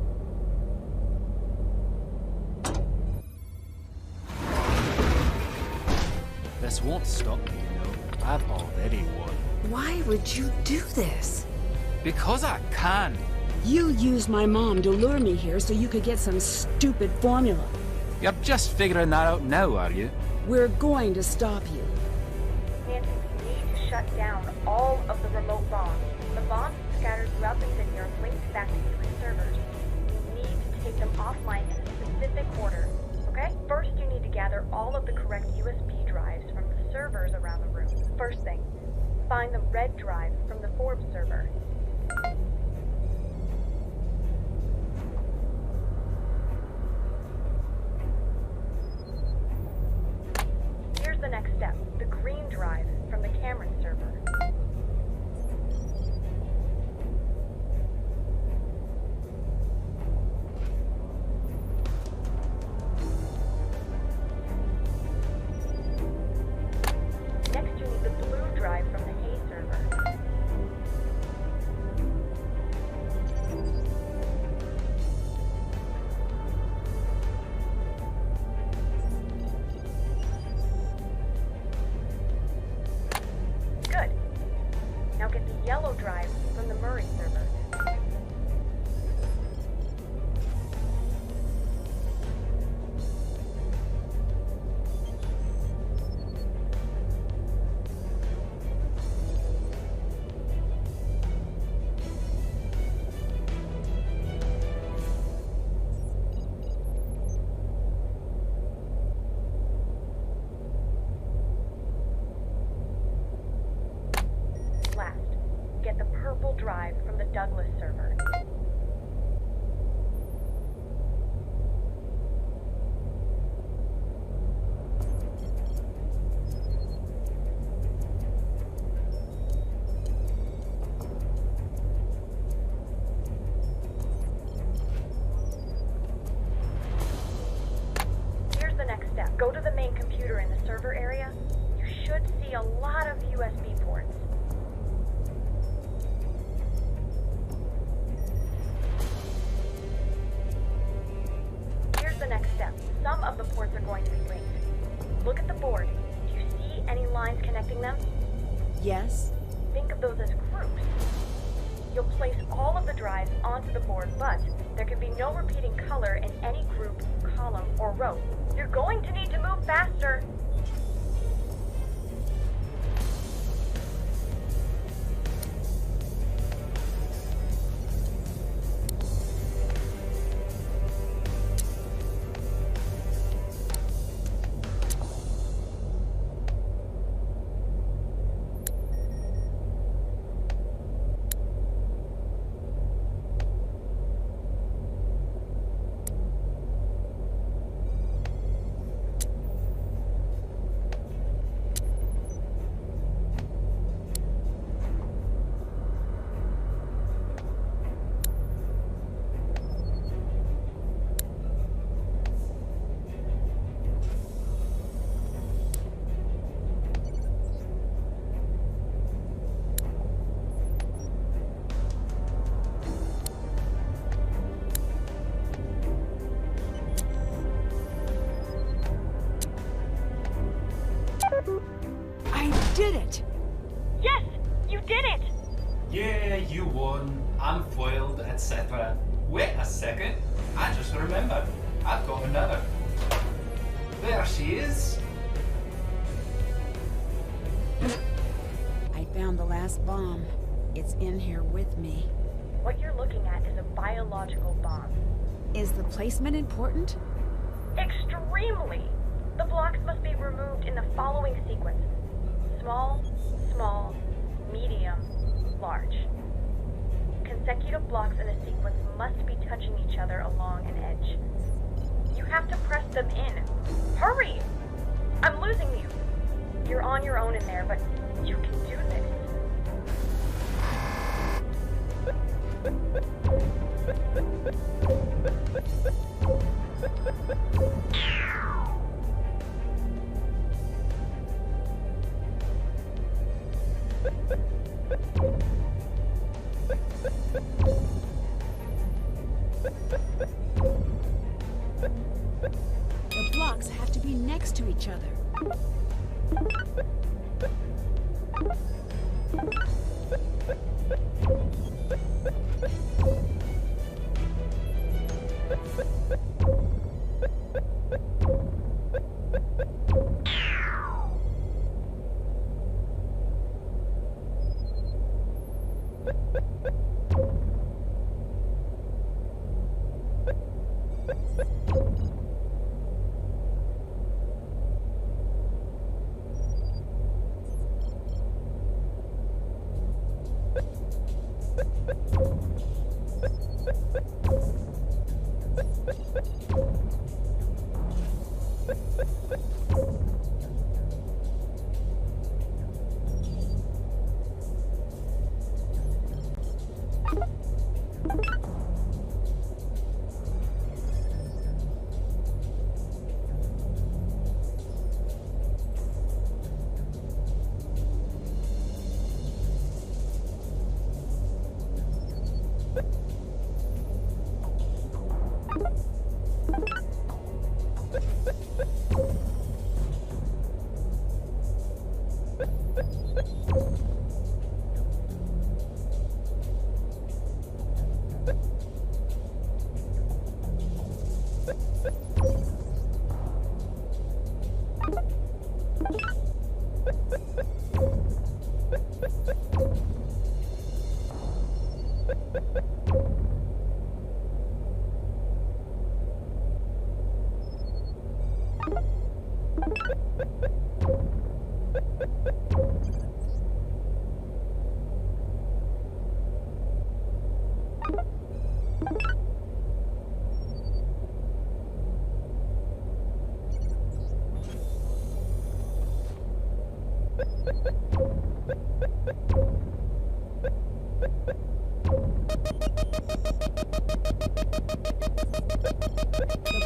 [SPEAKER 14] This won't stop me, you know. I've already won.
[SPEAKER 1] Why would you do this?
[SPEAKER 14] Because I can.
[SPEAKER 1] You used my mom to lure me here so you could get some stupid formula.
[SPEAKER 14] You're just figuring that out now, are you?
[SPEAKER 1] We're going to stop you.
[SPEAKER 20] Nancy, we need to shut down all of the remote bombs. The bombs scattered throughout the city are linked back to Ewan's servers. We need to First thing, find the red drive from the Forbes server. Here's the next step, the green drive from the Cameron server. Next, you need the blue drive from the Hay server. Good. Now get the yellow drive from the Murray server. Last, get the purple drive from the Douglas server. Here's the next step. Go to the main computer in the server area. You should see a lot of USB ports. Here's the next step. Some of the ports are going to be linked. Look at the board. Do you see any lines connecting them?
[SPEAKER 1] Yes?
[SPEAKER 20] Think of those as groups. You'll place all of the drives onto the board, but there can be no repeating color in any group, column, or row. You're going to need to move faster.
[SPEAKER 1] I did it!
[SPEAKER 20] Yes! You did it!
[SPEAKER 14] Yeah, you won. I'm foiled, etc. Wait a second. I just remembered. I've got another. There she is.
[SPEAKER 1] I found the last bomb. It's in here with me.
[SPEAKER 20] What you're looking at is a biological bomb.
[SPEAKER 1] Is the placement important?
[SPEAKER 20] Extremely! The blocks must be removed in the following sequence. Small, small, medium, large. Consecutive blocks in a sequence must be touching each other along an edge. You have to press them in. Hurry! I'm losing you. You're on your own in there, but you can do this.
[SPEAKER 1] The blocks have to be next to each other. The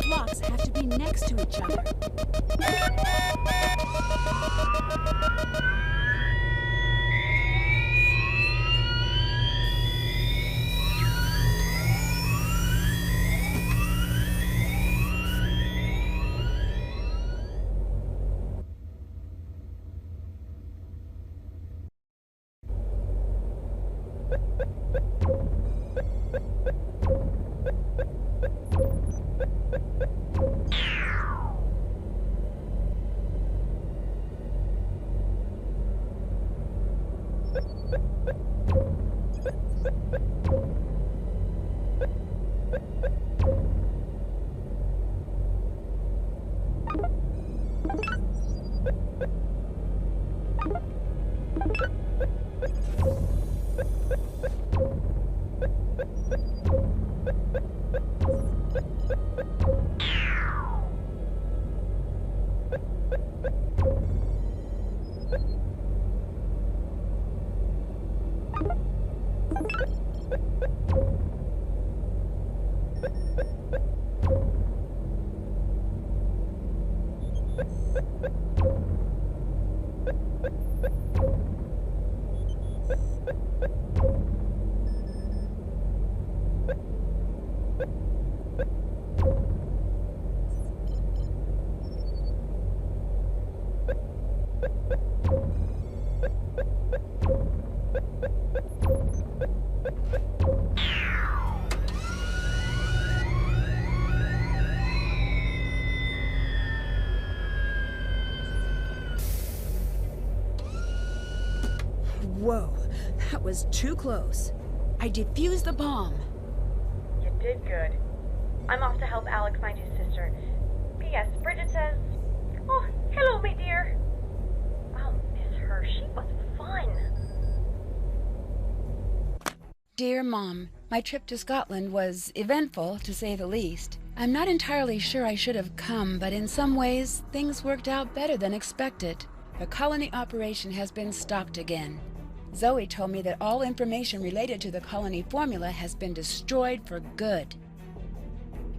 [SPEAKER 1] blocks have to be next to each other. Whoa, that was too close. I defused the bomb.
[SPEAKER 20] You did good. I'm off to help Alec find his sister. P.S. Bridget says, "Oh, hello, my dear." I'll miss her. She was fun.
[SPEAKER 1] Dear Mom, my trip to Scotland was eventful, to say the least. I'm not entirely sure I should have come, but in some ways, things worked out better than expected. The colony operation has been stopped again. Zoe told me that all information related to the colony formula has been destroyed for good.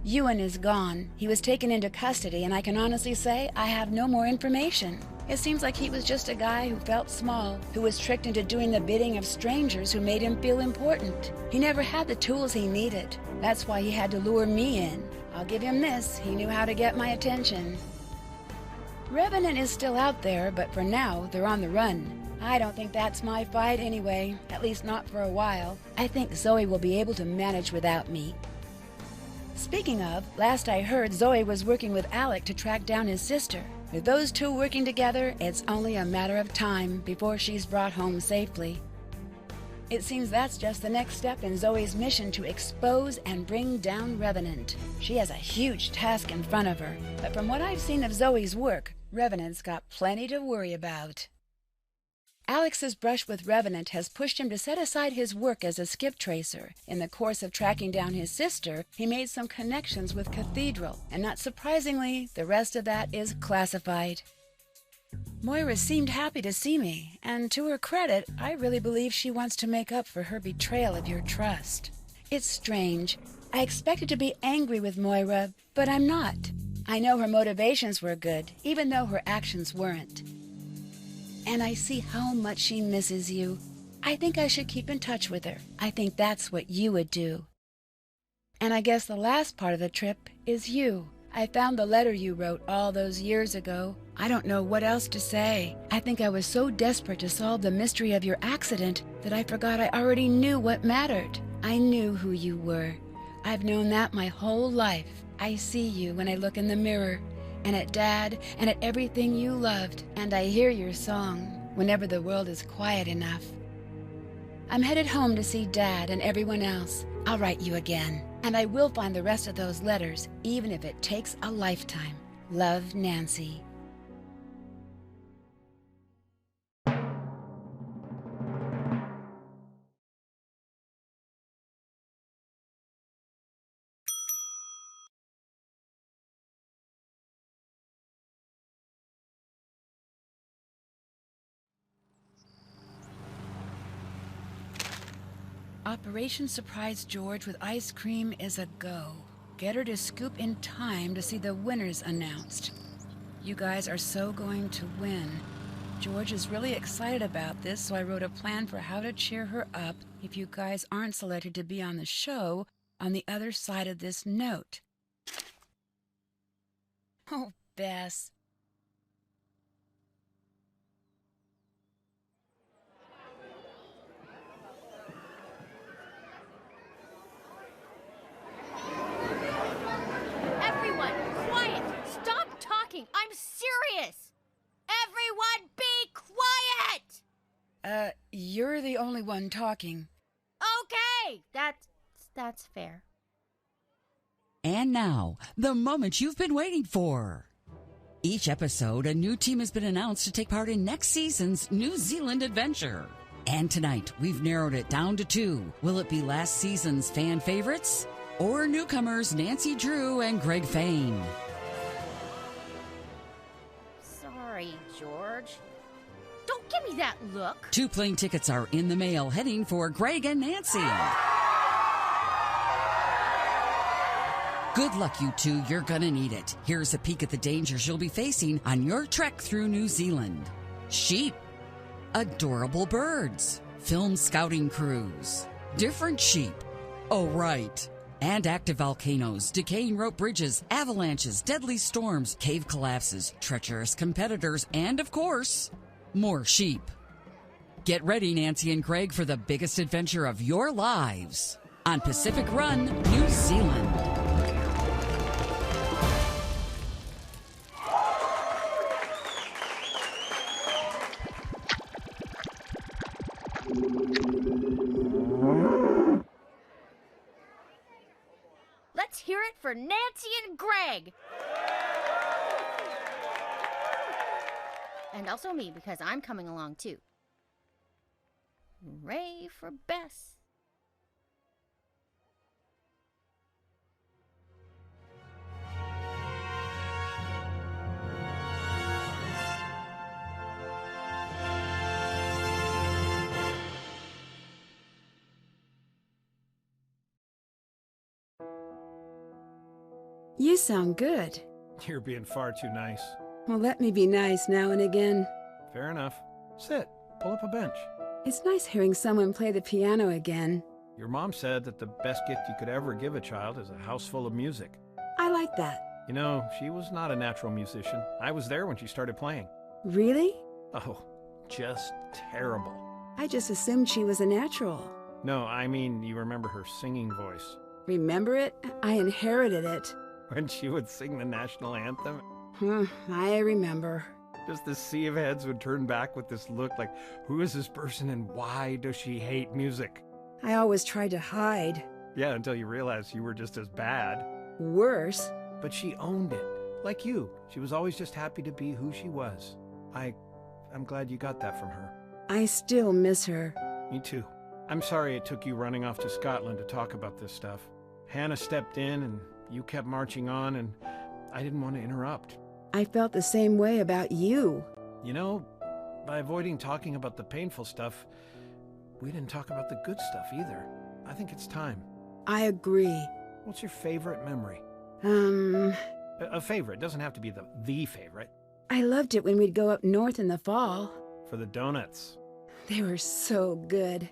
[SPEAKER 1] Ewan is gone. He was taken into custody, and I can honestly say I have no more information. It seems like he was just a guy who felt small, who was tricked into doing the bidding of strangers who made him feel important. He never had the tools he needed. That's why he had to lure me in. I'll give him this. He knew how to get my attention. Revenant is still out there, but for now, they're on the run. I don't think that's my fight anyway, at least not for a while. I think Zoe will be able to manage without me. Speaking of, last I heard Zoe was working with Alec to track down his sister. With those two working together, it's only a matter of time before she's brought home safely. It seems that's just the next step in Zoe's mission to expose and bring down Revenant. She has a huge task in front of her, but from what I've seen of Zoe's work, Revenant's got plenty to worry about. Alex's brush with Revenant has pushed him to set aside his work as a skip tracer. In the course of tracking down his sister, he made some connections with Cathedral, and not surprisingly, the rest of that is classified. Moira seemed happy to see me, and to her credit, I really believe she wants to make up for her betrayal of your trust. It's strange. I expected to be angry with Moira, but I'm not. I know her motivations were good, even though her actions weren't. And I see how much she misses you. I think I should keep in touch with her. I think that's what you would do. And I guess the last part of the trip is you. I found the letter you wrote all those years ago. I don't know what else to say. I think I was so desperate to solve the mystery of your accident that I forgot I already knew what mattered. I knew who you were. I've known that my whole life. I see you when I look in the mirror, and at Dad, and at everything you loved, and I hear your song whenever the world is quiet enough. I'm headed home to see Dad and everyone else. I'll write you again, and I will find the rest of those letters, even if it takes a lifetime. Love, Nancy. Operation Surprise George with ice cream is a go. Get her to scoop in time to see the winners announced. You guys are so going to win. George is really excited about this, so I wrote a plan for how to cheer her up if you guys aren't selected to be on the show on the other side of this note. Oh, Bess.
[SPEAKER 7] Everyone, quiet! Stop talking! I'm serious! Everyone be quiet!
[SPEAKER 1] You're the only one talking.
[SPEAKER 7] Okay, that's fair.
[SPEAKER 22] And now, the moment you've been waiting for. Each episode, a new team has been announced to take part in next season's New Zealand adventure. And tonight, we've narrowed it down to 2. Will it be last season's fan favorites? Or newcomers Nancy Drew and Greg Fain?
[SPEAKER 7] Sorry, George. Don't give me that look.
[SPEAKER 22] 2 plane tickets are in the mail heading for Greg and Nancy. Good luck, you two. You're gonna need it. Here's a peek at the dangers you'll be facing on your trek through New Zealand. Sheep. Adorable birds. Film scouting crews. Different sheep. Oh, right. And active volcanoes, decaying rope bridges, avalanches, deadly storms, cave collapses, treacherous competitors, and, of course, more sheep. Get ready, Nancy and Greg, for the biggest adventure of your lives on Pacific Run, New Zealand.
[SPEAKER 7] Let's hear it for Nancy and Greg. And also me, because I'm coming along too. Hooray for Bess.
[SPEAKER 1] You sound good.
[SPEAKER 11] You're being far too nice.
[SPEAKER 1] Well, let me be nice now and again.
[SPEAKER 11] Fair enough. Sit. Pull up a bench.
[SPEAKER 1] It's nice hearing someone play the piano again.
[SPEAKER 11] Your mom said that the best gift you could ever give a child is a house full of music.
[SPEAKER 1] I like that.
[SPEAKER 11] You know, she was not a natural musician. I was there when she started playing.
[SPEAKER 1] Really?
[SPEAKER 11] Oh, just terrible.
[SPEAKER 1] I just assumed she was a natural.
[SPEAKER 11] No, I mean, you remember her singing voice.
[SPEAKER 1] Remember it? I inherited it.
[SPEAKER 11] When she would sing the national anthem.
[SPEAKER 1] I remember.
[SPEAKER 11] Just the sea of heads would turn back with this look like, who is this person and why does she hate music?
[SPEAKER 1] I always tried to hide.
[SPEAKER 11] Yeah, until you realized you were just as bad.
[SPEAKER 1] Worse.
[SPEAKER 11] But she owned it. Like you. She was always just happy to be who she was. I'm glad you got that from her.
[SPEAKER 1] I still miss her.
[SPEAKER 11] Me too. I'm sorry it took you running off to Scotland to talk about this stuff. Hannah stepped in and you kept marching on, and I didn't want to interrupt.
[SPEAKER 1] I felt the same way about you.
[SPEAKER 11] You know, by avoiding talking about the painful stuff, we didn't talk about the good stuff either. I think it's time.
[SPEAKER 1] I agree.
[SPEAKER 11] What's your favorite memory? A favorite. Doesn't have to be the favorite.
[SPEAKER 1] I loved it when we'd go up north in the fall.
[SPEAKER 11] For the donuts.
[SPEAKER 1] They were so good.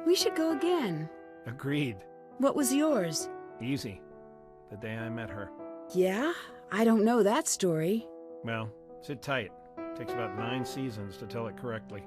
[SPEAKER 1] We should go again.
[SPEAKER 11] Agreed.
[SPEAKER 1] What was yours?
[SPEAKER 11] Easy. The day I met her.
[SPEAKER 1] Yeah? I don't know that story.
[SPEAKER 11] Well, sit tight. Takes about 9 seasons to tell it correctly.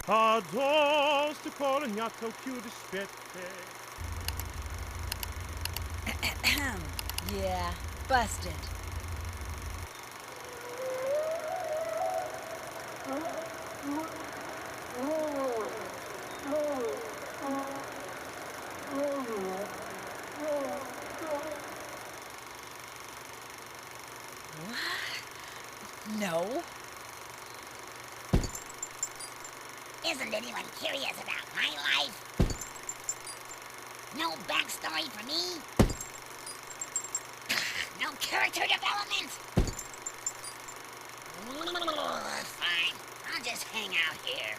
[SPEAKER 23] Addosto col gnatto chiude spette.
[SPEAKER 19] Yeah, busted. No.
[SPEAKER 3] Isn't anyone curious about my life? No backstory for me? No character development? Fine, I'll just hang out here.